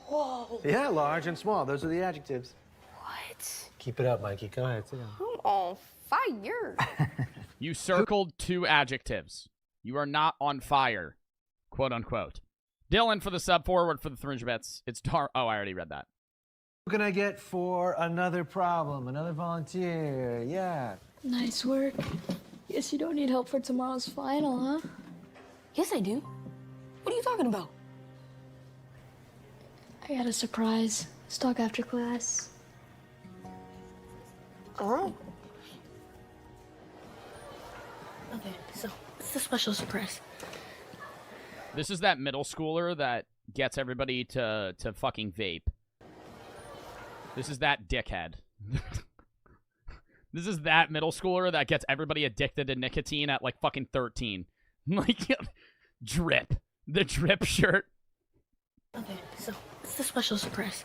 Whoa. Yeah, large and small. Those are the adjectives. What? Keep it up, Mikey. Go ahead. Sit down. I'm on fire. You circled 2 adjectives. You are not on fire, quote unquote. Dylan for the sub forward for the 300 bits. It's Dhar. Oh, I already read that. What can I get for another problem? Another volunteer? Yeah. Nice work. Guess you don't need help for tomorrow's final, huh? Yes, I do. What are you talking about? I got a surprise. Let's talk after class. Oh. Okay, so it's the special surprise. This is that middle schooler that gets everybody to fucking vape. This is that dickhead. This is that middle schooler that gets everybody addicted to nicotine at like fucking 13. Like, drip. The drip shirt. Okay, so it's the special surprise.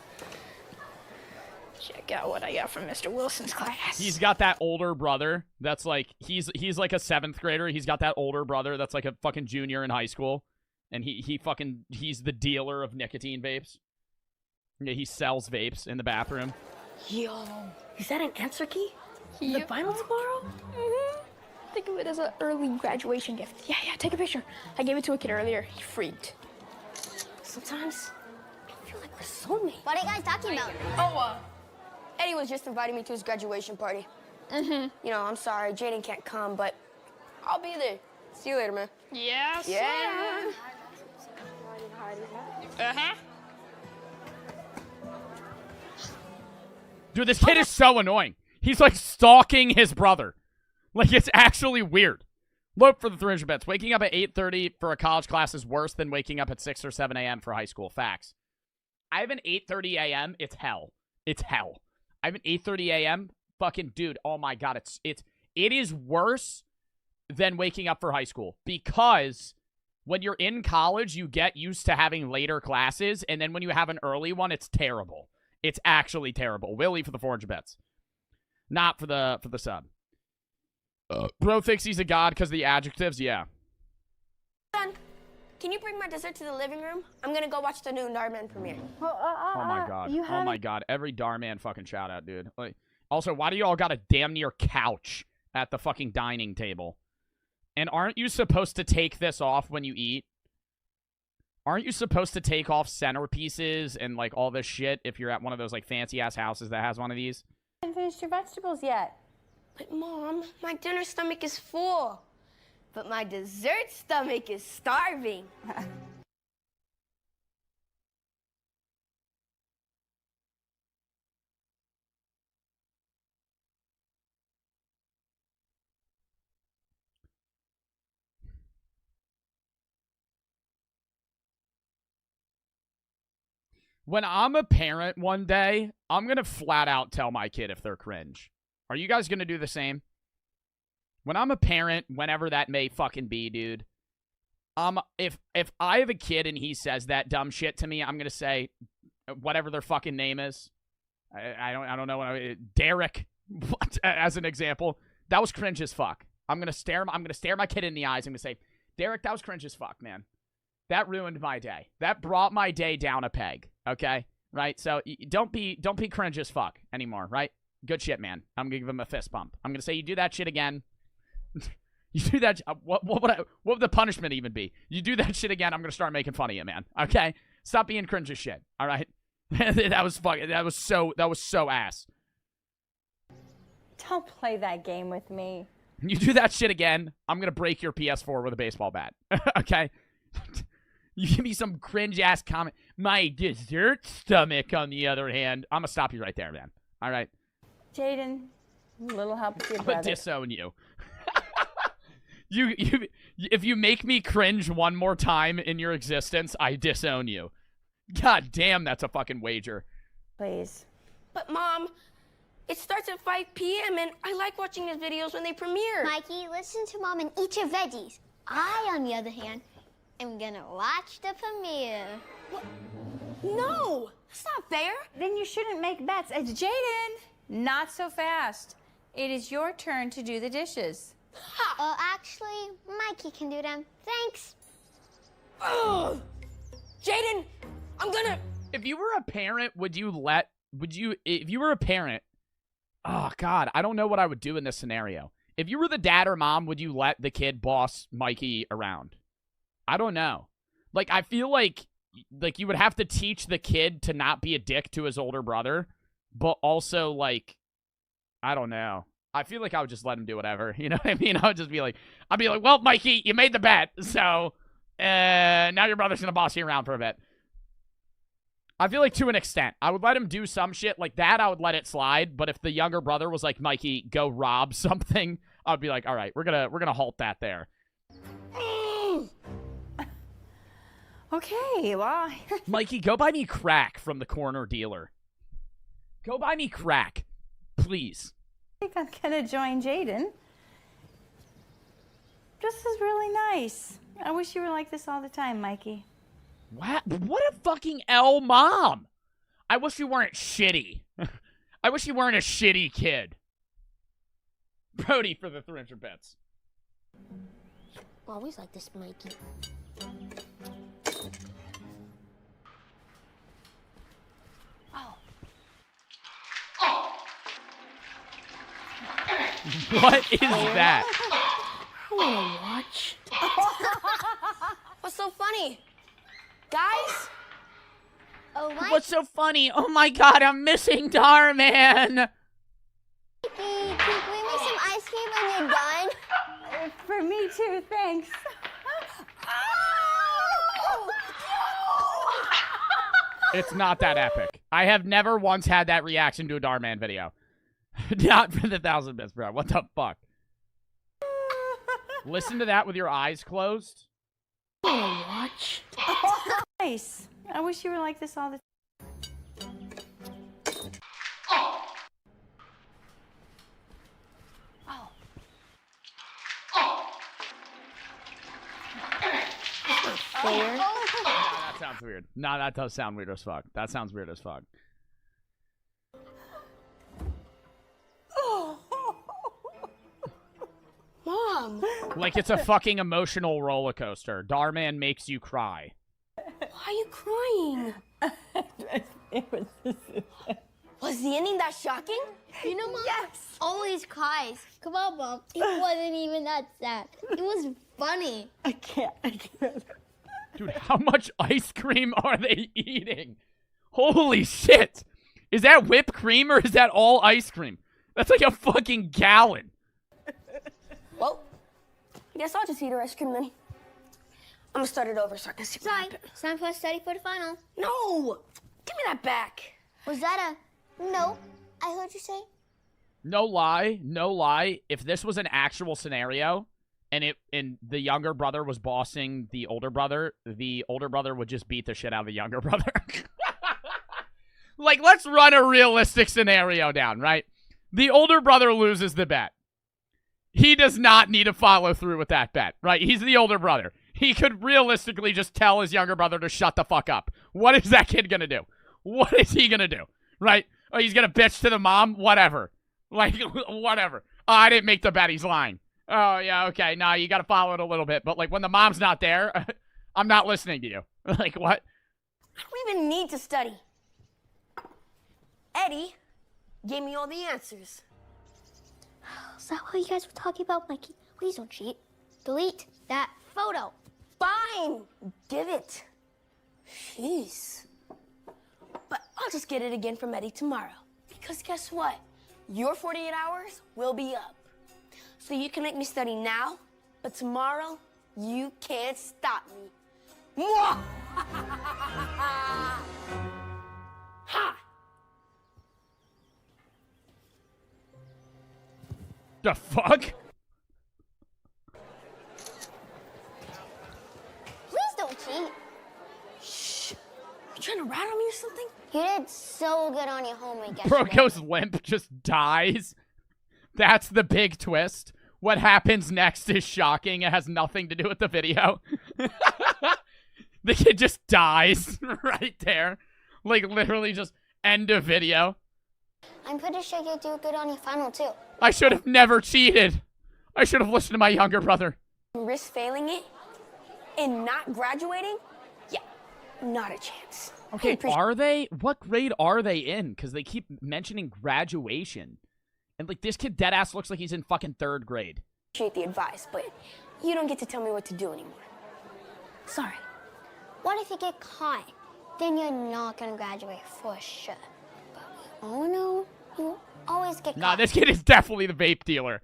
Check out what I got from Mr. Wilson's class. He's got that older brother that's like, he's like a 7th grader. He's got that older brother that's like a fucking junior in high school. And he's the dealer of nicotine vapes. Yeah, he sells vapes in the bathroom. Yo, is that an answer key? Yep. The final tomorrow? Mm-hmm. Think of it as an early graduation gift. Yeah, take a picture. I gave it to a kid earlier. He freaked. Sometimes I feel like we're soulmates. What are you guys talking about? Oh, Eddie was just inviting me to his graduation party. Mm-hmm. You know, I'm sorry, Jaden can't come, but I'll be there. See you later, man. Yeah, Yeah. Uh-huh. Dude, this kid is so annoying. He's like stalking his brother. Like, it's actually weird. Look for the 300 bets. Waking up at 8:30 for a college class is worse than waking up at 6 or 7 a.m. for high school. Facts. I have an 8:30 a.m. It's hell. It's hell. I have an 8:30 a.m. Fucking dude. Oh my god. It is worse than waking up for high school, because when you're in college, you get used to having later classes, and then when you have an early one, it's terrible. It's actually terrible. Willie for the 400 bets. Not for the sub. Bro thinks he's a god because of the adjectives. Yeah. Son, can you bring my dessert to the living room? I'm gonna go watch the new Dhar premiere. Oh my god. Oh my god. Every Dhar man fucking shout out, dude. Like, also, why do you all got a damn near couch at the fucking dining table? And aren't you supposed to take this off when you eat? Aren't you supposed to take off centerpieces and like all this shit if you're at one of those like fancy ass houses that has one of these? You haven't finished your vegetables yet. But Mom, my dinner stomach is full. But my dessert stomach is starving. When I'm a parent one day, I'm going to flat out tell my kid if they're cringe. Are you guys going to do the same? When I'm a parent, whenever that may fucking be, dude, if I have a kid and he says that dumb shit to me, I'm going to say whatever their fucking name is. I don't know. Derek, as an example. That was cringe as fuck. I'm going to stare my kid in the eyes. I'm going to say, Derek, that was cringe as fuck, man. That ruined my day. That brought my day down a peg. Okay? Right? So don't be cringe as fuck anymore, right? Good shit, man. I'm going to give him a fist bump. I'm going to say, you do that shit again. You do that. What would the punishment even be? You do that shit again, I'm going to start making fun of you, man. Okay? Stop being cringe as shit. All right? That was fucking, that was so ass. Don't play that game with me. You do that shit again, I'm going to break your PS4 with a baseball bat. Okay? You give me some cringe-ass comment. My dessert stomach, on the other hand. I'm going to stop you right there, man. All right? Jaden, a little help with your I'm brother. going to disown you. If you make me cringe one more time in your existence, I disown you. God damn, that's a fucking wager. Please. But Mom, it starts at 5 p.m. and I like watching his videos when they premiere. Mikey, listen to Mom and eat your veggies. I, on the other hand, am gonna watch the premiere. What? No, that's not fair. Then you shouldn't make bets. It's Jaden. Not so fast. It is your turn to do the dishes. Ha! Actually, Mikey can do them. Thanks. Ugh. Jaden, I'm gonna... If you were a parent, if you were a parent, oh, God, I don't know what I would do in this scenario. If you were the dad or mom, would you let the kid boss Mikey around? I don't know. Like, I feel like you would have to teach the kid to not be a dick to his older brother, but also, like, I don't know. I feel like I would just let him do whatever. You know what I mean? I'd be like, well, Mikey, you made the bet, so now your brother's gonna boss you around for a bit. I feel like to an extent. I would let him do some shit like that. I would let it slide. But if the younger brother was like, Mikey, go rob something, I'd be like, all right, we're gonna halt that there. Okay, well. Mikey, go buy me crack from the corner dealer. Go buy me crack, please. I think I'm gonna join Jaden. This is really nice. I wish you were like this all the time, Mikey. What a fucking L mom. I wish you weren't shitty. I wish you weren't a shitty kid. Brody for the 300 bits. Always like this, Mikey. What is that? I wanna watch. What's so funny? Guys? Oh, Mike? What's so funny? Oh my God, I'm missing Dhar, man. Mikey, can we make some ice cream when you're done? For me too, thanks. It's not that epic. I have never once had that reaction to a Dhar Man video. Not for the 1,000 bits, bro. What the fuck? Listen to that with your eyes closed. Watch. Nice. I wish you were like this all the Fair. Nah, that sounds weird. Nah, that does sound weird as fuck. That sounds weird as fuck. Mom. Like it's a fucking emotional roller coaster. Dhar Man makes you cry. Why are you crying? Was the ending that shocking? You know, Mom? Yes. Always cries. Come on, Mom. It wasn't even that sad. It was funny. I can't. Dude, how much ice cream are they eating? Holy shit. Is that whipped cream or is that all ice cream? That's like a fucking gallon. Well, I guess I'll just eat her ice cream then. I'm gonna start it over so I can see what happened. It's time for us to study for the final. No! Give me that back. Was that a no? I heard you say. No lie. If this was an actual scenario and the younger brother was bossing the older brother would just beat the shit out of the younger brother. Like, let's run a realistic scenario down, right? The older brother loses the bet. He does not need to follow through with that bet, right? He's the older brother. He could realistically just tell his younger brother to shut the fuck up. What is that kid gonna do? What is he gonna do, right? Oh, he's gonna bitch to the mom? Whatever. Like, whatever. Oh, I didn't make the bet. He's lying. Oh, yeah, okay. Nah, you gotta follow it a little bit. But, like, when the mom's not there, I'm not listening to you. Like, what? I don't even need to study. Eddie gave me all the answers. Is that what you guys were talking about, Mikey? Please don't cheat. Delete that photo. Fine. Give it. Jeez. But I'll just get it again from Eddie tomorrow. Because guess what? Your 48 hours will be up. So you can make me study now, but tomorrow you can't stop me. Mwah! Ha! The fuck? Please don't cheat. Shh. You trying to rat on me or something? You did so good on your homework yesterday. Bro goes limp, just dies. That's the big twist. What happens next is shocking. It has nothing to do with the video. The kid just dies right there. Like, literally just end of video. I'm pretty sure you'll do good on your final, too. I should have never cheated. I should have listened to my younger brother. Risk failing it and not graduating? Yeah, not a chance. Okay, are they? What grade are they in? Because they keep mentioning graduation. And, like, this kid deadass looks like he's in fucking 3rd grade. Appreciate the advice, but you don't get to tell me what to do anymore. Sorry. What if you get caught? Then you're not gonna graduate for sure. But, oh no, you always get caught. Nah, this kid is definitely the vape dealer.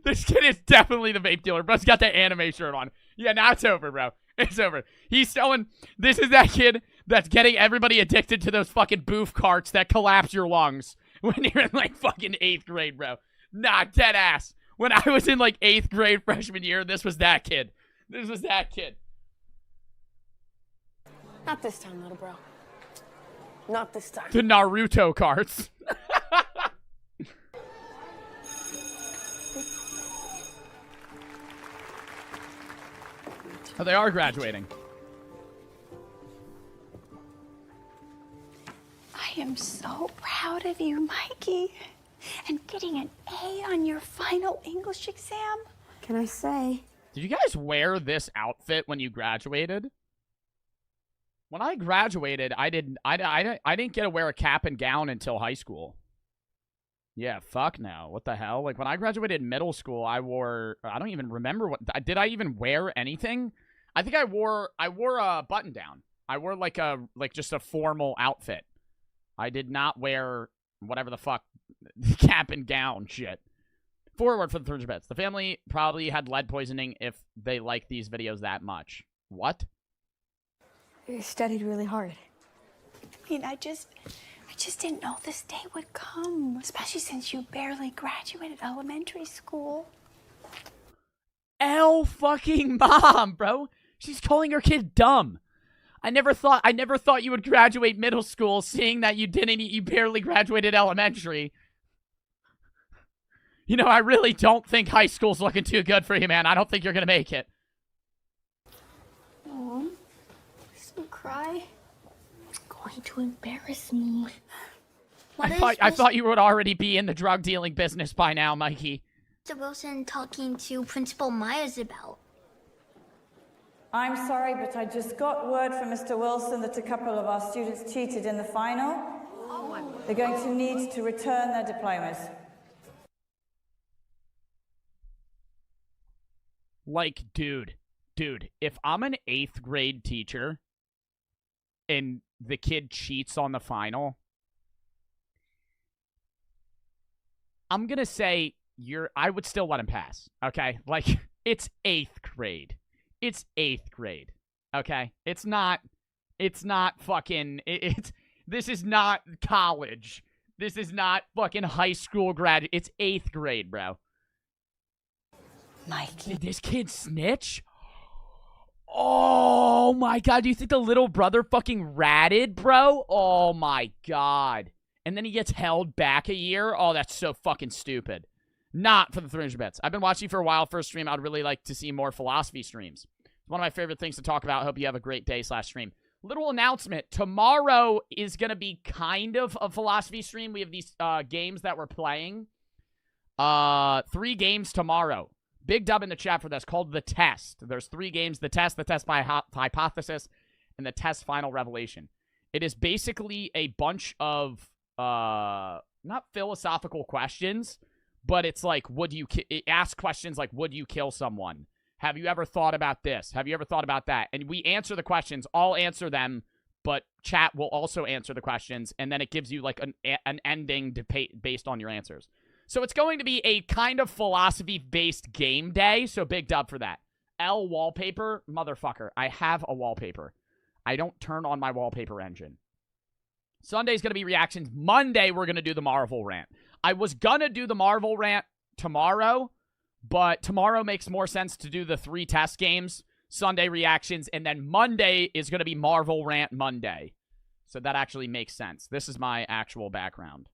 This kid is definitely the vape dealer. Bro's got that anime shirt on. Yeah, now it's over, bro. It's over. He's selling... This is that kid that's getting everybody addicted to those fucking boof carts that collapse your lungs when you're in, like, fucking 8th grade, bro. Nah, dead ass. When I was in, like, 8th grade freshman year, this was that kid. This was that kid. Not this time, little bro. Not this time. The Naruto carts. Oh, they are graduating. I am so proud of you, Mikey. And getting an A on your final English exam. Can I say? Did you guys wear this outfit when you graduated? When I graduated, I didn't get to wear a cap and gown until high school. Yeah, fuck no. What the hell? Like, when I graduated middle school, I don't even remember did I even wear anything? I think I wore a button down. I wore just a formal outfit. I did not wear whatever the fuck cap and gown shit. Forward for the 300 bits. The family probably had lead poisoning if they like these videos that much. What? You studied really hard. I mean, I just didn't know this day would come, especially since you barely graduated elementary school. L fucking mom, bro. She's calling her kid dumb. I never thought you would graduate middle school, seeing that you barely graduated elementary. You know, I really don't think high school's looking too good for you, man. I don't think you're gonna make it. Aw, please don't cry. It's going to embarrass me. I thought you would already be in the drug dealing business by now, Mikey. Mr. Wilson talking to Principal Myers about? I'm sorry, but I just got word from Mr. Wilson that a couple of our students cheated in the final. They're going to need to return their diplomas. Like, dude, if I'm an 8th grade teacher and the kid cheats on the final, I'm gonna say I would still let him pass, okay? Like, it's 8th grade. It's 8th grade, okay? It's not fucking, this is not college. This is not fucking high school grad. It's 8th grade, bro. Mikey. Did this kid snitch? Oh my god, do you think the little brother fucking ratted, bro? Oh my god. And then he gets held back a year? Oh, that's so fucking stupid. Not for the 300 bits. I've been watching for a while. First stream, I'd really like to see more philosophy streams. It's one of my favorite things to talk about. Hope you have a great day / stream. Little announcement. Tomorrow is going to be kind of a philosophy stream. We have these games that we're playing. 3 games tomorrow. Big dub in the chat for this, called The Test. There's 3 games. The Test by Hypothesis, and The Test Final Revelation. It is basically a bunch of, not philosophical questions, but it's like, it asks questions like, would you kill someone? Have you ever thought about this? Have you ever thought about that? And we answer the questions. I'll answer them, but chat will also answer the questions, and then it gives you like an ending based on your answers. So it's going to be a kind of philosophy-based game day, so big dub for that. L wallpaper, motherfucker. I have a wallpaper. I don't turn on my wallpaper engine. Sunday's going to be reactions. Monday, we're going to do the Marvel rant. I was going to do the Marvel rant tomorrow, but tomorrow makes more sense to do the 3 test games, Sunday reactions, and then Monday is going to be Marvel rant Monday. So that actually makes sense. This is my actual background.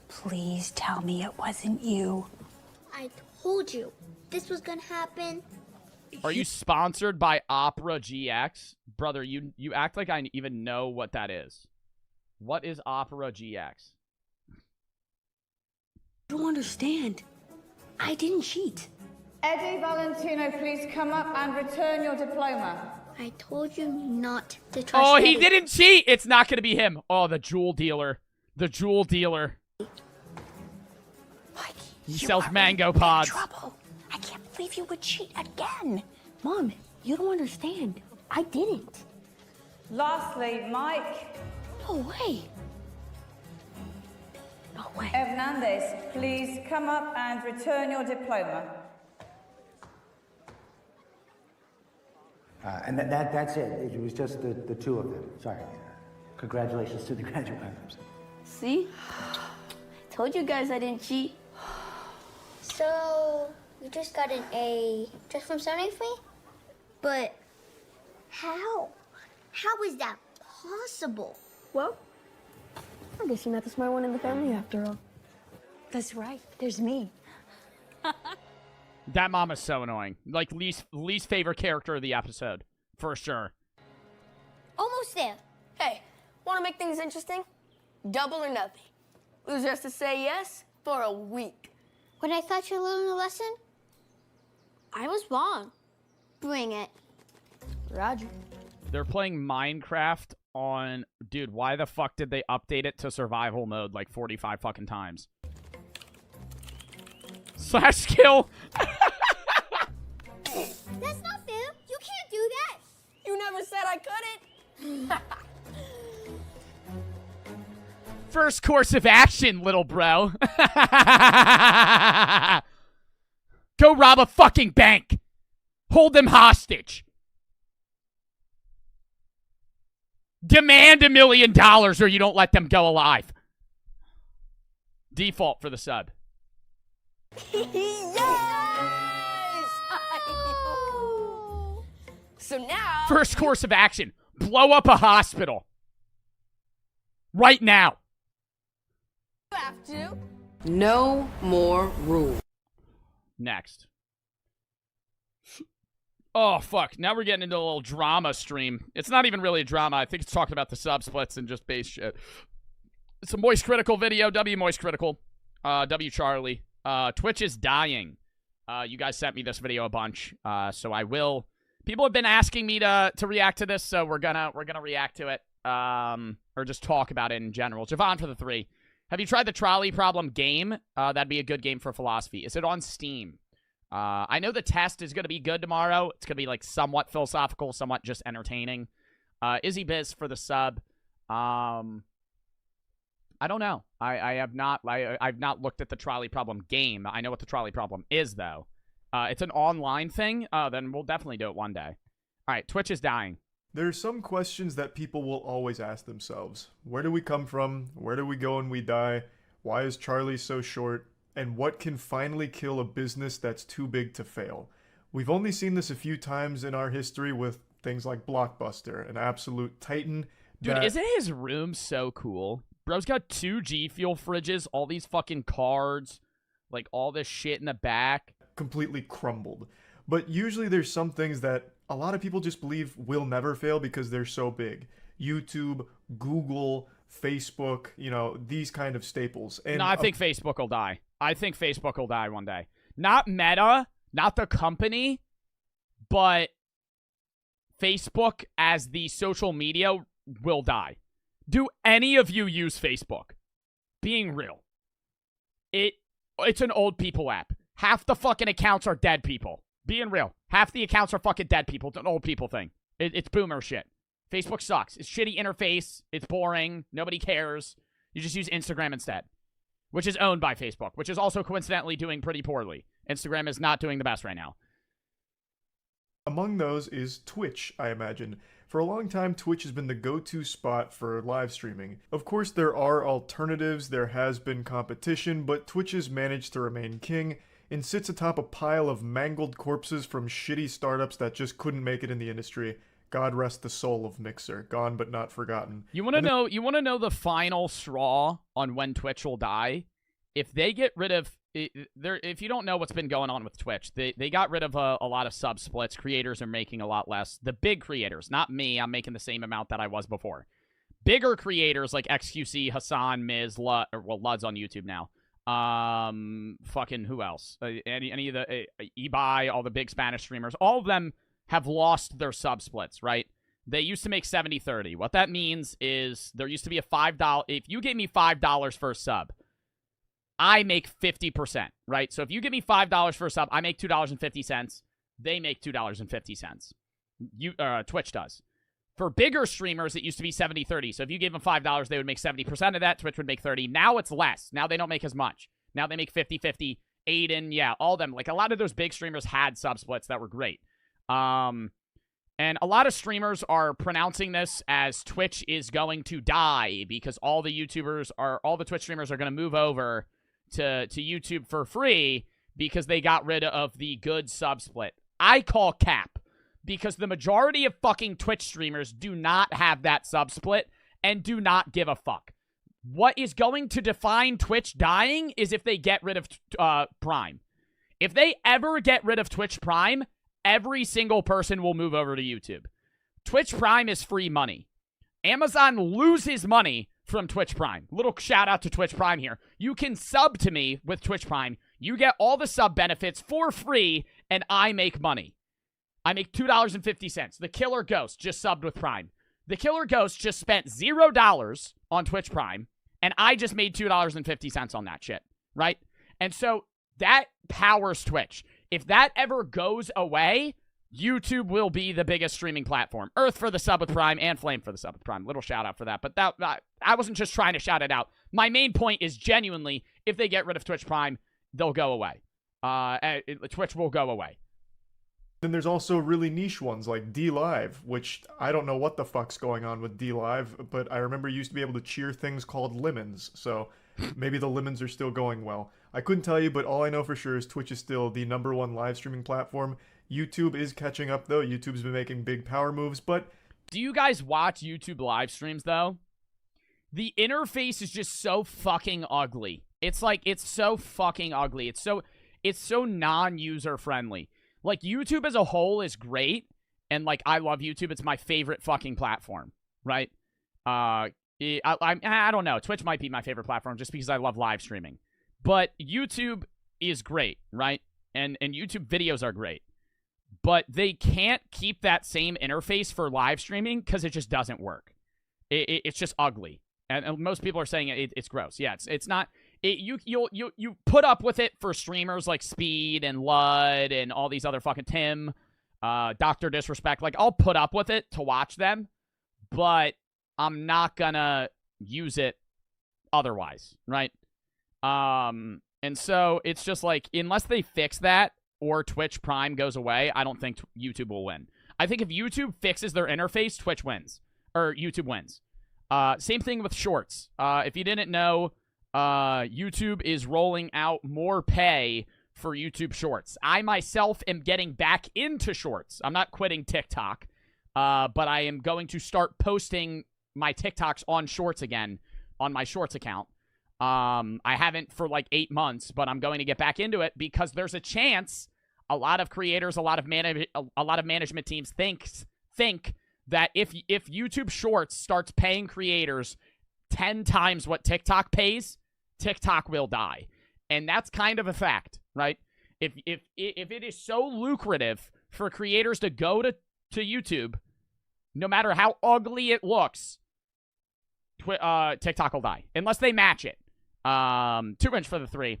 Please tell me it wasn't you. I told you this was gonna happen. Are you sponsored by Opera GX? Brother, you act like I even know what that is. What is Opera GX? You don't understand. I didn't cheat. Eddie Valentino, please come up and return your diploma. I told you not to trust Oh, he Eddie. didn't cheat! It's not gonna be him. Oh, the jewel dealer. The jewel dealer. He sells mango pods. Trouble. I can't believe you would cheat again. Mom, you don't understand. I didn't. Lastly, Mike. No way. No way. Hernandez, please come up and return your diploma. And that's it. It was just the two of them. Sorry. Congratulations to the graduate programs. See? Told you guys I didn't cheat. So, you just got an A just from studying for me? But how? How is that possible? Well, I guess you're not the smart one in the family after all. That's right. There's me. That mom is so annoying. Like, least favorite character of the episode. For sure. Almost there. Hey, want to make things interesting? Double or nothing. Loser has to say yes for a week. When I thought you learned a lesson, I was wrong. Bring it. Roger. They're playing Minecraft on... Dude, why the fuck did they update it to survival mode like 45 fucking times? Slash skill. That's not fair. You can't do that. You never said I couldn't. First course of action, little bro. Go rob a fucking bank. Hold them hostage. Demand $1 million or you don't let them go alive. Default for the sub. Yes! So now... First course of action. Blow up a hospital. Right now. You have to. No more rules. Next. Oh, fuck. Now we're getting into a little drama stream. It's not even really a drama. I think it's talking about the sub splits and just base shit. It's a Moist Critical video. W Moist Critical. W Charlie. Twitch is dying. You guys sent me this video a bunch. So I will. People have been asking me to react to this, so we're gonna react to it. Or just talk about it in general. Javon for the 3. Have you tried the trolley problem game? That'd be a good game for philosophy. Is it on Steam? I know the test is going to be good tomorrow. It's going to be, like, somewhat philosophical, somewhat just entertaining. Izzy Biz for the sub. I don't know. I've not looked at the trolley problem game. I know what the trolley problem is, though. It's an online thing. Then we'll definitely do it one day. All right, Twitch is dying. There are some questions that people will always ask themselves. Where do we come from? Where do we go when we die? Why is Charlie so short? And what can finally kill a business that's too big to fail? We've only seen this a few times in our history with things like Blockbuster, an absolute titan. Dude, isn't his room so cool? Bro's got 2 G Fuel fridges, all these fucking cards, like all this shit in the back. Completely crumbled. But usually there's some things that a lot of people just believe will never fail because they're so big. YouTube, Google, Facebook, you know, these kind of staples. And no, I think Facebook will die. I think Facebook will die one day. Not Meta, not the company, but Facebook as the social media will die. Do any of you use Facebook? Being real. It's an old people app. Half the fucking accounts are dead people. Being real. Half the accounts are fucking dead people. It's an old people thing. It's boomer shit. Facebook sucks. It's shitty interface. It's boring. Nobody cares. You just use Instagram instead. Which is owned by Facebook. Which is also coincidentally doing pretty poorly. Instagram is not doing the best right now. Among those is Twitch, I imagine. For a long time, Twitch has been the go-to spot for live streaming. Of course, there are alternatives, there has been competition, but Twitch has managed to remain king and sits atop a pile of mangled corpses from shitty startups that just couldn't make it in the industry. God rest the soul of Mixer, gone but not forgotten. You want to know the final straw on when Twitch will die? If they get rid of if you don't know what's been going on with Twitch, they got rid of a lot of sub splits. Creators are making a lot less. The big creators, not me. I'm making the same amount that I was before. Bigger creators like XQC, Hassan, Miz, Lud, well, Lud's on YouTube now. Fucking who else? Any of the Ibai, all the big Spanish streamers, all of them have lost their sub splits, right? They used to make 70-30. What that means is there used to be a $5. If you gave me $5 for a sub, I make 50%, right? So if you give me $5 for a sub, I make $2.50. They make $2.50. Twitch does. For bigger streamers, it used to be 70-30. So if you gave them $5, they would make 70% of that. Twitch would make 30. Now it's less. Now they don't make as much. Now they make 50-50. Aiden, yeah, all of them. Like, a lot of those big streamers had sub splits that were great. And a lot of streamers are pronouncing this as Twitch is going to die because all the Twitch streamers are going to move over to YouTube for free because they got rid of the good sub split. I call cap. Because the majority of fucking Twitch streamers do not have that sub split and do not give a fuck. What is going to define Twitch dying is if they get rid of Prime. If they ever get rid of Twitch Prime, every single person will move over to YouTube. Twitch Prime is free money. Amazon loses money from Twitch Prime. Little shout out to Twitch Prime here. You can sub to me with Twitch Prime. You get all the sub benefits for free, and I make money. I make $2.50. The Killer Ghost just subbed with Prime. The Killer Ghost just spent $0 on Twitch Prime, and I just made $2.50 on that shit, right? And so that powers Twitch. If that ever goes away, YouTube will be the biggest streaming platform. Earth for the sub with Prime and Flame for the sub with Prime. Little shout out for that. But I wasn't just trying to shout it out. My main point is genuinely, if they get rid of Twitch Prime, they'll go away. Twitch will go away. Then there's also really niche ones like D-Live, which I don't know what the fuck's going on with D-Live, but I remember you used to be able to cheer things called lemons, so maybe the lemons are still going well. I couldn't tell you, but all I know for sure is Twitch is still the #1 live streaming platform. YouTube is catching up, though. YouTube's been making big power moves, but... Do you guys watch YouTube live streams, though? The interface is just so fucking ugly. It's like, it's so fucking ugly. It's so non-user friendly. Like, YouTube as a whole is great, and, like, I love YouTube. It's my favorite fucking platform, right? I don't know. Twitch might be my favorite platform just because I love live streaming. But YouTube is great, right? And YouTube videos are great. But they can't keep that same interface for live streaming because it just doesn't work. It's just ugly. And most people are saying it's gross. Yeah, it's not... You put up with it for streamers like Speed and Lud and all these other fucking Tim, Dr. Disrespect. Like, I'll put up with it to watch them, but I'm not gonna use it otherwise, right? And so it's just like, unless they fix that or Twitch Prime goes away, I don't think YouTube will win. I think if YouTube fixes their interface, Twitch wins. Or YouTube wins. Same thing with Shorts. If you didn't know... YouTube is rolling out more pay for YouTube Shorts. I myself am getting back into Shorts. I'm not quitting TikTok, but I am going to start posting my TikToks on Shorts again on my Shorts account. I haven't for like 8 months, but I'm going to get back into it because there's a chance a lot of creators, a lot of management teams think that if YouTube Shorts starts paying creators 10 times what TikTok pays, TikTok will die. And that's kind of a fact, right? If it is so lucrative for creators to go to YouTube, no matter how ugly it looks, TikTok will die. Unless they match it. 2-inch for the 3.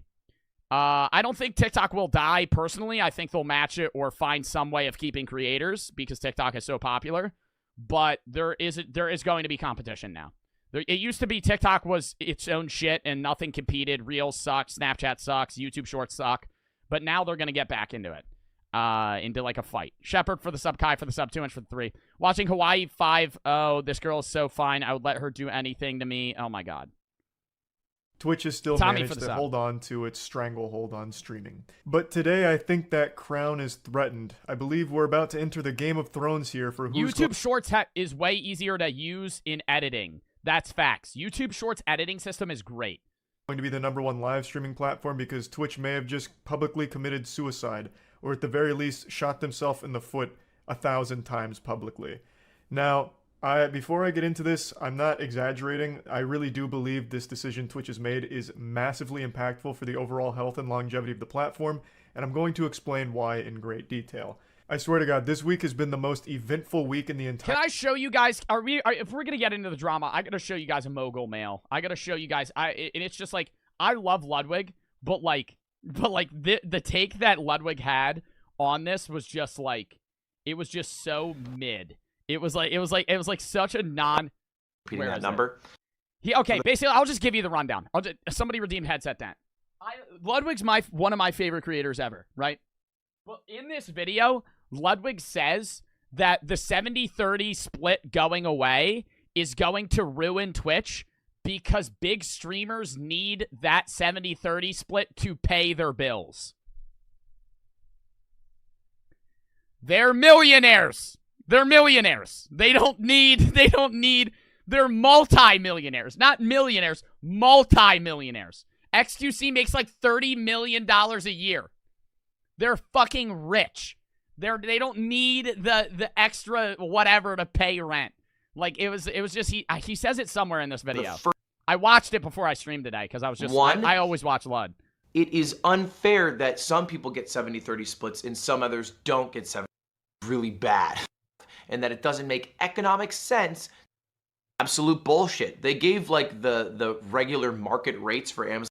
I don't think TikTok will die personally. I think they'll match it or find some way of keeping creators because TikTok is so popular. But there is going to be competition now. It used to be TikTok was its own shit and nothing competed. Reels suck, Snapchat sucks, YouTube Shorts suck. But now they're going to get back into it. Into like a fight. Shepard for the sub, Kai for the sub, 2-inch for the 3. Watching Hawaii 5-0. This girl is so fine. I would let her do anything to me. Oh my god. Twitch has still managed to hold on to its stranglehold on streaming. But today, I think that crown is threatened. I believe we're about to enter the Game of Thrones here for who's... YouTube Shorts is way easier to use in editing. That's facts. YouTube Shorts editing system is great. Going to be the #1 live streaming platform because Twitch may have just publicly committed suicide, or at the very least shot themselves in the foot 1,000 times publicly. Now, Before I get into this, I'm not exaggerating. I really do believe this decision Twitch has made is massively impactful for the overall health and longevity of the platform, and I'm going to explain why in great detail. I swear to God, this week has been the most eventful week in the entire... Can I show you guys, if we're gonna get into the drama, I gotta show you guys a mogul mail. I gotta show you guys, and it's just like, I love Ludwig, but the take that Ludwig had on this was just like, it was just so mid. It was like such a non... Repeating that number. Okay, basically, I'll just give you the rundown. Somebody redeemed headset that. Ludwig's one of my favorite creators ever, right? Well, in this video, Ludwig says that the 70-30 split going away is going to ruin Twitch because big streamers need that 70-30 split to pay their bills. They're millionaires. They're millionaires. They're multi-millionaires. Not millionaires, multi-millionaires. XQC makes like $30 million a year. They're fucking rich. They don't need the extra whatever to pay rent. Like, it was just, he says it somewhere in this video. I watched it before I streamed today because I was just, I always watch Lud. It is unfair that some people get 70-30 splits and some others don't get 70. Really bad. And that it doesn't make economic sense. Absolute bullshit. They gave like the regular market rates for Amazon.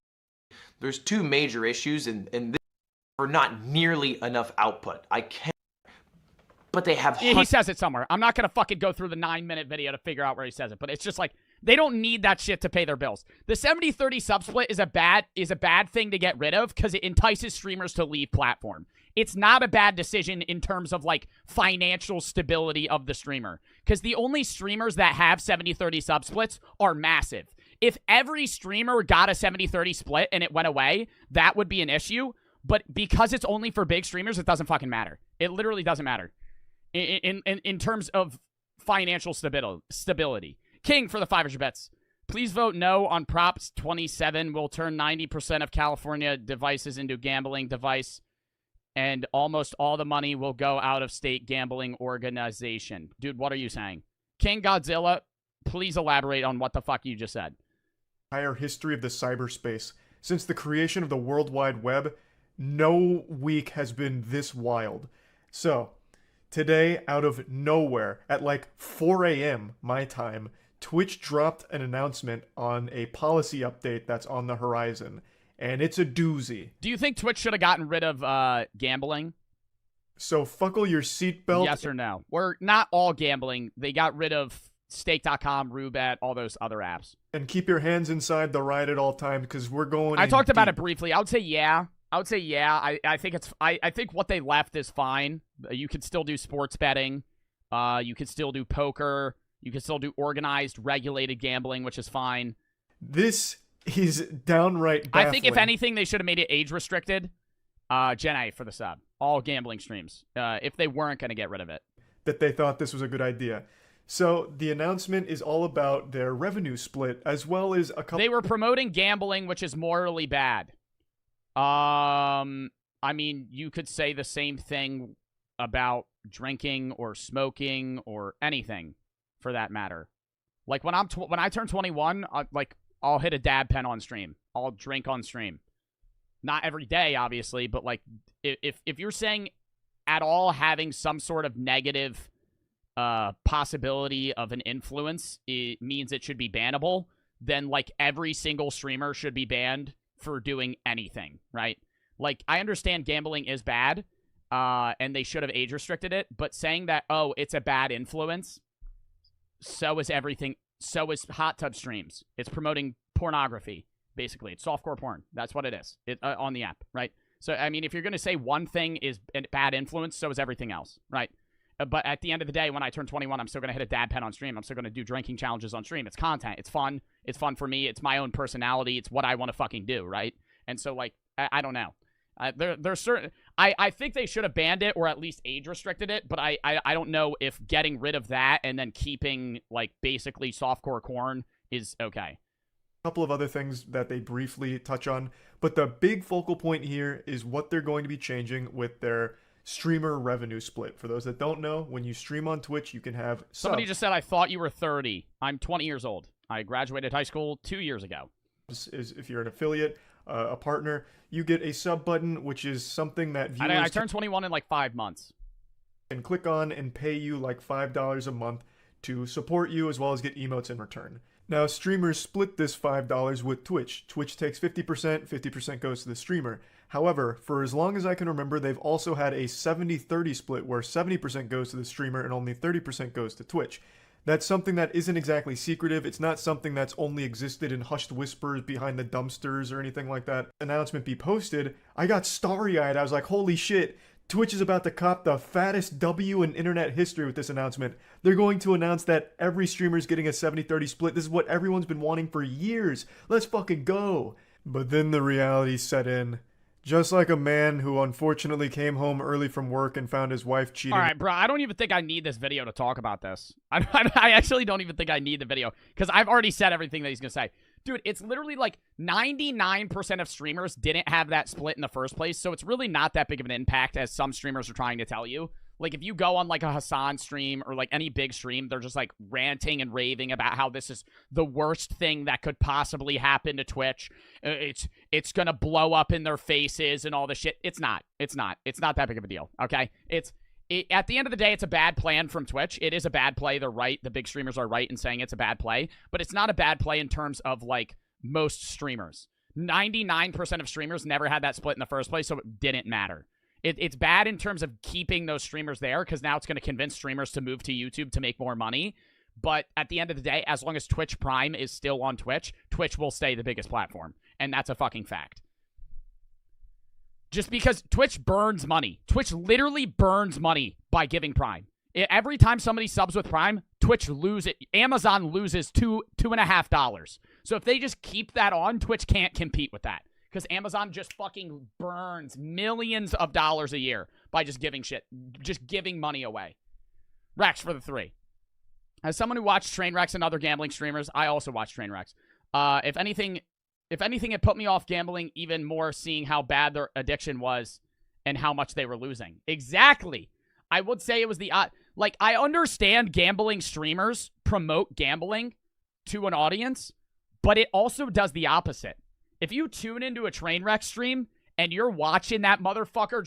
There's two major issues and this for not nearly enough output. I can't. But they have... He says it somewhere. I'm not going to fucking go through the 9-minute video to figure out where he says it, but it's just like, they don't need that shit to pay their bills. The 70-30 subsplit is a bad thing to get rid of because it entices streamers to leave platform. It's not a bad decision in terms of, like, financial stability of the streamer. Because the only streamers that have 70-30 subsplits are massive. If every streamer got a 70-30 split and it went away, that would be an issue. But because it's only for big streamers, it doesn't fucking matter. It literally doesn't matter. In terms of financial stability. King for the 500 bets. Please vote no on Props 27 will turn 90% of California devices into gambling device. And almost all the money will go out of state gambling organization. Dude, what are you saying? King Godzilla, please elaborate on what the fuck you just said. Entire history of the cyberspace. Since the creation of the World Wide Web, no week has been this wild. So, today, out of nowhere, at like 4 a.m. my time, Twitch dropped an announcement on a policy update that's on the horizon. And it's a doozy. Do you think Twitch should have gotten rid of gambling? So buckle your seatbelt. Yes or no? We're not all gambling. They got rid of Stake.com, REUPLOAD, all those other apps. And keep your hands inside the ride at all times because we're going I talked about it briefly. I would say yeah. I think I think what they left is fine. You could still do sports betting. You could still do poker. You could still do organized, regulated gambling, which is fine. This is downright baffling. I think if anything, they should have made it age restricted. Gen A for the sub. All gambling streams. If they weren't going to get rid of it. That they thought this was a good idea. So the announcement is all about their revenue split as well as a couple... They were promoting gambling, which is morally bad. I mean, you could say the same thing about drinking or smoking or anything for that matter. Like when I turn 21, I'll hit a dab pen on stream. I'll drink on stream. Not every day, obviously, but like if you're saying at all having some sort of negative possibility of an influence, it means it should be bannable, then like every single streamer should be banned for doing anything, right? Like, I understand gambling is bad, and they should have age restricted it, but saying that, oh, it's a bad influence, so is everything, so is hot tub streams. It's promoting pornography, basically. It's softcore porn. That's what it is on the app, right? So, I mean, if you're going to say one thing is a bad influence, so is everything else, right? But at the end of the day, when I turn 21, I'm still going to hit a dab pen on stream. I'm still going to do drinking challenges on stream. It's content. It's fun. It's fun for me. It's my own personality. It's what I want to fucking do, right? And so, like, I don't know. There's certain... I think they should have banned it or at least age restricted it, but I don't know if getting rid of that and then keeping, like, basically softcore corn is okay. A couple of other things that they briefly touch on, but the big focal point here is what they're going to be changing with their streamer revenue split. For those that don't know, when you stream on Twitch, you can have Somebody just said, I thought you were 30. I'm 20 years old. I graduated high school 2 years ago. Is if you're an affiliate, a partner, you get a sub button, which is something that viewers I turned 21 in like 5 months. Can click on and pay you like $5 a month to support you, as well as get emotes in return. Now, streamers split this $5 with Twitch. Twitch takes 50%, 50% goes to the streamer. However, for as long as I can remember, they've also had a 70-30 split where 70% goes to the streamer and only 30% goes to Twitch. That's something that isn't exactly secretive. It's not something that's only existed in hushed whispers behind the dumpsters or anything like that. Announcement be posted, I got starry-eyed. I was like, holy shit, Twitch is about to cop the fattest W in internet history with this announcement. They're going to announce that every streamer is getting a 70-30 split. This is what everyone's been wanting for years. Let's fucking go. But then the reality set in. Just like a man who unfortunately came home early from work and found his wife cheating. All right, bro, I don't even think I need this video to talk about this. I actually don't even think I need the video because I've already said everything that he's going to say. Dude, it's literally like 99% of streamers didn't have that split in the first place, so it's really not that big of an impact as some streamers are trying to tell you. Like, if you go on, like, a Hassan stream or, like, any big stream, they're just, like, ranting and raving about how this is the worst thing that could possibly happen to Twitch. It's gonna blow up in their faces and all this shit. It's not. It's not. It's not that big of a deal, okay? At the end of the day, it's a bad plan from Twitch. It is a bad play. They're right. The big streamers are right in saying it's a bad play. But it's not a bad play in terms of, like, most streamers. 99% of streamers never had that split in the first place, so it didn't matter. It's bad in terms of keeping those streamers there because now it's going to convince streamers to move to YouTube to make more money. But at the end of the day, as long as Twitch Prime is still on Twitch, Twitch will stay the biggest platform. And that's a fucking fact. Just because Twitch burns money. Twitch literally burns money by giving Prime. Every time somebody subs with Prime, Twitch loses. Amazon loses $2.50. So if they just keep that on, Twitch can't compete with that. Because Amazon just fucking burns millions of dollars a year by just giving money away. Rex for the 3. As someone who watched Trainwrecks and other gambling streamers, I also watch Trainwrecks. If anything, it put me off gambling even more seeing how bad their addiction was and how much they were losing. Exactly. I would say it was the... like, I understand gambling streamers promote gambling to an audience, but it also does the opposite. If you tune into a Trainwreck stream and you're watching that motherfucker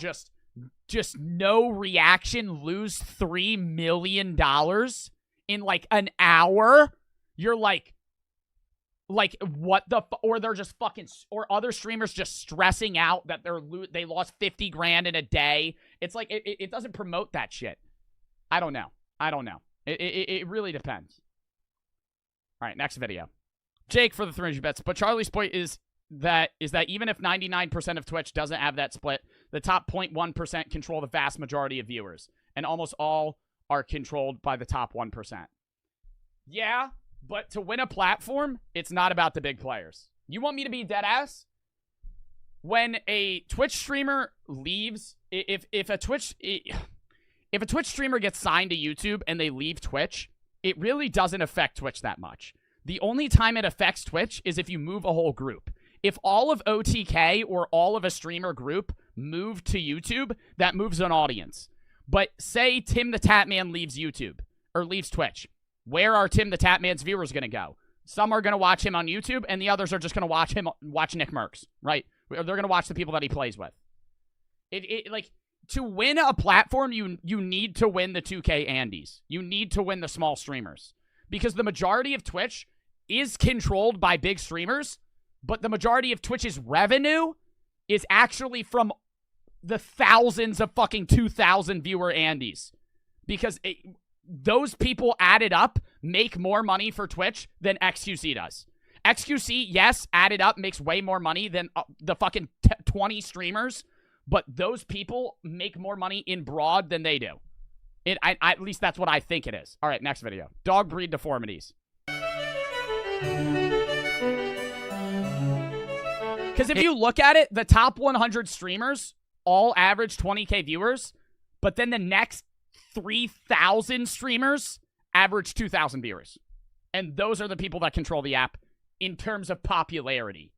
just no reaction lose $3 million in like an hour, you're like what the or they're just fucking, or other streamers just stressing out that they lost 50 grand in a day. It's like it doesn't promote that shit. I don't know. It really depends. All right, next video. Jake for the 300 bets. But Charlie's point is that even if 99% of Twitch doesn't have that split, the top 0.1% control the vast majority of viewers, and almost all are controlled by the top 1%. Yeah, but to win a platform, it's not about the big players. You want me to be dead ass? When a Twitch streamer leaves, if a Twitch streamer gets signed to YouTube and they leave Twitch, it really doesn't affect Twitch that much. The only time it affects Twitch is if you move a whole group. If all of OTK or all of a streamer group move to YouTube, that moves an audience. But say Tim the Tatman leaves YouTube or leaves Twitch. Where are Tim the Tatman's viewers going to go? Some are going to watch him on YouTube, and the others are just going to watch Nick Merckx, right? They're going to watch the people that he plays with. Like, to win a platform, you need to win the 2K Andes. You need to win the small streamers. Because the majority of Twitch is controlled by big streamers, but the majority of Twitch's revenue is actually from the thousands of fucking 2,000 viewer Andes. Because those people added up make more money for Twitch than XQC does. XQC, yes, added up makes way more money than the fucking 20 streamers, but those people make more money in broad than they do. At least that's what I think it is. All right, next video. Dog Breed Deformities. Because if you look at it, the top 100 streamers all average 20K viewers, but then the next 3,000 streamers average 2,000 viewers. And those are the people that control the app in terms of popularity.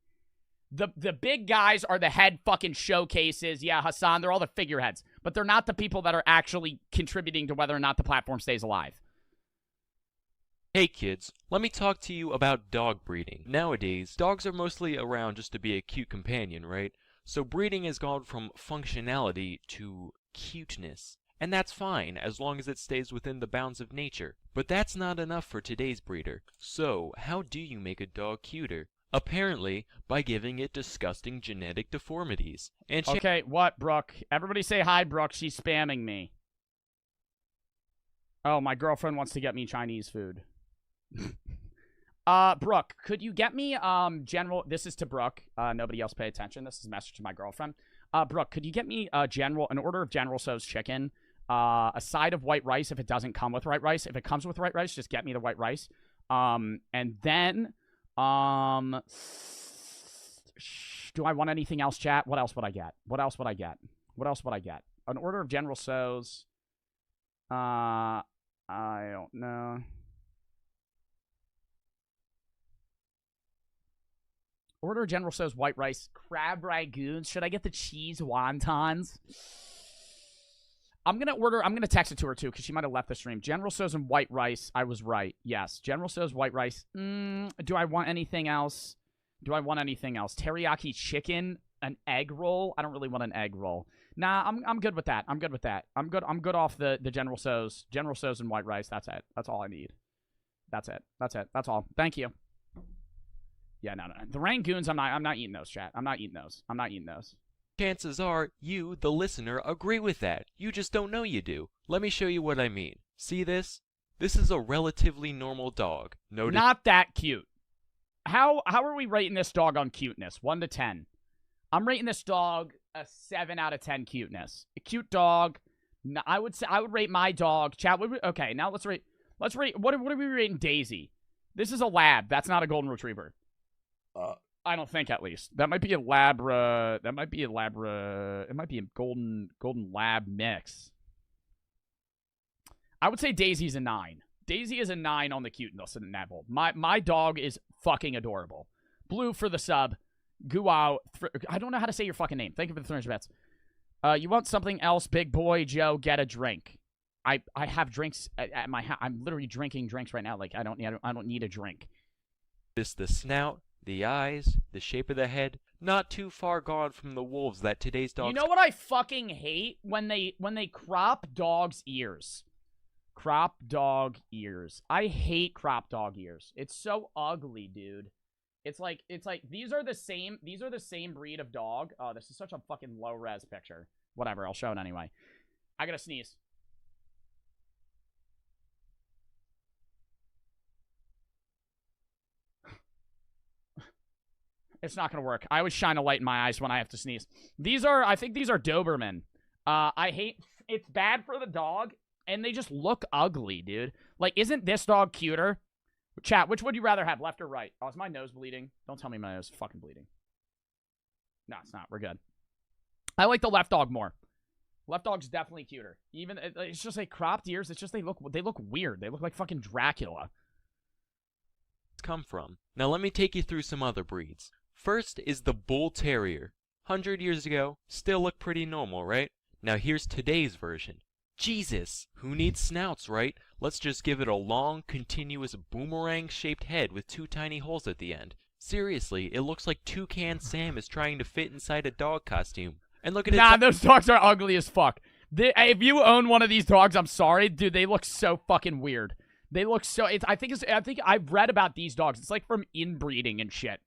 The big guys are the head fucking showcases. Yeah, Hassan, they're all the figureheads. but they're not the people that are actually contributing to whether or not the platform stays alive. Hey kids, let me talk to you about dog breeding. Nowadays, dogs are mostly around just to be a cute companion, right? So breeding has gone from functionality to cuteness. And that's fine, as long as it stays within the bounds of nature. But that's not enough for today's breeder. So, how do you make a dog cuter? Apparently, by giving it disgusting genetic deformities. And okay, what, Brooke? Everybody say hi, Brooke. She's spamming me. Oh, my girlfriend wants to get me Chinese food. Brooke, could you get me, this is to Brooke. Nobody else pay attention. This is a message to my girlfriend. Brooke, could you get me, an order of General Tso's chicken, a side of white rice if it doesn't come with white rice. If it comes with white rice, just get me the white rice. And then, do I want anything else, chat? What else would I get? What else would I get? What else would I get? An order of General Tso's, I don't know. Order General Tso's white rice, crab ragoons. Should I get the cheese wontons? I'm gonna text it to her too, because she might have left the stream. General Tso's and white rice. I was right. Yes. General Tso's white rice. Do I want anything else? Teriyaki chicken, an egg roll. I don't really want an egg roll. Nah, I'm good with that. I'm good I'm good off the General Tso's. General Tso's and white rice. That's it. That's all I need. That's it. That's all. Thank you. Yeah, no. The rangoons, I'm not eating those, chat. I'm not eating those. chances are you, the listener, agree with that. You just don't know you do. Let me show you what I mean. See this? This is a relatively normal dog. Not that cute. How are we rating this dog on cuteness? 1 to 10. I'm rating this dog a 7 out of 10 cuteness. A cute dog. I would rate my dog. Chat. Okay, now let's rate. What are we rating Daisy? This is a lab. That's not a golden retriever. I don't think, at least. That might be a labra. It might be a golden lab mix. I would say Daisy's a 9. Daisy is a 9 on the cuteness and level. My dog is fucking adorable. Blue for the sub. Guao. I don't know how to say your fucking name. Thank you for the 300 bets. You want something else, big boy Joe? Get a drink. I have drinks at my house. I'm literally drinking drinks right now. Like I don't need a drink. This the snout, the eyes, the shape of the head, not too far gone from the wolves that today's dogs. You know what I fucking hate? When they crop dogs' ears. Crop dog ears. I hate crop dog ears. It's so ugly, dude. It's like these are the same breed of dog. Oh, this is such a fucking low res picture. Whatever, I'll show it anyway. I gotta sneeze. It's not gonna work. I always shine a light in my eyes when I have to sneeze. I think these are Doberman. I hate, it's bad for the dog, and they just look ugly, dude. Like, isn't this dog cuter? Chat, which would you rather have, left or right? Oh, is my nose bleeding? Don't tell me my nose is fucking bleeding. No, it's not. We're good. I like the left dog more. Left dog's definitely cuter. Even, it's just like cropped ears. It's just they look weird. They look like fucking Dracula. Come from. Now let me take you through some other breeds. First is the Bull Terrier. 100 years ago, still looked pretty normal, right? Now here's today's version. Jesus, who needs snouts, right? Let's just give it a long, continuous, boomerang-shaped head with 2 tiny holes at the end. Seriously, it looks like Toucan Sam is trying to fit inside a dog costume. And look at it. Nah, those dogs are ugly as fuck. If you own one of these dogs, I'm sorry, dude. They look so fucking weird. They look so. I think I've read about these dogs. It's like from inbreeding and shit.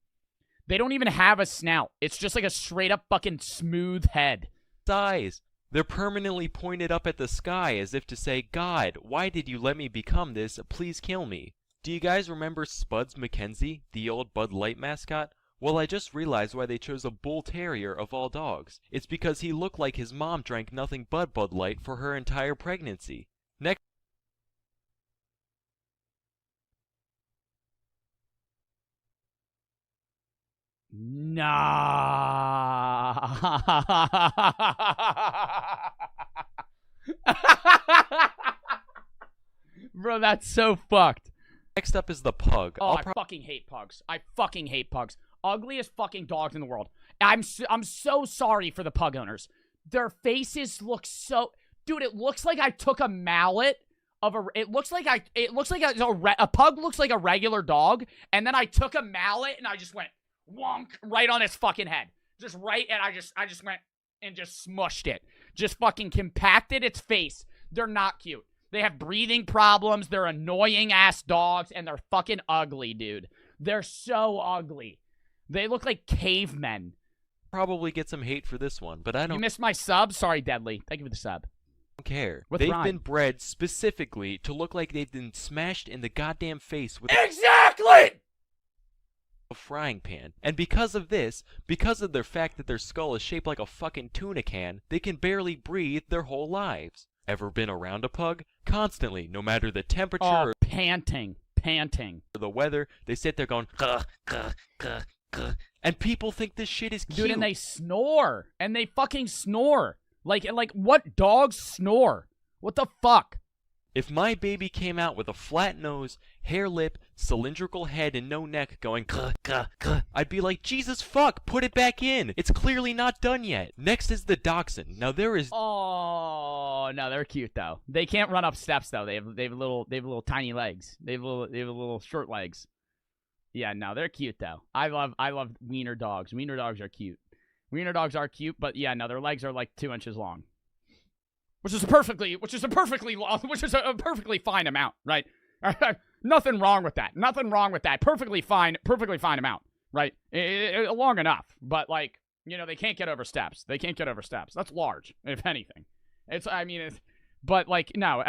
They don't even have a snout. It's just like a straight up fucking smooth head. Size. They're permanently pointed up at the sky as if to say, God, why did you let me become this? Please kill me. Do you guys remember Spuds McKenzie, the old Bud Light mascot? Well, I just realized why they chose a Bull Terrier of all dogs. It's because he looked like his mom drank nothing but Bud Light for her entire pregnancy. Next. Nah. Bro, that's so fucked. Next up is the pug. Oh, I fucking hate pugs. I fucking hate pugs. Ugliest fucking dogs in the world. I'm so sorry for the pug owners. Their faces look so... Dude, it looks like I took a mallet of a... It looks like a pug looks like a regular dog, and then I took a mallet and I just went wonk right on its fucking head. Just right, and I just went and just smushed it. Just fucking compacted its face. They're not cute. They have breathing problems. They're annoying-ass dogs, and they're fucking ugly, dude. They're so ugly. They look like cavemen. Probably get some hate for this one, but I don't... You missed my sub? Sorry, Deadly. Thank you for the sub. care. With They've rhyme. been bred specifically to look like they've been smashed in the goddamn face with exactly a frying pan. And because of this, because of their fact that their skull is shaped like a fucking tuna can, they can barely breathe their whole lives. Ever been around a pug? Constantly, no matter the temperature or panting. Or the weather, they sit there going gah, gah, gah, gah. And people think this shit is cute. Dude, and they snore. And they fucking snore. Like what dogs snore? What the fuck? If my baby came out with a flat nose, hair lip, cylindrical head, and no neck going gah, gah, gah, I'd be like, Jesus fuck, put it back in. It's clearly not done yet. Next is the dachshund. Now there is... Oh, no, they're cute though. They can't run up steps though. They have little tiny legs. They have little short legs. Yeah, no, they're cute though. I love wiener dogs. Wiener dogs are cute. Wiener dogs are cute, but yeah, no, their legs are like 2 inches long. Which is a perfectly fine amount, right? Nothing wrong with that. Nothing wrong with that. Perfectly fine amount, right? Long enough, but like, you know, they can't get over steps. That's large, if anything. But like, no,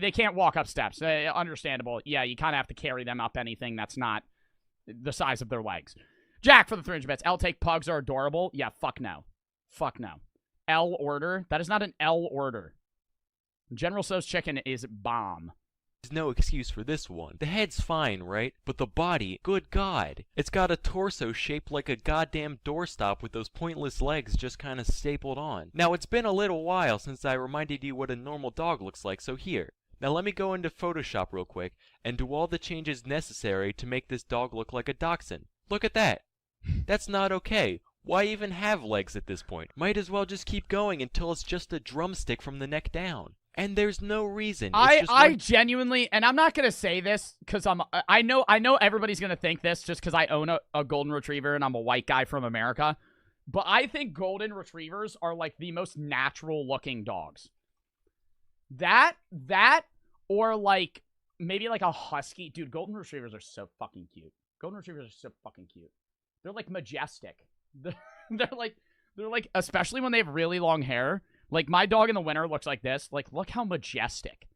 they can't walk up steps. Understandable. Yeah, you kind of have to carry them up anything that's not the size of their legs. Jack for the 300 bits. L take pugs are adorable. Yeah, fuck no. Fuck no. L order? That is not an L order. General Tso's chicken is bomb. There's no excuse for this one. The head's fine, right? But the body, good God. It's got a torso shaped like a goddamn doorstop with those pointless legs just kind of stapled on. Now, it's been a little while since I reminded you what a normal dog looks like, so here. Now let me go into Photoshop real quick and do all the changes necessary to make this dog look like a dachshund. Look at that. That's not okay. Why even have legs at this point? Might as well just keep going until it's just a drumstick from the neck down. And there's no reason. I genuinely, and I'm not gonna say this because I know everybody's gonna think this just because I own a golden retriever and I'm a white guy from America, but I think golden retrievers are like the most natural looking dogs. That or like maybe like a husky. Dude, golden retrievers are so fucking cute. They're like majestic. They're like, especially when they have really long hair. Like my dog in the winter looks like this. Like, look how majestic.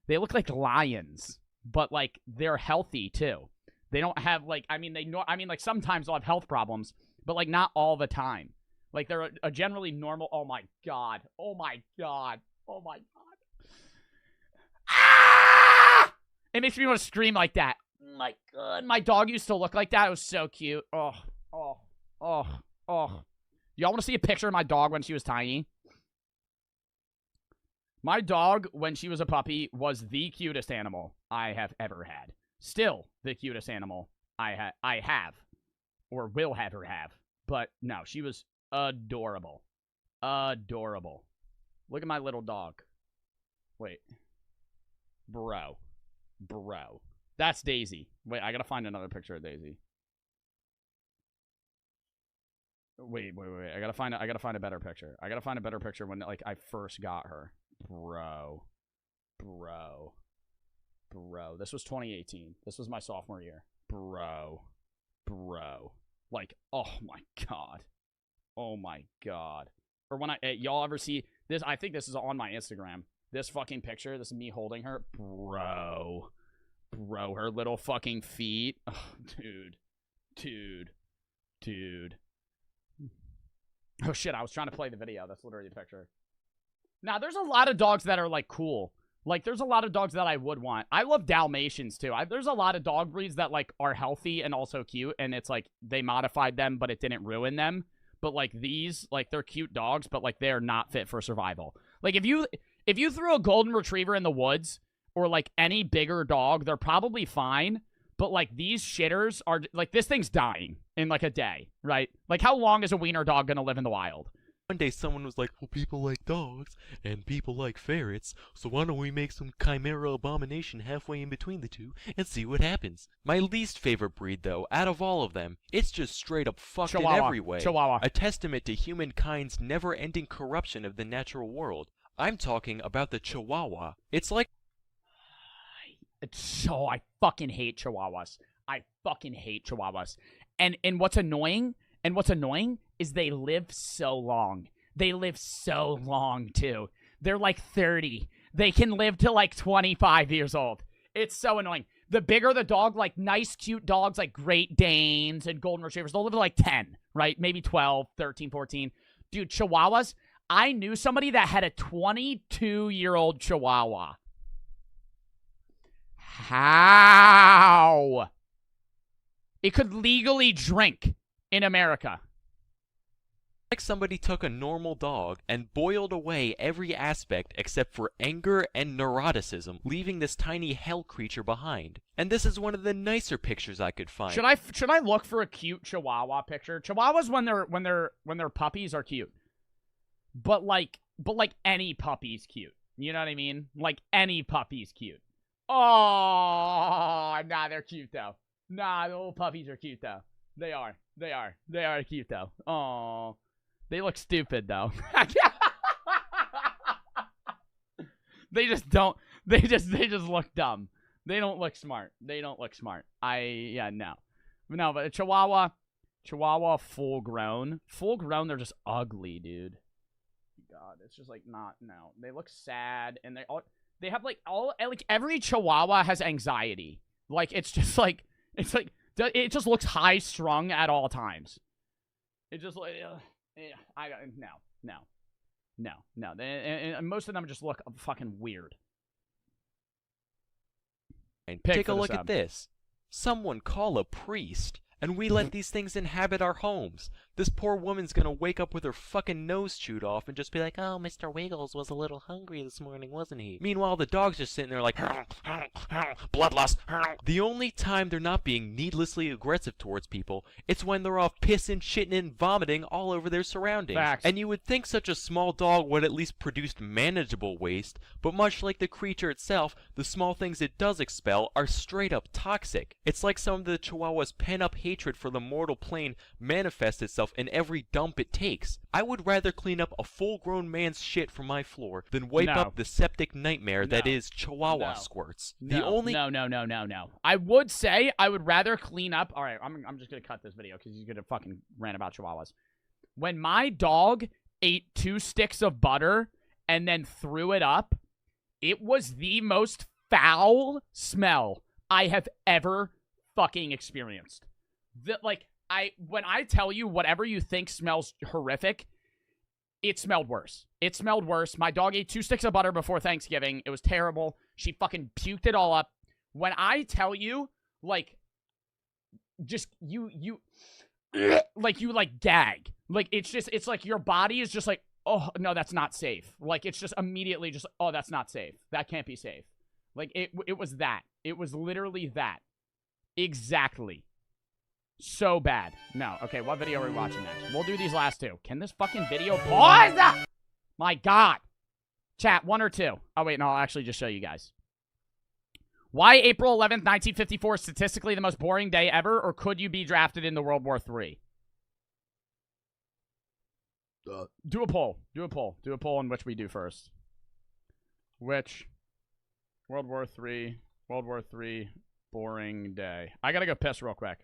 They look like lions, but like they're healthy too. They don't have like, like sometimes they'll have health problems, but like not all the time. Like they're a generally normal. Oh my god. Ah! It makes me want to scream like that. My god, my dog used to look like that. It was so cute. Oh. Y'all want to see a picture of my dog when she was tiny? My dog, when she was a puppy, was the cutest animal I have ever had. Still the cutest animal I have. Or will have her have. But no, she was adorable. Adorable. Look at my little dog. Wait. Bro. That's Daisy. Wait, I gotta find another picture of Daisy. Wait. I gotta find a better picture. I gotta find a better picture when like I first got her. Bro. This was 2018. This was my sophomore year. Bro. Like, oh my god. Or when y'all ever see this, I think this is on my Instagram. This fucking picture, this is me holding her. Bro, her little fucking feet. Oh, dude. Oh shit, I was trying to play the video. That's literally the picture. Now, there's a lot of dogs that are like cool. Like, there's a lot of dogs that I would want. I love Dalmatians too. There's a lot of dog breeds that like are healthy and also cute, and it's like they modified them, but it didn't ruin them. But like these, like they're cute dogs, but like they're not fit for survival. Like if you threw a golden retriever in the woods or like any bigger dog, they're probably fine. But like these shitters are like, this thing's dying in like a day, right? Like how long is a wiener dog gonna live in the wild? One day someone was like, well, people like dogs, and people like ferrets, so why don't we make some chimera abomination halfway in between the two, and see what happens. My least favorite breed, though, out of all of them, it's just straight up fucked in every way. Chihuahua. A testament to humankind's never-ending corruption of the natural world. I'm talking about the Chihuahua. It's like... I fucking hate Chihuahuas. I fucking hate Chihuahuas. And what's annoying is they live so long. They live so long, too. They're like 30. They can live to like 25 years old. It's so annoying. The bigger the dog, like nice, cute dogs like Great Danes and Golden Retrievers, they'll live to like 10, right? Maybe 12, 13, 14. Dude, Chihuahuas, I knew somebody that had a 22-year-old Chihuahua. How? It could legally drink in America. Like somebody took a normal dog and boiled away every aspect except for anger and neuroticism, leaving this tiny hell creature behind. And this is one of the nicer pictures I could find. Should I look for a cute Chihuahua picture? Chihuahuas when they're puppies are cute. But like any puppy's cute. You know what I mean? Like any puppy's cute. Oh, nah, they're cute though. Nah, the little puppies are cute though. They are cute though. Oh, they look stupid though. They just don't. They just look dumb. They don't look smart. No. But a Chihuahua full grown. They're just ugly, dude. God, it's just like no. They look sad and they have like every Chihuahua has anxiety. Like it just looks high strung at all times. It just like no. And most of them just look fucking weird. And take a look at this. Someone call a priest, and we let these things inhabit our homes. This poor woman's gonna wake up with her fucking nose chewed off and just be like, oh, Mr. Wiggles was a little hungry this morning, wasn't he? Meanwhile, the dog's just sitting there like, bloodlust. The only time they're not being needlessly aggressive towards people, it's when they're off pissing, shitting, and vomiting all over their surroundings. Facts. And you would think such a small dog would at least produce manageable waste, but much like the creature itself, the small things it does expel are straight up toxic. It's like some of the Chihuahua's pent-up hatred for the mortal plane manifests itself in every dump it takes. I would rather clean up a full-grown man's shit from my floor than wipe up the septic nightmare that is Chihuahua squirts. No. I would say I would rather clean up. All right, I'm just gonna cut this video because he's gonna fucking rant about Chihuahuas. When my dog ate 2 sticks of butter and then threw it up, it was the most foul smell I have ever fucking experienced. When I tell you whatever you think smells horrific, it smelled worse. It smelled worse. My dog ate 2 sticks of butter before Thanksgiving. It was terrible. She fucking puked it all up. When I tell you, just you gag. It's like your body is just like, oh, no, that's not safe. It's just immediately just, oh, that's not safe. That can't be safe. It was that. It was literally that. Exactly. So bad. No. Okay, what video are we watching next? We'll do these last 2. Can this fucking video pause? My God. Chat, 1 or 2. Oh, wait, no, I'll actually just show you guys. Why April 11th, 1954 statistically the most boring day ever, or could you be drafted into World War III? Do a poll. Do a poll in which we do first. Which World War III boring day. I gotta go piss real quick.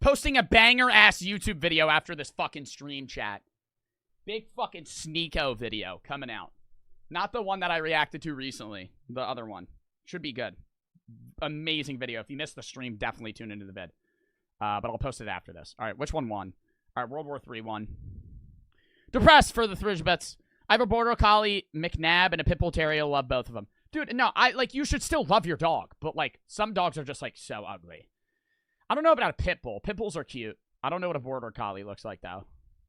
Posting a banger-ass YouTube video after this fucking stream, chat. Big fucking Sneeko video coming out. Not the one that I reacted to recently. The other one. Should be good. Amazing video. If you missed the stream, definitely tune into the vid. But I'll post it after this. Alright, which one won? Alright, World War III won. Depressed for the Thridgebits. I have a Border Collie, McNabb, and a Pitbull Terrier. Love both of them. Dude, no, you should still love your dog. But, some dogs are just, so ugly. I don't know about a pit bull. Pit bulls are cute. I don't know what a border collie looks like, though.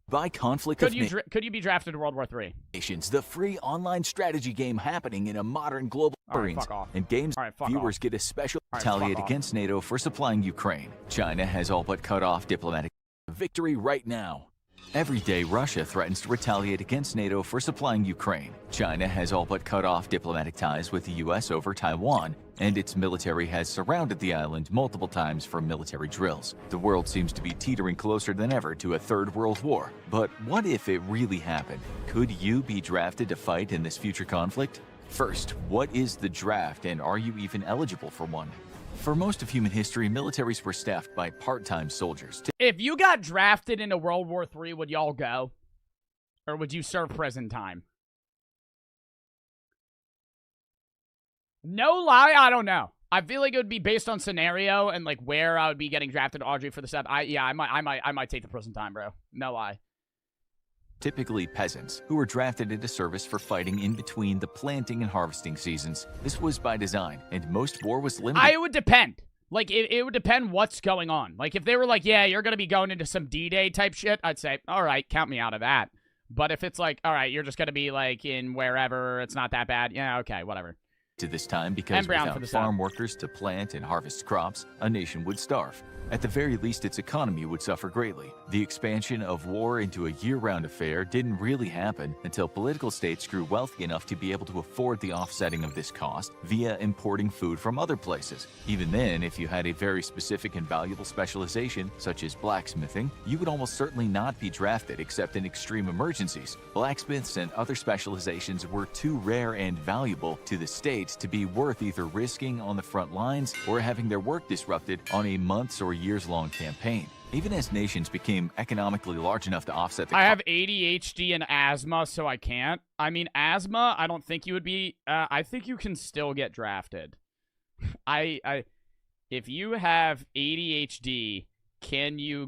By conflict could you be drafted to World War III? Nations, the free online strategy game happening in a modern global arena. And games viewers get a special retaliate against NATO for supplying Ukraine. China has all but cut off diplomatic victory right now. Every day, Russia threatens to retaliate against NATO for supplying Ukraine. China has all but cut off diplomatic ties with the U.S. over Taiwan, and its military has surrounded the island multiple times for military drills. The world seems to be teetering closer than ever to a third world war. But what if it really happened? Could you be drafted to fight in this future conflict? First, what is the draft, and are you even eligible for one? For most of human history, militaries were staffed by part-time soldiers. If you got drafted into World War III, would y'all go? Or would you serve prison time? No lie, I don't know. I feel like it would be based on scenario and like where I would be getting drafted, Audrey, for the set. I might take the prison time, bro. No lie. Typically peasants, who were drafted into service for fighting in between the planting and harvesting seasons. This was by design, and most war was limited. It would depend. Like, it would depend what's going on. Like, if they were like, yeah, you're going to be going into some D-Day type shit, I'd say, all right, count me out of that. But if it's like, all right, you're just going to be, like, in wherever, it's not that bad, yeah, okay, whatever. To this time, because without farm workers to plant and harvest crops, a nation would starve. At the very least, its economy would suffer greatly. The expansion of war into a year-round affair didn't really happen until political states grew wealthy enough to be able to afford the offsetting of this cost via importing food from other places. Even then, if you had a very specific and valuable specialization, such as blacksmithing, you would almost certainly not be drafted except in extreme emergencies. Blacksmiths and other specializations were too rare and valuable to the state to be worth either risking on the front lines or having their work disrupted on a months or years-long campaign. Even as nations became economically large enough to offset the... I have ADHD and asthma, so I can't. I mean, asthma, I don't think you would be... I think you can still get drafted. If you have ADHD, can you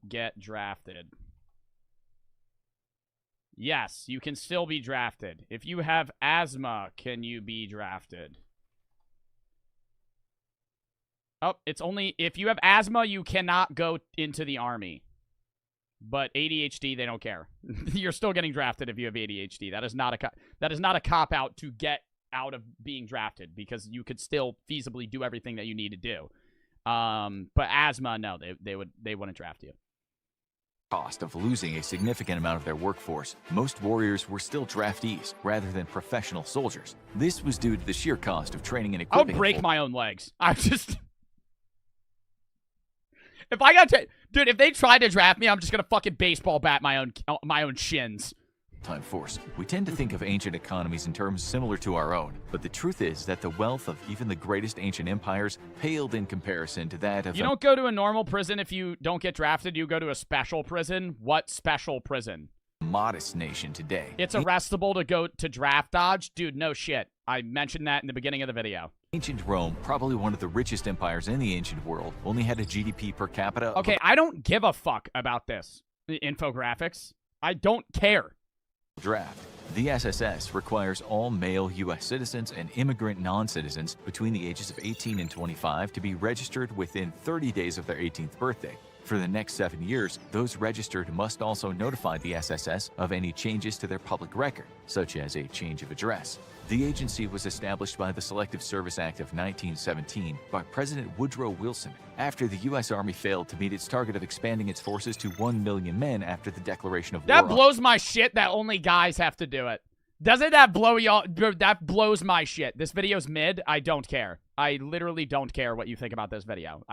get drafted? Yes, you can still be drafted. If you have asthma, can you be drafted? Oh, it's only if you have asthma, you cannot go into the army. But ADHD, they don't care. You're still getting drafted if you have ADHD. That is not a cop out to get out of being drafted because you could still feasibly do everything that you need to do. But asthma, no, they wouldn't draft you. Cost of losing a significant amount of their workforce, most warriors were still draftees rather than professional soldiers. This was due to the sheer cost of training and equipping. I would break my own legs. I'm just... If I got to... Dude, if they tried to draft me, I'm just gonna fucking baseball bat my own shins. Time force. We tend to think of ancient economies in terms similar to our own, but the truth is that the wealth of even the greatest ancient empires paled in comparison to that of... You don't go to a normal prison if you don't get drafted. You go to a special prison. What special prison? Modest nation today. It's arrestable to go to draft dodge? Dude, no shit. I mentioned that in the beginning of the video. Ancient Rome, probably one of the richest empires in the ancient world, only had a GDP per capita... Okay, I don't give a fuck about this. Infographics. I don't care. Draft. The SSS requires all male U.S. citizens and immigrant non-citizens between the ages of 18 and 25 to be registered within 30 days of their 18th birthday. For the next 7 years, those registered must also notify the SSS of any changes to their public record, such as a change of address. The agency was established by the Selective Service Act of 1917 by President Woodrow Wilson after the U.S. Army failed to meet its target of expanding its forces to 1 million men after the declaration of war. That blows my shit that only guys have to do it. Doesn't that blow y'all? That blows my shit. This video's mid. I don't care. I literally don't care what you think about this video.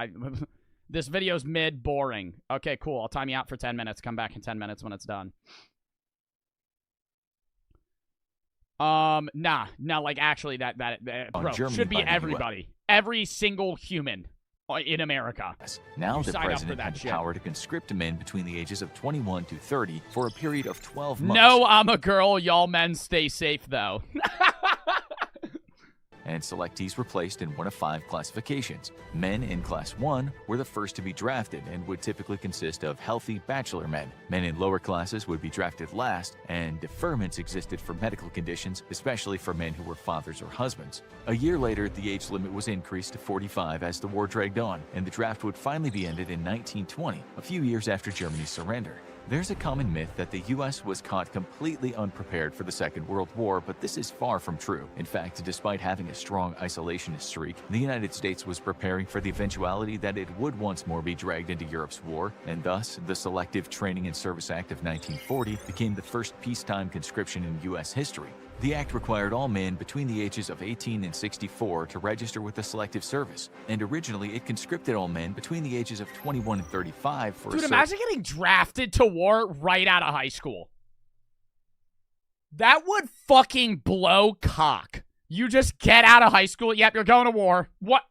This video's mid, boring. Okay, cool. I'll time you out for 10 minutes. Come back in 10 minutes when it's done. Nah, like actually that bro, should be everybody. Every single human in America. Now the president had the power to conscript men between the ages of 21 to 30 for a period of 12 months. No, I'm a girl. Y'all men stay safe, though. And selectees were placed in one of 5 classifications. Men in Class 1 were the first to be drafted and would typically consist of healthy bachelor men. Men in lower classes would be drafted last, and deferments existed for medical conditions, especially for men who were fathers or husbands. A year later, the age limit was increased to 45 as the war dragged on, and the draft would finally be ended in 1920, a few years after Germany's surrender. There's a common myth that the US was caught completely unprepared for the Second World War, but this is far from true. In fact, despite having a strong isolationist streak, the United States was preparing for the eventuality that it would once more be dragged into Europe's war, and thus, the Selective Training and Service Act of 1940 became the first peacetime conscription in US history. The act required all men between the ages of 18 and 64 to register with the Selective Service, and originally it conscripted all men between the ages of 21 and 35 for Dude, imagine getting drafted to war right out of high school. That would fucking blow cock. You just get out of high school, yep, you're going to war. What?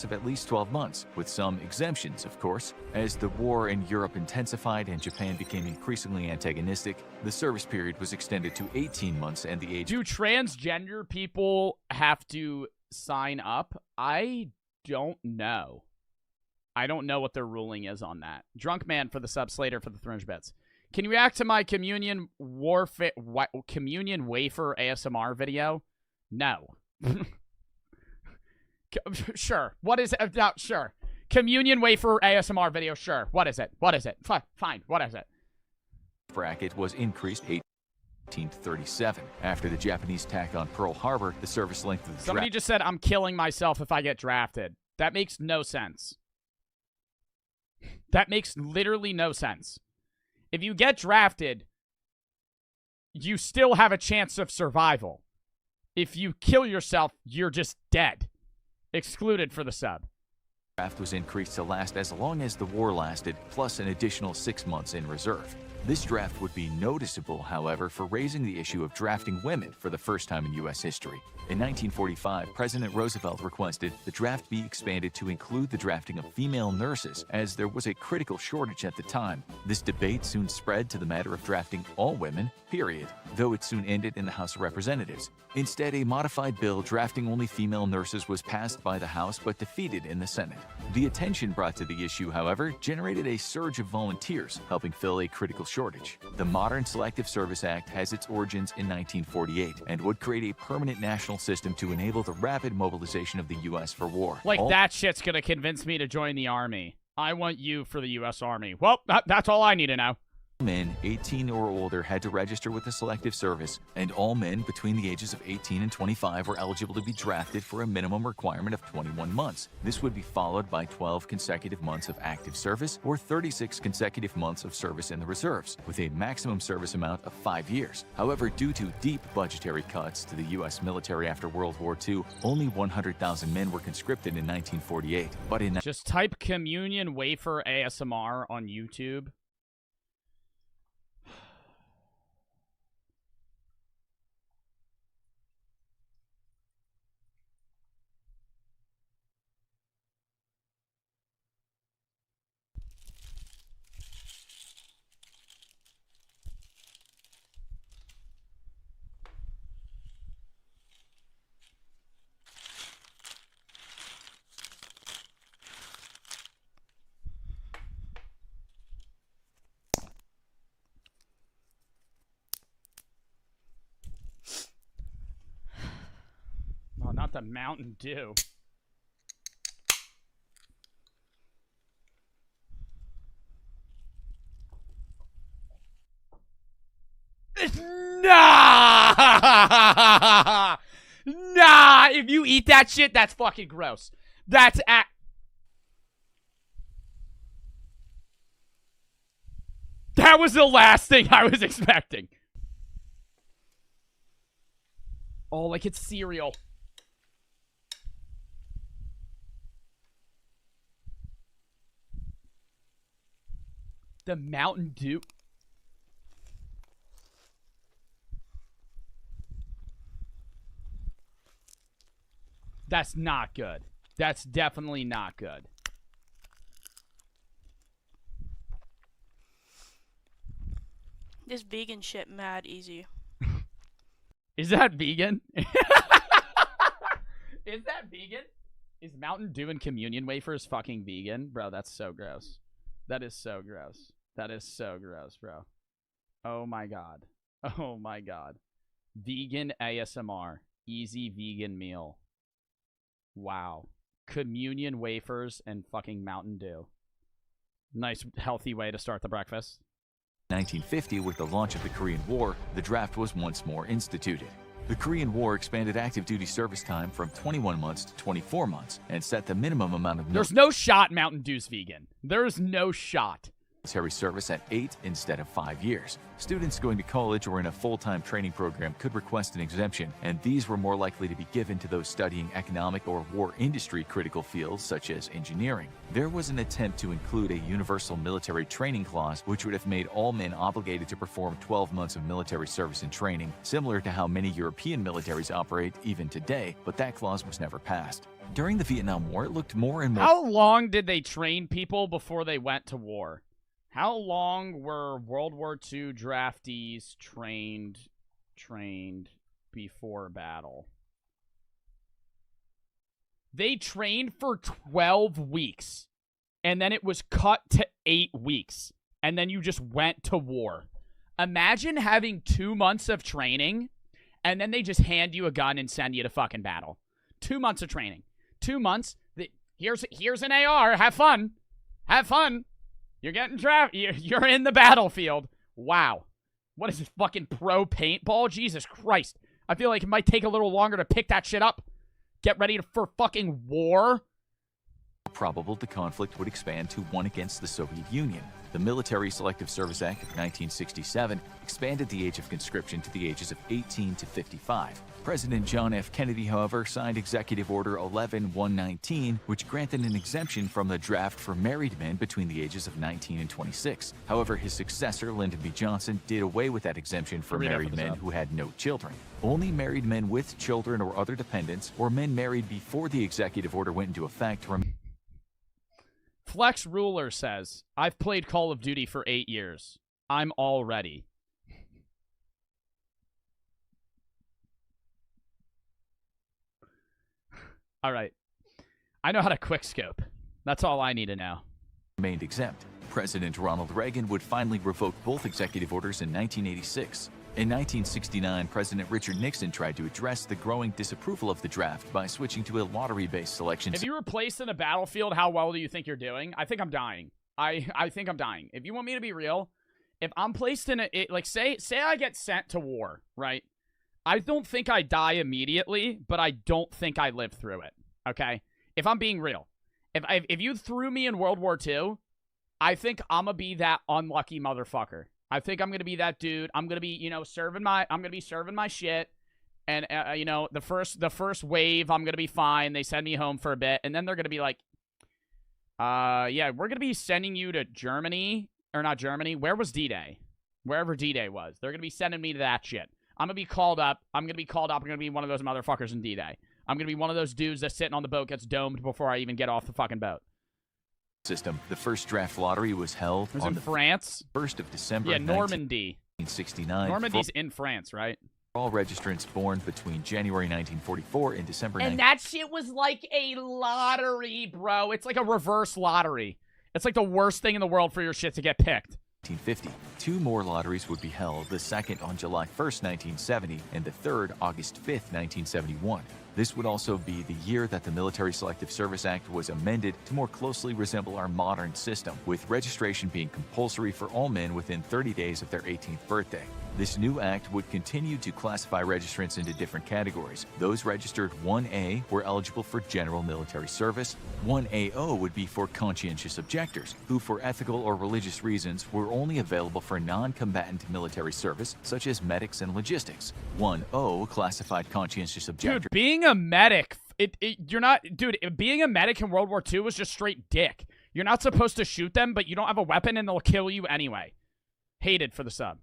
Of at least 12 months, with some exemptions, of course. As the war in Europe intensified and Japan became increasingly antagonistic, the service period was extended to 18 months and the age... Do transgender people have to sign up? I don't know. I don't know what their ruling is on that. Drunk Man for the sub, Slater for the 300 bits. Can you react to my communion wafer ASMR video? No. Sure. What is it? Sure. Communion wafer ASMR video. Sure. What is it? What is it? Fine. What is it? Bracket was increased 1837. After the Japanese attack on Pearl Harbor, the service length of the Somebody just said, I'm killing myself if I get drafted. That makes no sense. That makes literally no sense. If you get drafted, you still have a chance of survival. If you kill yourself, you're just dead. Excluded for the sub. Draft was increased to last as long as the war lasted, plus an additional 6 months in reserve. This draft would be noticeable, however, for raising the issue of drafting women for the first time in U.S. history. In 1945, President Roosevelt requested the draft be expanded to include the drafting of female nurses, as there was a critical shortage at the time. This debate soon spread to the matter of drafting all women, period, though it soon ended in the House of Representatives. Instead, a modified bill drafting only female nurses was passed by the House but defeated in the Senate. The attention brought to the issue, however, generated a surge of volunteers, helping fill a critical shortage. The modern Selective Service Act has its origins in 1948 and would create a permanent national system to enable the rapid mobilization of the U.S. for war. Like, that shit's gonna convince me to join the Army. I want you for the U.S. Army. Well, that's all I need to know. Men 18 or older had to register with the Selective Service, and all men between the ages of 18 and 25 were eligible to be drafted for a minimum requirement of 21 months. This would be followed by 12 consecutive months of active service or 36 consecutive months of service in the reserves, with a maximum service amount of 5 years. However, due to deep budgetary cuts to the U.S. military after World War II, only 100,000 men were conscripted in 1948. But in just type communion wafer ASMR on YouTube. Oh, not the Mountain Dew. Nah! Nah! If you eat that shit, that's fucking gross. That's That was the last thing I was expecting. Oh, like it's cereal. The Mountain Dew. That's not good. That's definitely not good. This vegan shit mad easy. Is that vegan? Is that vegan? Is Mountain Dew and communion wafers fucking vegan? Bro, that's so gross. That is so gross. That is so gross, bro. Oh my god. Oh my god. Vegan ASMR. Easy vegan meal. Wow. Communion wafers and fucking Mountain Dew. Nice, healthy way to start the breakfast. 1950, with the launch of the Korean War, the draft was once more instituted. The Korean War expanded active duty service time from 21 months to 24 months and set the minimum amount of There's no shot Mountain Dew's vegan. There's no shot. military service at 8 instead of 5 years. Students going to college or in a full-time training program could request an exemption, and these were more likely to be given to those studying economic or war industry critical fields such as engineering. There was an attempt to include a universal military training clause, which would have made all men obligated to perform 12 months of military service and training, similar to how many European militaries operate even today, but that clause was never passed. During the Vietnam War, it looked more and more... How long did they train people before they went to war? How long were World War II draftees trained before battle? They trained for 12 weeks, and then it was cut to 8 weeks, and then you just went to war. Imagine having 2 months of training, and then they just hand you a gun and send you to fucking battle. 2 months of training. 2 months. Here's an AR. Have fun. Have fun. You're getting drafted. You're in the battlefield. Wow. What is this, fucking pro paintball? Jesus Christ. I feel like it might take a little longer to pick that shit up. Get ready for fucking war. Probable the conflict would expand to one against the Soviet Union. The Military Selective Service Act of 1967 expanded the age of conscription to the ages of 18 to 55. President John F. Kennedy, however, signed Executive Order 11-119, which granted an exemption from the draft for married men between the ages of 19 and 26. However, his successor, Lyndon B. Johnson, did away with that exemption for married men who had no children. Only married men with children or other dependents, or men married before the executive order went into effect, Flex Ruler says, I've played Call of Duty for 8 years. I'm all ready. All right. I know how to quickscope. That's all I need to know. Remained exempt. President Ronald Reagan would finally revoke both executive orders in 1986. In 1969, President Richard Nixon tried to address the growing disapproval of the draft by switching to a lottery-based selection. If you were placed in a battlefield, how well do you think you're doing? I think I'm dying. I think I'm dying. If you want me to be real, if I'm placed in like say I get sent to war, right? I don't think I die immediately, but I don't think I live through it, okay? If I'm being real. If you threw me in World War II, I think I'm going to be that unlucky motherfucker. I think I'm going to be that dude. I'm going to be, you know, serving my shit. And, you know, the first wave, I'm going to be fine. They send me home for a bit. And then they're going to be like, yeah, we're going to be sending you to Germany. Or not Germany. Where was D-Day? Wherever D-Day was. They're going to be sending me to that shit. I'm going to be called up. I'm going to be one of those motherfuckers in D-Day. I'm going to be one of those dudes that's sitting on the boat, gets domed before I even get off the fucking boat. System. The first draft lottery was held on France. 1st of December. Yeah, Normandy. 1969. Normandy's in France, right? All registrants born between January 1944 and December. And that shit was like a lottery, bro. It's like a reverse lottery. It's like the worst thing in the world for your shit to get picked. 1950. 2 more lotteries would be held, the second on July 1st, 1970, and the third August 5th, 1971. This would also be the year that the Military Selective Service Act was amended to more closely resemble our modern system, with registration being compulsory for all men within 30 days of their 18th birthday. This new act would continue to classify registrants into different categories. Those registered 1A were eligible for general military service. 1AO would be for conscientious objectors, who for ethical or religious reasons were only available for non-combatant military service, such as medics and logistics. 1O classified conscientious objectors. Dude, being a medic, you're not, dude, being a medic in World War II was just straight dick. You're not supposed to shoot them, but you don't have a weapon and they'll kill you anyway. Hated for the sub.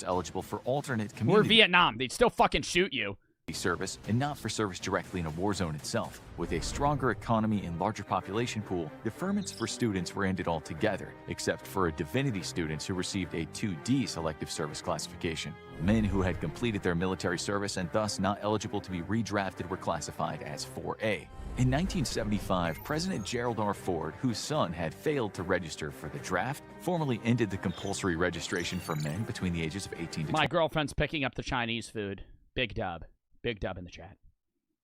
Eligible for alternate community. Or Vietnam, they'd still fucking shoot you. Service, and not for service directly in a war zone itself. With a stronger economy and larger population pool, deferments for students were ended altogether, except for divinity students who received a 2D selective service classification. Men who had completed their military service and thus not eligible to be redrafted were classified as 4A. In 1975, President Gerald R. Ford, whose son had failed to register for the draft, formally ended the compulsory registration for men between the ages of 18 to 20. My girlfriend's picking up the Chinese food. Big dub. Big dub in the chat.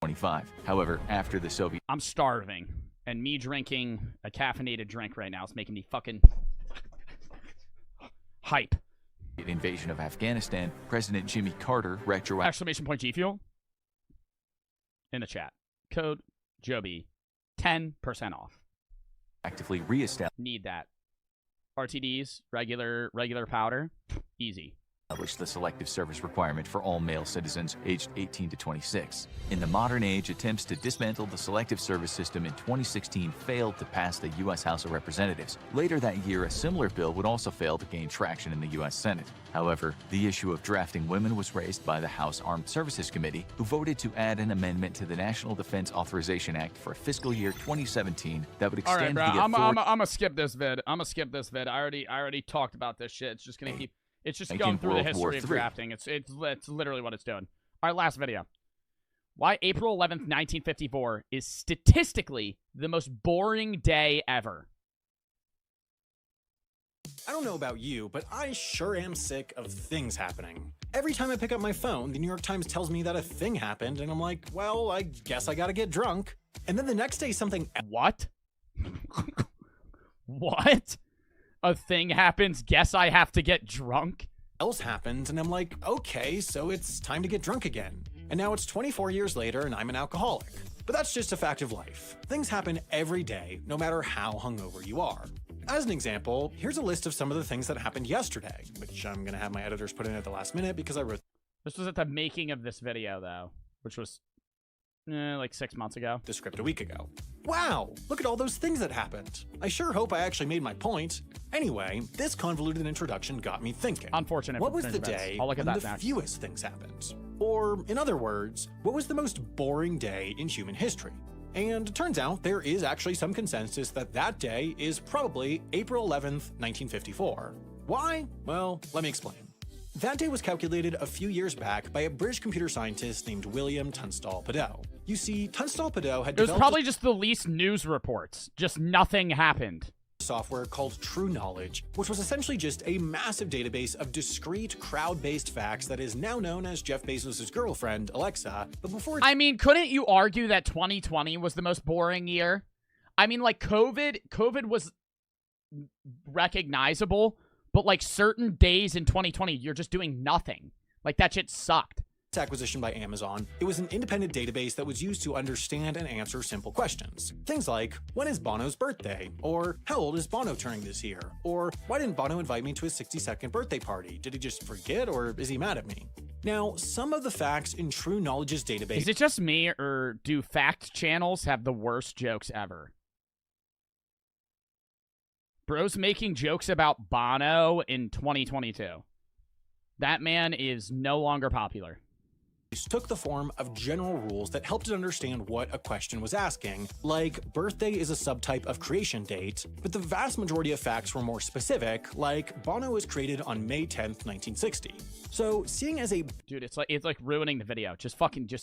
25. However, after the Soviet... I'm starving. And me drinking a caffeinated drink right now is making me fucking hype. The invasion of Afghanistan, President Jimmy Carter Exclamation point G Fuel. In the chat. Code Joby. 10% off. actively reestablished. Need that. RTDs, regular powder. Easy. The selective service requirement for all male citizens aged 18 to 26. In the modern age, attempts to dismantle the selective service system in 2016 failed to pass the U.S. House of Representatives. Later that year, a similar bill would also fail to gain traction in the U.S. Senate. However, the issue of drafting women was raised by the House Armed Services Committee, who voted to add an amendment to the National Defense Authorization Act for fiscal year 2017 that would extend the authority. I'm gonna skip this vid. I already talked about this shit. It's just gonna keep. It's just going through the history of drafting. It's literally what it's doing. All right, last video. Why April 11th, 1954 is statistically the most boring day ever. I don't know about you, but I sure am sick of things happening. Every time I pick up my phone, the New York Times tells me that a thing happened, and I'm like, well, I guess I gotta get drunk. And then the next day something... What? What? A thing happens, guess I have to get drunk? Else happened, and I'm like, okay, so it's time to get drunk again. And now it's 24 years later, and I'm an alcoholic. But that's just a fact of life. Things happen every day, no matter how hungover you are. As an example, here's a list of some of the things that happened yesterday, which I'm gonna have my editors put in at the last minute because I wrote... This was at the making of this video, though, which was like 6 months ago. The script a week ago. Wow, look at all those things that happened. I sure hope I actually made my point. Anyway, this convoluted introduction got me thinking. Unfortunate. What was the day when the fewest things happened? Or, in other words, what was the most boring day in human history? And it turns out there is actually some consensus that that day is probably April 11th, 1954. Why? Well, let me explain. That day was calculated a few years back by a British computer scientist named William Tunstall-Padot. You see, Tunstall-Padot had developed... It was probably just the least news reports. Just nothing happened. Software called True Knowledge, which was essentially just a massive database of discrete, crowd-based facts that is now known as Jeff Bezos' girlfriend, Alexa, but before... I mean, couldn't you argue that 2020 was the most boring year? I mean, like, COVID was recognizable, but, like, certain days in 2020, you're just doing nothing. Like, that shit sucked. Acquisition by Amazon, it was an independent database that was used to understand and answer simple questions. Things like, when is Bono's birthday? Or, how old is Bono turning this year? Or, why didn't Bono invite me to his 62nd birthday party? Did he just forget, or is he mad at me? Now, some of the facts in True Knowledge's database... Is it just me, or do fact channels have the worst jokes ever? Bro's making jokes about Bono in 2022. That man is no longer popular. Took the form of general rules that helped it understand what a question was asking, like birthday is a subtype of creation date, but the vast majority of facts were more specific, like Bono was created on May 10th, 1960. So, seeing as a... Dude, it's like ruining the video. Just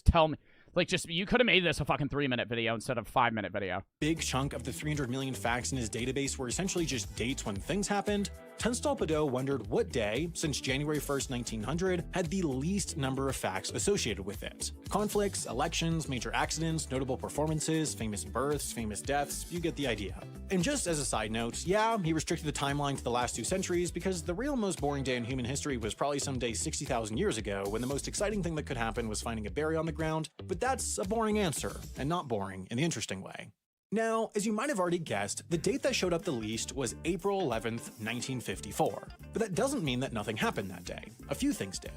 tell me. Like, you could have made this a fucking 3-minute video instead of a 5-minute video. Big chunk of the 300 million facts in his database were essentially just dates when things happened. Tunstall-Padot wondered what day, since January 1st, 1900, had the least number of facts associated with it. Conflicts, elections, major accidents, notable performances, famous births, famous deaths, you get the idea. And just as a side note, yeah, he restricted the timeline to the last 2 centuries because the real most boring day in human history was probably some day 60,000 years ago when the most exciting thing that could happen was finding a berry on the ground, but that's a boring answer, and not boring in the interesting way. Now, as you might have already guessed, the date that showed up the least was April 11th, 1954. But that doesn't mean that nothing happened that day. A few things did.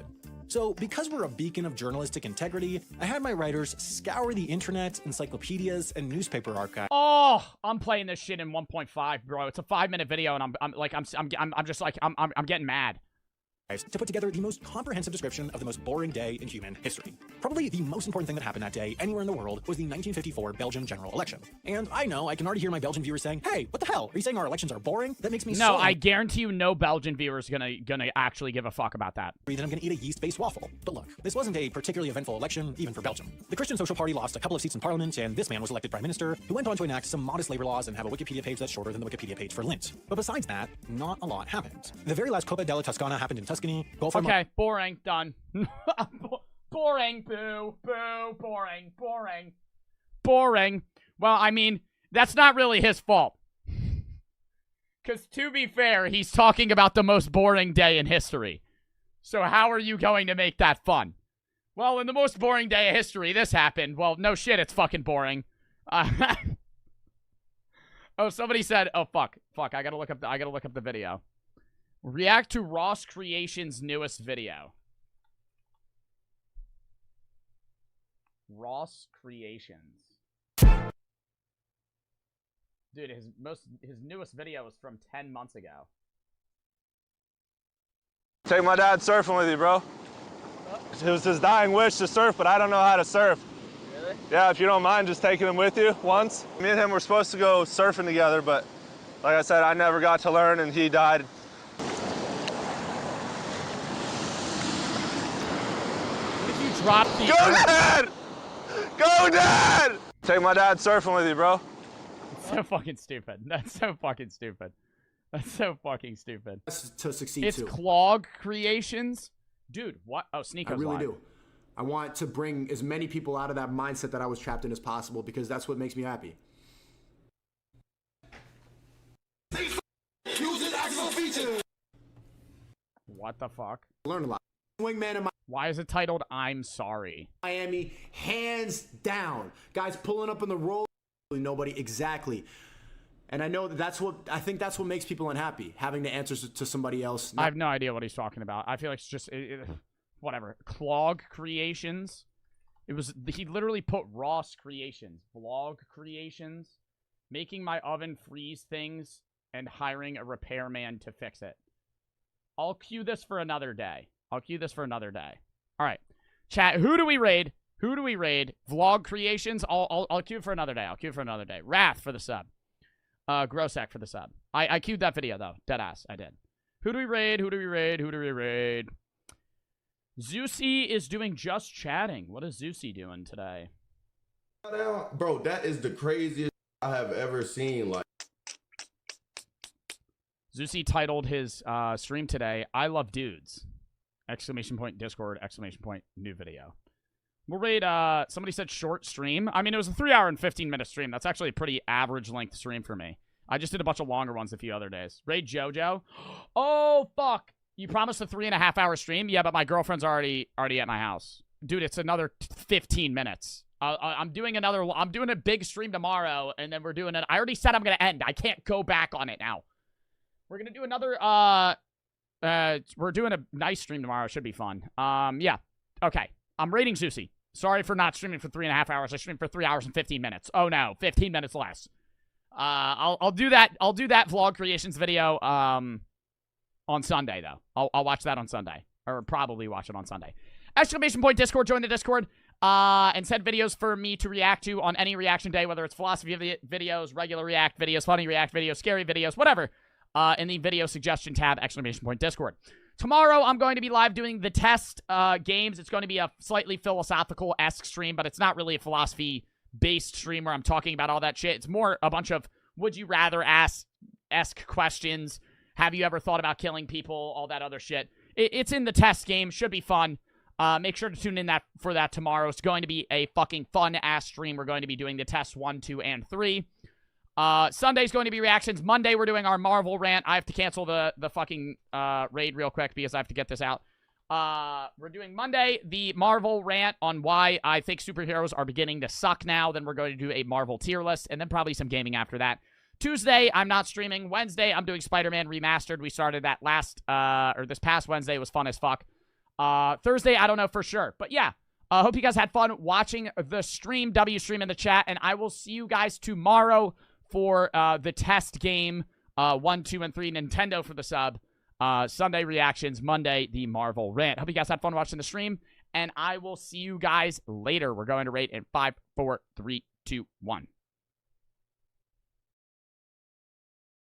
So, because we're a beacon of journalistic integrity, I had my writers scour the internet, encyclopedias, and newspaper archives. Oh, I'm playing this shit in 1.5, bro. It's a 5-minute video, and I'm getting mad. To put together the most comprehensive description of the most boring day in human history. Probably the most important thing that happened that day anywhere in the world was the 1954 Belgian general election. And I know, I can already hear my Belgian viewers saying, hey, what the hell? Are you saying our elections are boring? That makes me No, I guarantee you no Belgian viewers gonna actually give a fuck about that. Then I'm gonna eat a yeast-based waffle. But look, this wasn't a particularly eventful election, even for Belgium. The Christian Social Party lost a couple of seats in parliament, and this man was elected prime minister, who went on to enact some modest labor laws and have a Wikipedia page that's shorter than the Wikipedia page for Lint. But besides that, not a lot happened. The very last Coppa della Toscana happened in Tuscany. Okay, boring, done. Boring, boo, boring. Well, I mean, That's not really his fault. Because to be fair, he's talking about the most boring day in history. So how are you going to make that fun? Well, in the most boring day of history, this happened. Well, no shit, it's fucking boring. Oh, somebody said, oh, fuck, I gotta look up the video. React to Ross Creations' newest video. Ross Creations. Dude, his newest video was from 10 months ago. Take my dad surfing with you, bro. It was his dying wish to surf, but I don't know how to surf. Really? Yeah, if you don't mind just taking him with you once. Me and him were supposed to go surfing together, but like I said, I never got to learn and he died. What if you drop the... Go, Dad! Go, Dad! Take my dad surfing with you, bro. That's so fucking stupid. That's so fucking stupid. That's so fucking stupid. To succeed it's too. Clog Creations? Dude, what? Oh, Sneako's I really live. do. I want to bring as many people out of that mindset that I was trapped in as possible because that's what makes me happy. What the fuck? Learn a lot. Wingman in Why is it titled I'm Sorry? Miami, hands down. Guys pulling up in the roll, nobody, exactly. And I know I think that's what makes people unhappy, having to answer to somebody else. I have no idea what he's talking about. I feel like it's just, whatever. Clog Creations. He literally put Ross Creations. Vlog Creations. Making my oven freeze things and hiring a repairman to fix it. I'll cue this for another day. All right. Chat, who do we raid? Vlog Creations. I'll cue it for another day. Wrath for the sub. Grosek for the sub. I queued that video, though. Deadass, I did. Who do we raid? Zeusy is doing just chatting. What is Zeusy doing today? Bro, that is the craziest I have ever seen. Like, Zeusy titled his stream today, I love dudes. ! Discord, ! New video. We'll raid, somebody said short stream. I mean, it was a 3-hour and 15-minute stream. That's actually a pretty average length stream for me. I just did a bunch of longer ones a few other days. Raid JoJo. Oh, fuck. You promised a 3.5-hour stream? Yeah, but my girlfriend's already at my house. Dude, it's another 15 minutes. I'm doing a big stream tomorrow, and then we're doing it. I already said I'm going to end. I can't go back on it now. We're going to do another, we're doing a nice stream tomorrow. It should be fun. Yeah. Okay. I'm raiding Zeusy. Sorry for not streaming for 3.5 hours. I streamed for 3 hours and 15 minutes. Oh no, 15 minutes less. I'll do that Vlog Creations video on Sunday though. I'll watch that on Sunday, or probably watch it on Sunday. ! Discord, join the Discord, and send videos for me to react to on any reaction day, whether it's philosophy videos, regular react videos, funny react videos, scary videos, whatever. In the video suggestion tab, ! Discord. Tomorrow, I'm going to be live doing the test games. It's going to be a slightly philosophical-esque stream, but it's not really a philosophy-based stream where I'm talking about all that shit. It's more a bunch of would-you-rather-esque questions. Have you ever thought about killing people? All that other shit. It's in the test game. Should be fun. Make sure to tune in for that tomorrow. It's going to be a fucking fun-ass stream. We're going to be doing the tests 1, 2, and 3. Sunday's going to be reactions. Monday, we're doing our Marvel rant. I have to cancel the fucking raid real quick because I have to get this out. We're doing Monday, the Marvel rant on why I think superheroes are beginning to suck now. Then we're going to do a Marvel tier list, and then probably some gaming after that. Tuesday, I'm not streaming. Wednesday, I'm doing Spider-Man Remastered. We started that this past Wednesday. It was fun as fuck. Thursday, I don't know for sure. But yeah, hope you guys had fun watching the stream, W-stream in the chat, and I will see you guys tomorrow for the test game 1, 2, and 3, Nintendo for the sub. Sunday reactions, Monday the Marvel rant. Hope you guys had fun watching the stream, and I will see you guys later. We're going to rate in 5, 4, 3, 2, 1.